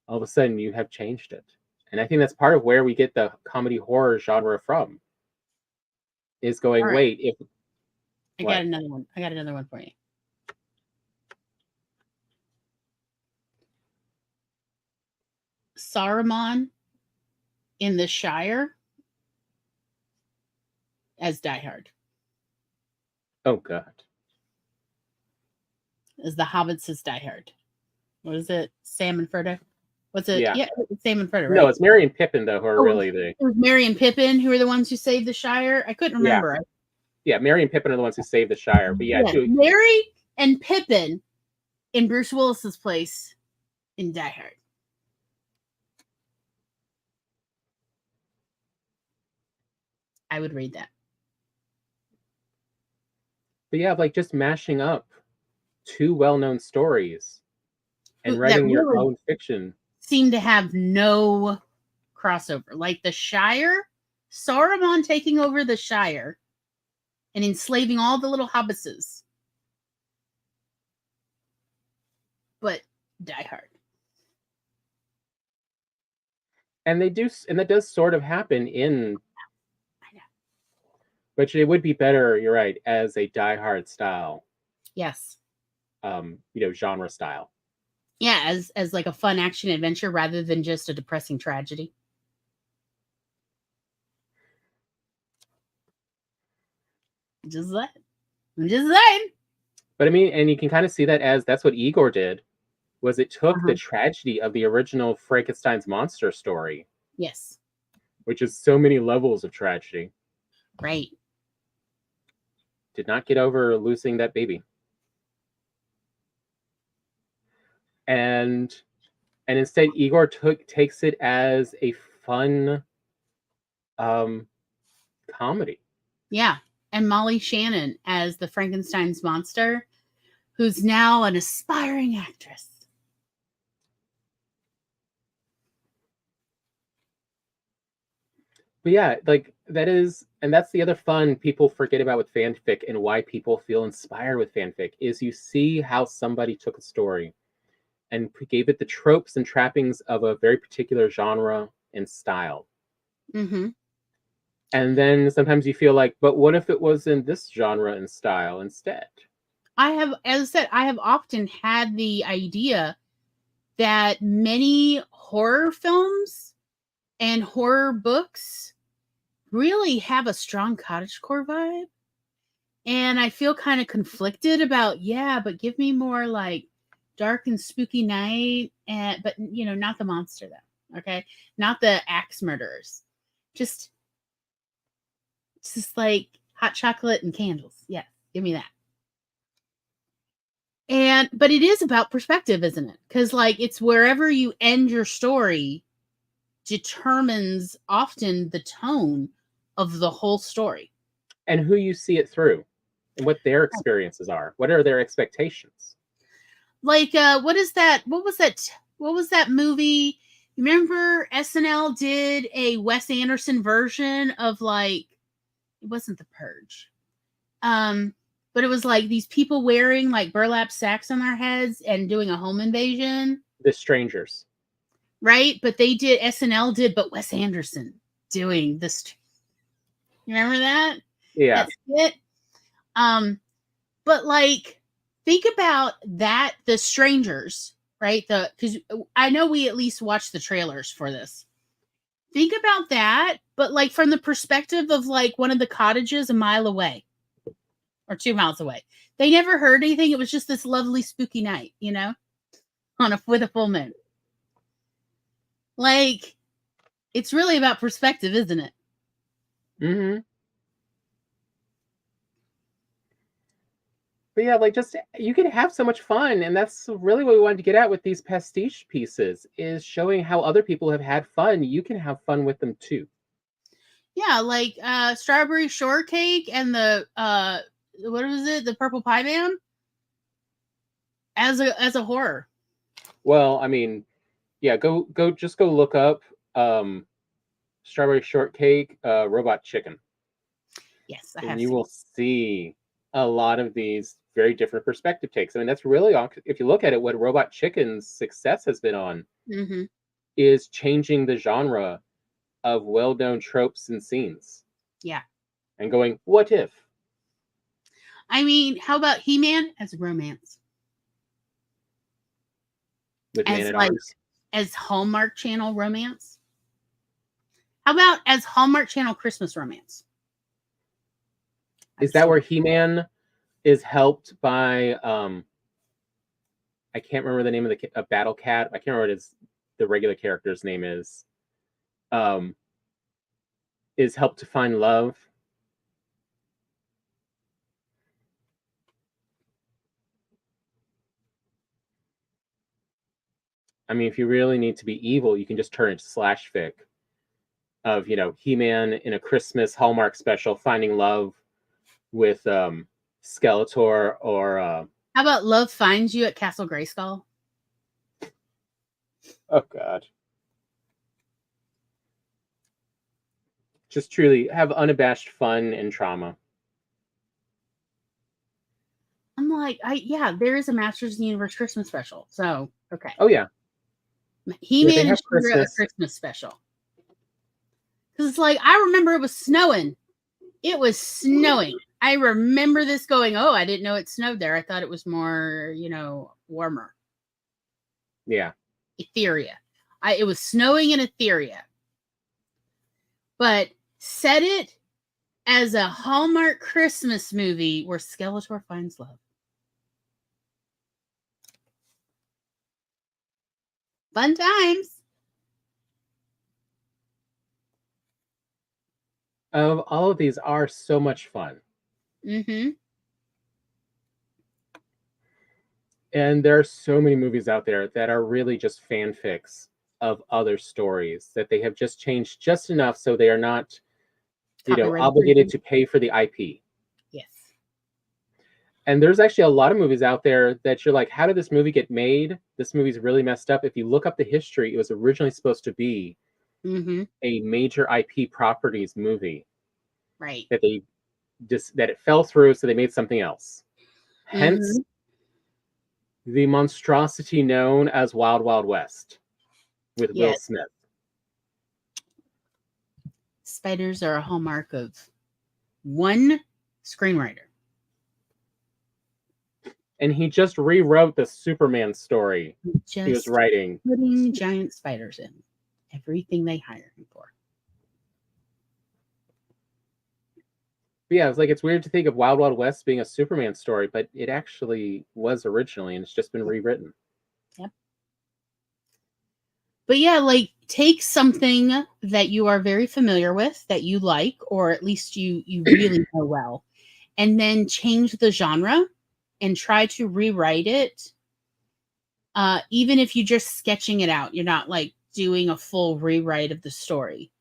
All of a sudden you have changed it. And I think that's part of where we get the comedy horror genre from. Is going, right. Wait, if I got another one. I got another one for you. Saruman in the Shire as Die Hard. Oh God. As the Hobbits as Die Hard. What is it? Sam and Frodo? What's it? Yeah, Sam and Frodo, right? No, it's Merry and Pippin though, who are really the. It was Merry and Pippin who are the ones who saved the Shire. I couldn't remember. Yeah, Merry and Pippin are the ones who saved the Shire. But yeah, Merry and Pippin in Bruce Willis's place in Die Hard. I would read that. But yeah, like just mashing up two well-known stories and writing your own fiction. Seem to have no crossover. Like the Shire, Saruman taking over the Shire and enslaving all the little hobbitses. But Die Hard. And that does sort of happen in. I know. But it would be better, you're right, as a Die Hard style. Yes. Genre style. Yeah, as like a fun action adventure rather than just a depressing tragedy. Just saying. But I mean, and you can kind of see that as that's what Igor did, was it took the tragedy of the original Frankenstein's monster story. Yes. Which is so many levels of tragedy. Right. Did not get over losing that baby. And instead Igor takes it as a fun comedy. Yeah. And Molly Shannon as the Frankenstein's monster, who's now an aspiring actress. But yeah, like that's the other fun people forget about with fanfic and why people feel inspired with fanfic is you see how somebody took a story and gave it the tropes and trappings of a very particular genre and style. Mm-hmm. And then sometimes you feel like, but what if it was in this genre and style instead? As I said, I have often had the idea that many horror films and horror books really have a strong cottagecore vibe. And I feel kind of conflicted about, but give me more like dark and spooky night, but not the monster though. Okay. Not the axe murderers. Just like hot chocolate and candles. Yeah. Give me that. But it is about perspective, isn't it? Because like it's wherever you end your story determines often the tone of the whole story. And who you see it through and what their experiences are. What are their expectations? Like, what was that movie? Remember SNL did a Wes Anderson version of like, it wasn't The Purge. But it was like these people wearing like burlap sacks on their heads and doing a home invasion. The Strangers. Right? But SNL did, but Wes Anderson doing this. You remember that? Yeah. That's it. But like think about that, the strangers, right? Because I know we at least watched the trailers for this. Think about that, but like from the perspective of like one of the cottages a mile away or 2 miles away. They never heard anything. It was just this lovely spooky night, you know, with a full moon. Like, it's really about perspective, isn't it? Mm-hmm. But yeah, like just you can have so much fun, and that's really what we wanted to get at with these pastiche pieces, is showing how other people have had fun. You can have fun with them too. Yeah, like strawberry shortcake and the what was it? The purple pie man as a horror. Well, I mean, yeah, go look up strawberry shortcake, robot chicken. Yes, I and have you seen. will see a lot of these very different perspective takes. I mean, that's really, if you look at it, what Robot Chicken's success has been on is changing the genre of well-known tropes and scenes. Yeah. And going, what if? I mean, how about He-Man as romance? With as Man at like Arms? as Hallmark Channel romance? How about as Hallmark Channel Christmas romance? Is that where He-Man is helped by I can't remember the name of the Battle Cat. I can't remember what the regular character's name is helped to find love. I mean, if you really need to be evil, you can just turn it to slash fic of, you know, He-Man in a Christmas Hallmark special finding love with Skeletor, or how about Love Finds You at Castle Grayskull? Oh God. Just truly have unabashed fun and trauma. I'm like, yeah, there is a Masters of the Universe Christmas special. So, okay. Oh yeah. He-Man and She-Ra a Christmas special. Because it's like, I remember it was snowing. It was snowing. I remember this going, oh, I didn't know it snowed there. I thought it was more, you know, warmer. Yeah. Etheria. It was snowing in Etheria. But set it as a Hallmark Christmas movie where Skeletor finds love. Fun times. All of these are so much fun. Mm-hmm. And there are so many movies out there that are really just fanfics of other stories that they have just changed just enough so they are not, you know, obligated to pay for the IP. Yes. And there's actually a lot of movies out there that you're like, how did this movie get made? This movie's really messed up. If you look up the history, it was originally supposed to be a major IP properties movie. Right. That it fell through, so they made something else. Hence the monstrosity known as Wild Wild West with Will Smith. Spiders are a hallmark of one screenwriter. And he just rewrote the Superman story he was writing. Putting giant spiders in everything they hire him for. But yeah, it's like, it's weird to think of Wild Wild West being a Superman story, but it actually was originally, and it's just been rewritten. Yep. But yeah, like, take something that you are very familiar with, that you like, or at least you really know well, and then change the genre and try to rewrite it. Even if you're just sketching it out, you're not like doing a full rewrite of the story.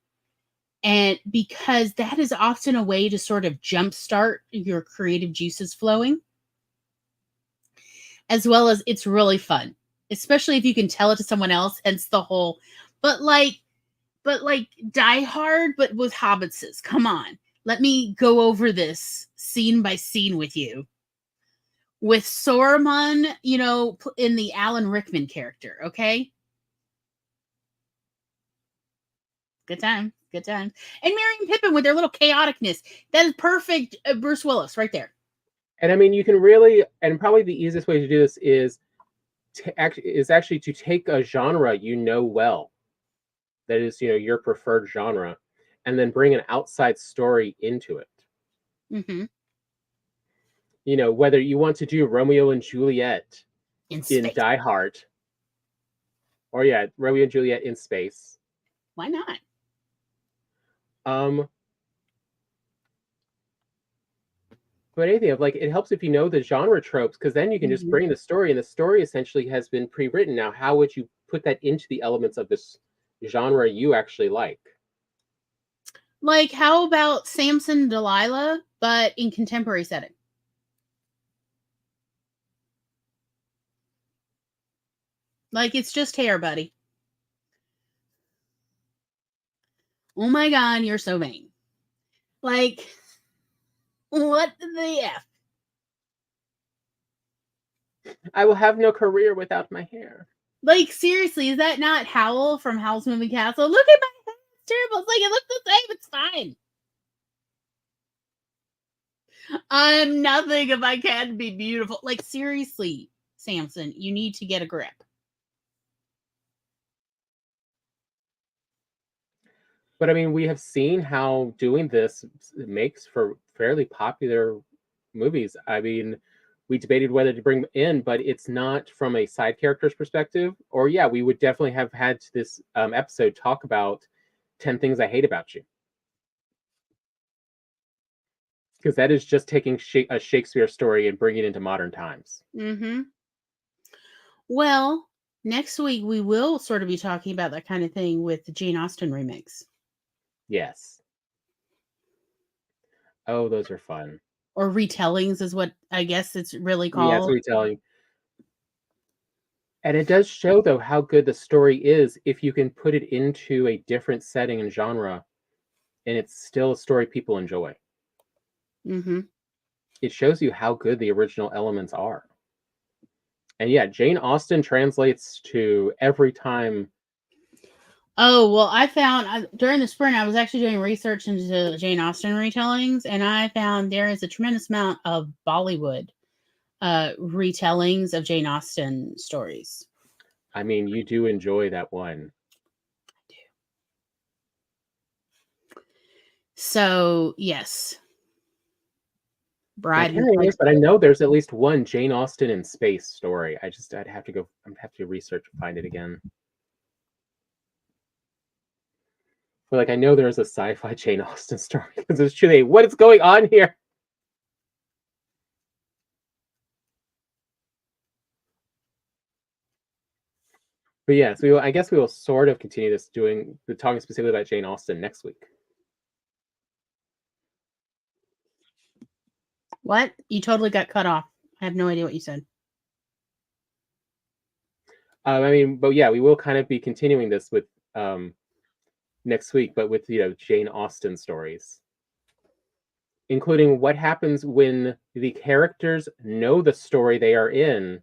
And because that is often a way to sort of jumpstart your creative juices flowing, as well as it's really fun, especially if you can tell it to someone else. Hence the whole, but like Die Hard, but with hobbitses. Come on, let me go over this scene by scene with you. With Saruman, you know, in the Alan Rickman character, okay? Good time. Good time. And Merry and Pippin with their little chaoticness. That is perfect Bruce Willis right there. And I mean, you can really, and probably the easiest way to do this is actually to take a genre you know well, that is, your preferred genre, and then bring an outside story into it. Mm-hmm. Whether you want to do Romeo and Juliet in Die Hard, or Romeo and Juliet in space. Why not? But anything of it helps if you know the genre tropes, because then you can just bring the story, and the story essentially has been pre-written. Now, how would you put that into the elements of this genre you actually like? Like, how about Samson and Delilah, but in contemporary setting? Like, it's just hair, buddy. Oh my God, you're so vain. Like, what the F? I will have no career without my hair. Like, seriously, is that not Howl from Howl's Moving Castle? Look at my hair. It's terrible. It's like, it looks the same. It's fine. I'm nothing if I can't be beautiful. Like, seriously, Samson, you need to get a grip. But I mean, we have seen how doing this makes for fairly popular movies. I mean, we debated whether to bring in, but it's not from a side character's perspective. Or we would definitely have had this episode talk about 10 Things I Hate About You. Because that is just taking a Shakespeare story and bringing it into modern times. Mm-hmm. Well, next week we will sort of be talking about that kind of thing with the Jane Austen remix. Yes. Oh, those are fun. Or retellings is what I guess it's really called. Yeah, it's retelling. And it does show, though, how good the story is if you can put it into a different setting and genre, and it's still a story people enjoy. Mm-hmm. It shows you how good the original elements are. And Jane Austen translates to every time. Oh, well, I found during the spring, I was actually doing research into Jane Austen retellings, and I found there is a tremendous amount of Bollywood retellings of Jane Austen stories. I mean, you do enjoy that one. I do. So, yes. Bride. But I know there's at least one Jane Austen in space story. I'd have to research and find it again. But I know there's a sci-fi Jane Austen story because it's truly what is going on here. But so I guess we will sort of continue this talking specifically about Jane Austen next week. What? You totally got cut off. I have no idea what you said. I mean, but we will kind of be continuing this with next week, but with Jane Austen stories, including what happens when the characters know the story they are in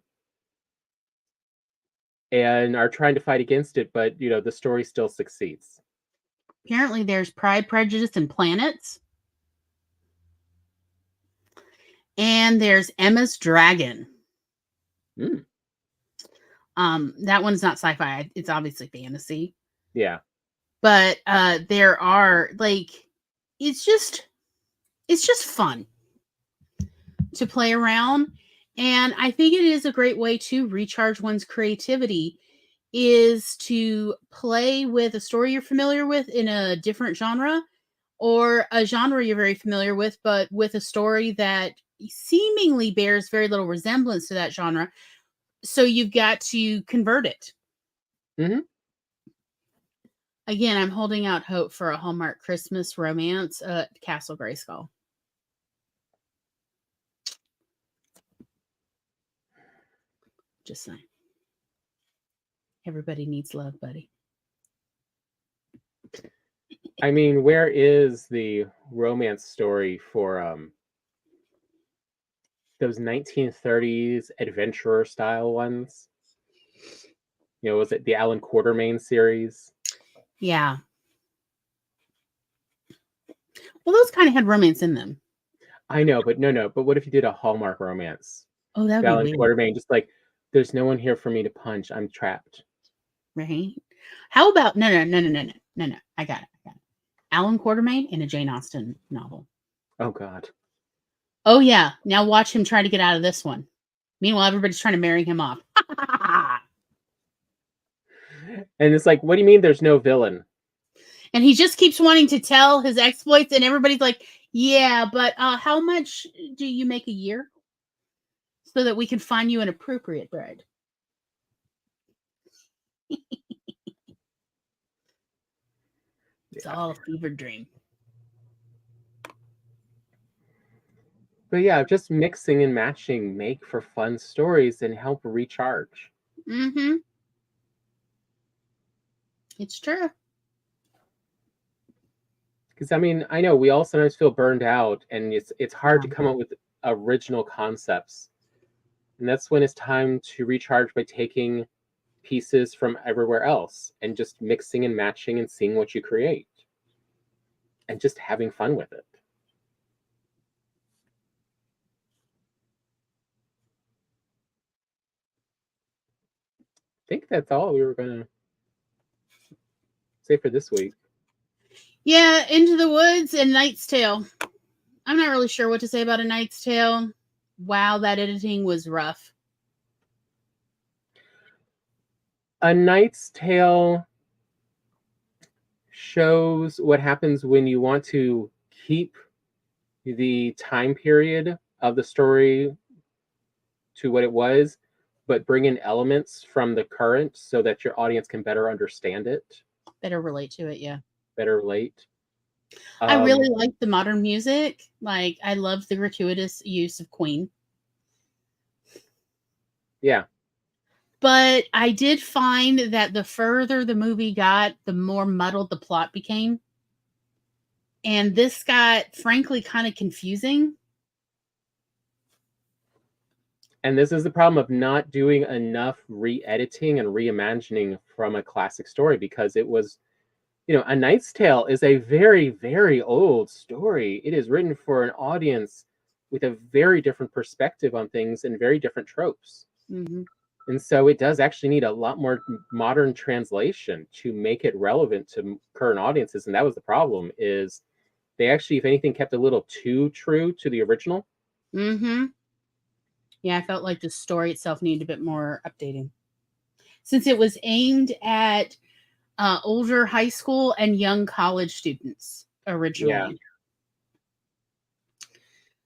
and are trying to fight against it, but the story still succeeds. Apparently there's Pride, Prejudice, and Planets. And there's Emma's Dragon. That one's not sci-fi. It's obviously fantasy. Yeah. But there are it's just fun to play around. And I think it is a great way to recharge one's creativity is to play with a story you're familiar with in a different genre or a genre you're very familiar with, but with a story that seemingly bears very little resemblance to that genre. So you've got to convert it. Mm-hmm. Again, I'm holding out hope for a Hallmark Christmas romance at Castle Grayskull. Just saying. Everybody needs love, buddy. I mean, where is the romance story for those 1930s adventurer style ones? Was it the Alan Quatermain series? Yeah. Well, those kind of had romance in them. I know, but no. But what if you did a Hallmark romance? Oh, that would be Val and weird, Quartermain, just like, there's no one here for me to punch. I'm trapped. right? How about no. I got it. Alan Quartermain in a Jane Austen novel. Oh God. Oh yeah. Now watch him try to get out of this one. Meanwhile, everybody's trying to marry him off. And it's like, what do you mean there's no villain? And he just keeps wanting to tell his exploits, and everybody's like, yeah, but how much do you make a year? So that we can find you an appropriate bride. It's all a fever dream. But yeah, just mixing and matching make for fun stories and help recharge. Mm-hmm. It's true. Because I mean, I know we all sometimes feel burned out, and it's hard to come up with original concepts. And that's when it's time to recharge by taking pieces from everywhere else and just mixing and matching and seeing what you create. And just having fun with it. I think that's all we were going to say for this week. Yeah, Into the Woods and Knight's Tale. I'm not really sure what to say about A Knight's Tale. Wow, that editing was rough. A Knight's Tale shows what happens when you want to keep the time period of the story to what it was, but bring in elements from the current so that your audience can better understand it. Better relate to it, yeah. Better relate. I really like the modern music. Like, I love the gratuitous use of Queen. Yeah. But I did find that the further the movie got, the more muddled the plot became. And this got, frankly, kind of confusing. And this is the problem of not doing enough re-editing and reimagining from a classic story, because it was, A Knight's Tale is a very, very old story. It is written for an audience with a very different perspective on things and very different tropes. Mm-hmm. And so it does actually need a lot more modern translation to make it relevant to current audiences. And that was the problem, is they actually, if anything, kept a little too true to the original. Mm-hmm. Yeah, I felt like the story itself needed a bit more updating. Since it was aimed at older high school and young college students originally. Yeah.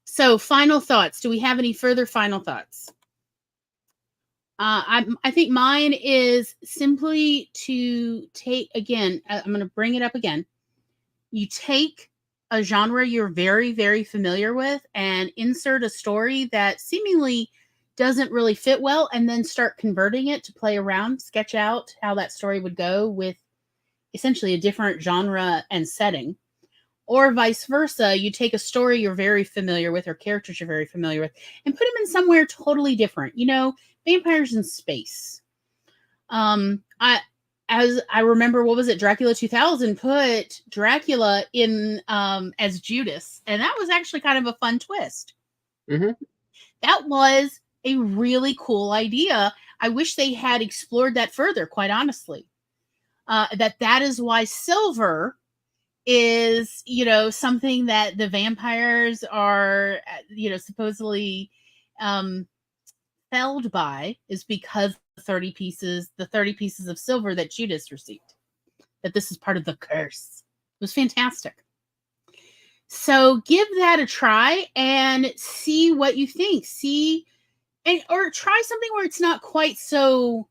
So, final thoughts. Do we have any further final thoughts? I think mine is simply to take, again, I'm going to bring it up again. You take a genre you're very, very familiar with and insert a story that seemingly doesn't really fit well, and then start converting it to play around, sketch out how that story would go with essentially a different genre and setting. Or vice versa, you take a story you're very familiar with or characters you're very familiar with and put them in somewhere totally different. Vampires in space. As I remember, what was it? Dracula 2000 put Dracula in as Judas, and that was actually kind of a fun twist. Mm-hmm. That was a really cool idea. I wish they had explored that further, quite honestly. That is why silver is, something that the vampires are, supposedly felled by, is because the 30 pieces of silver that Judas received. That this is part of the curse. It was fantastic. So give that a try and see what you think. Or try something where it's not quite so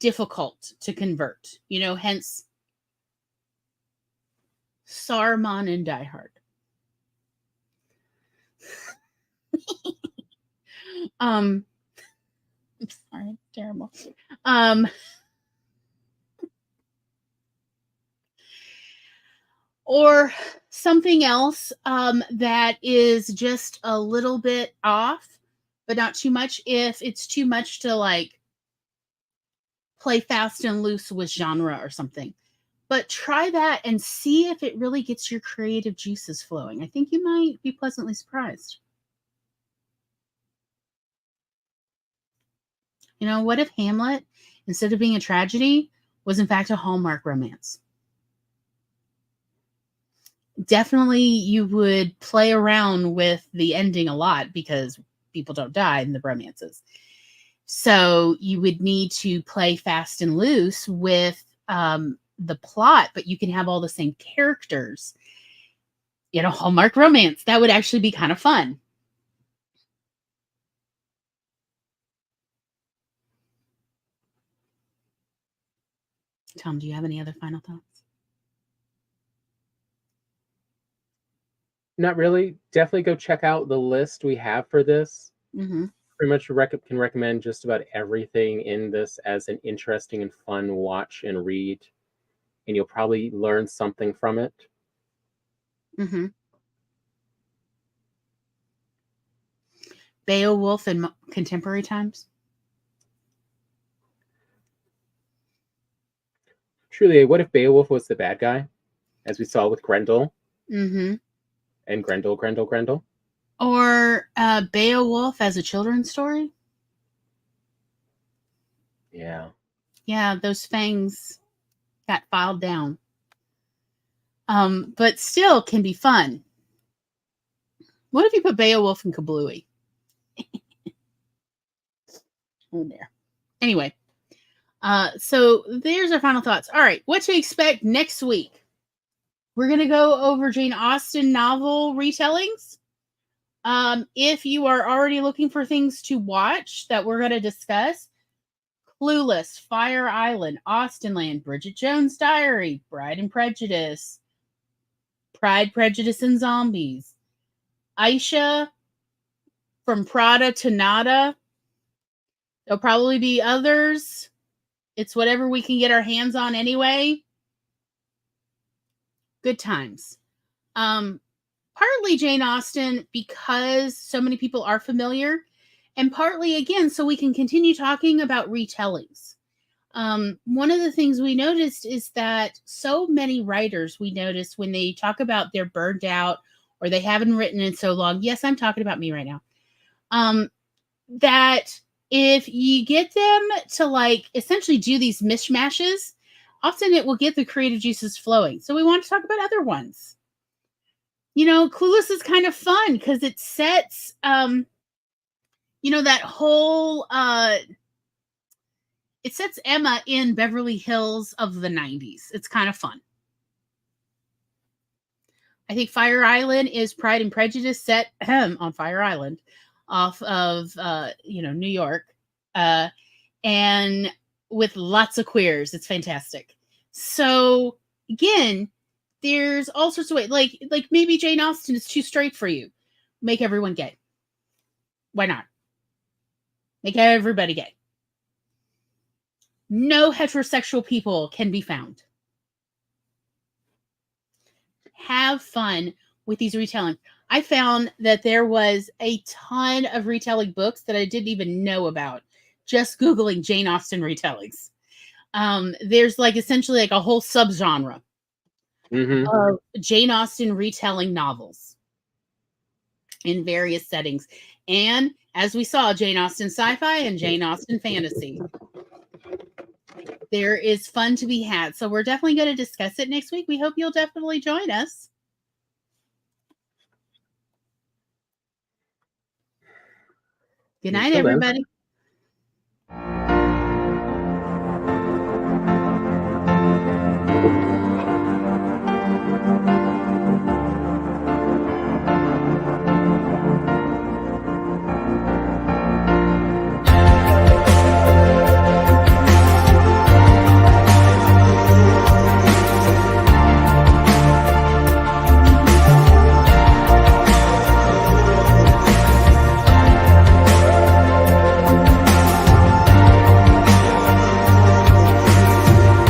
difficult to convert. Hence Saruman and Die Hard. I'm sorry, terrible. Or something else that is just a little bit off, but not too much. If it's too much to play fast and loose with genre or something, But try that and see if it really gets your creative juices flowing. I think you might be pleasantly surprised. You know, what if Hamlet, instead of being a tragedy, was in fact a Hallmark romance? Definitely you would play around with the ending a lot because people don't die in the romances. So you would need to play fast and loose with the plot, but you can have all the same characters. You know, Hallmark romance. That would actually be kind of fun. Tom, do you have any other final thoughts? Not really. Definitely go check out the list we have for this. Mm-hmm. Pretty much can recommend just about everything in this as an interesting and fun watch and read. And you'll probably learn something from it. Mm-hmm. Beowulf in contemporary times? Truly, what if Beowulf was the bad guy, as we saw with Grendel? Mm-hmm. And Grendel. Or Beowulf as a children's story? Yeah. Yeah, those fangs got filed down. But still can be fun. What if you put Beowulf in Kablooey? Oh, there. Anyway, so there's our final thoughts. All right, what to expect next week? We're going to go over Jane Austen novel retellings. If you are already looking for things to watch that we're going to discuss, Clueless, Fire Island, Austenland, Bridget Jones' Diary, Pride and Prejudice, Pride, Prejudice, and Zombies, Aisha, From Prada to Nada. There'll probably be others. It's whatever we can get our hands on anyway. Good times. Partly Jane Austen because so many people are familiar, and partly, again, so we can continue talking about retellings. One of the things we noticed is that so many writers, we notice when they talk about they're burned out or they haven't written in so long. Yes, I'm talking about me right now. That if you get them to like essentially do these mishmashes, often it will get the creative juices flowing. So we want to talk about other ones. You know, Clueless is kind of fun because it sets, you know, that whole, it sets Emma in Beverly Hills of the 90s. It's kind of fun. I think Fire Island is Pride and Prejudice set on Fire Island off of, you know, New York. And with lots of queers. It's fantastic. So, again, there's all sorts of ways. Like maybe Jane Austen is too straight for you. Make everyone gay. Why not? Make everybody gay. No heterosexual people can be found. Have fun with these retellings. I found that there was a ton of retelling books that I didn't even know about. Just Googling Jane Austen retellings. There's like essentially like a whole subgenre of Jane Austen retelling novels in various settings. And as we saw, Jane Austen sci-fi and Jane Austen fantasy. There is fun to be had. So we're definitely going to discuss it next week. We hope you'll definitely join us. Good night, everybody.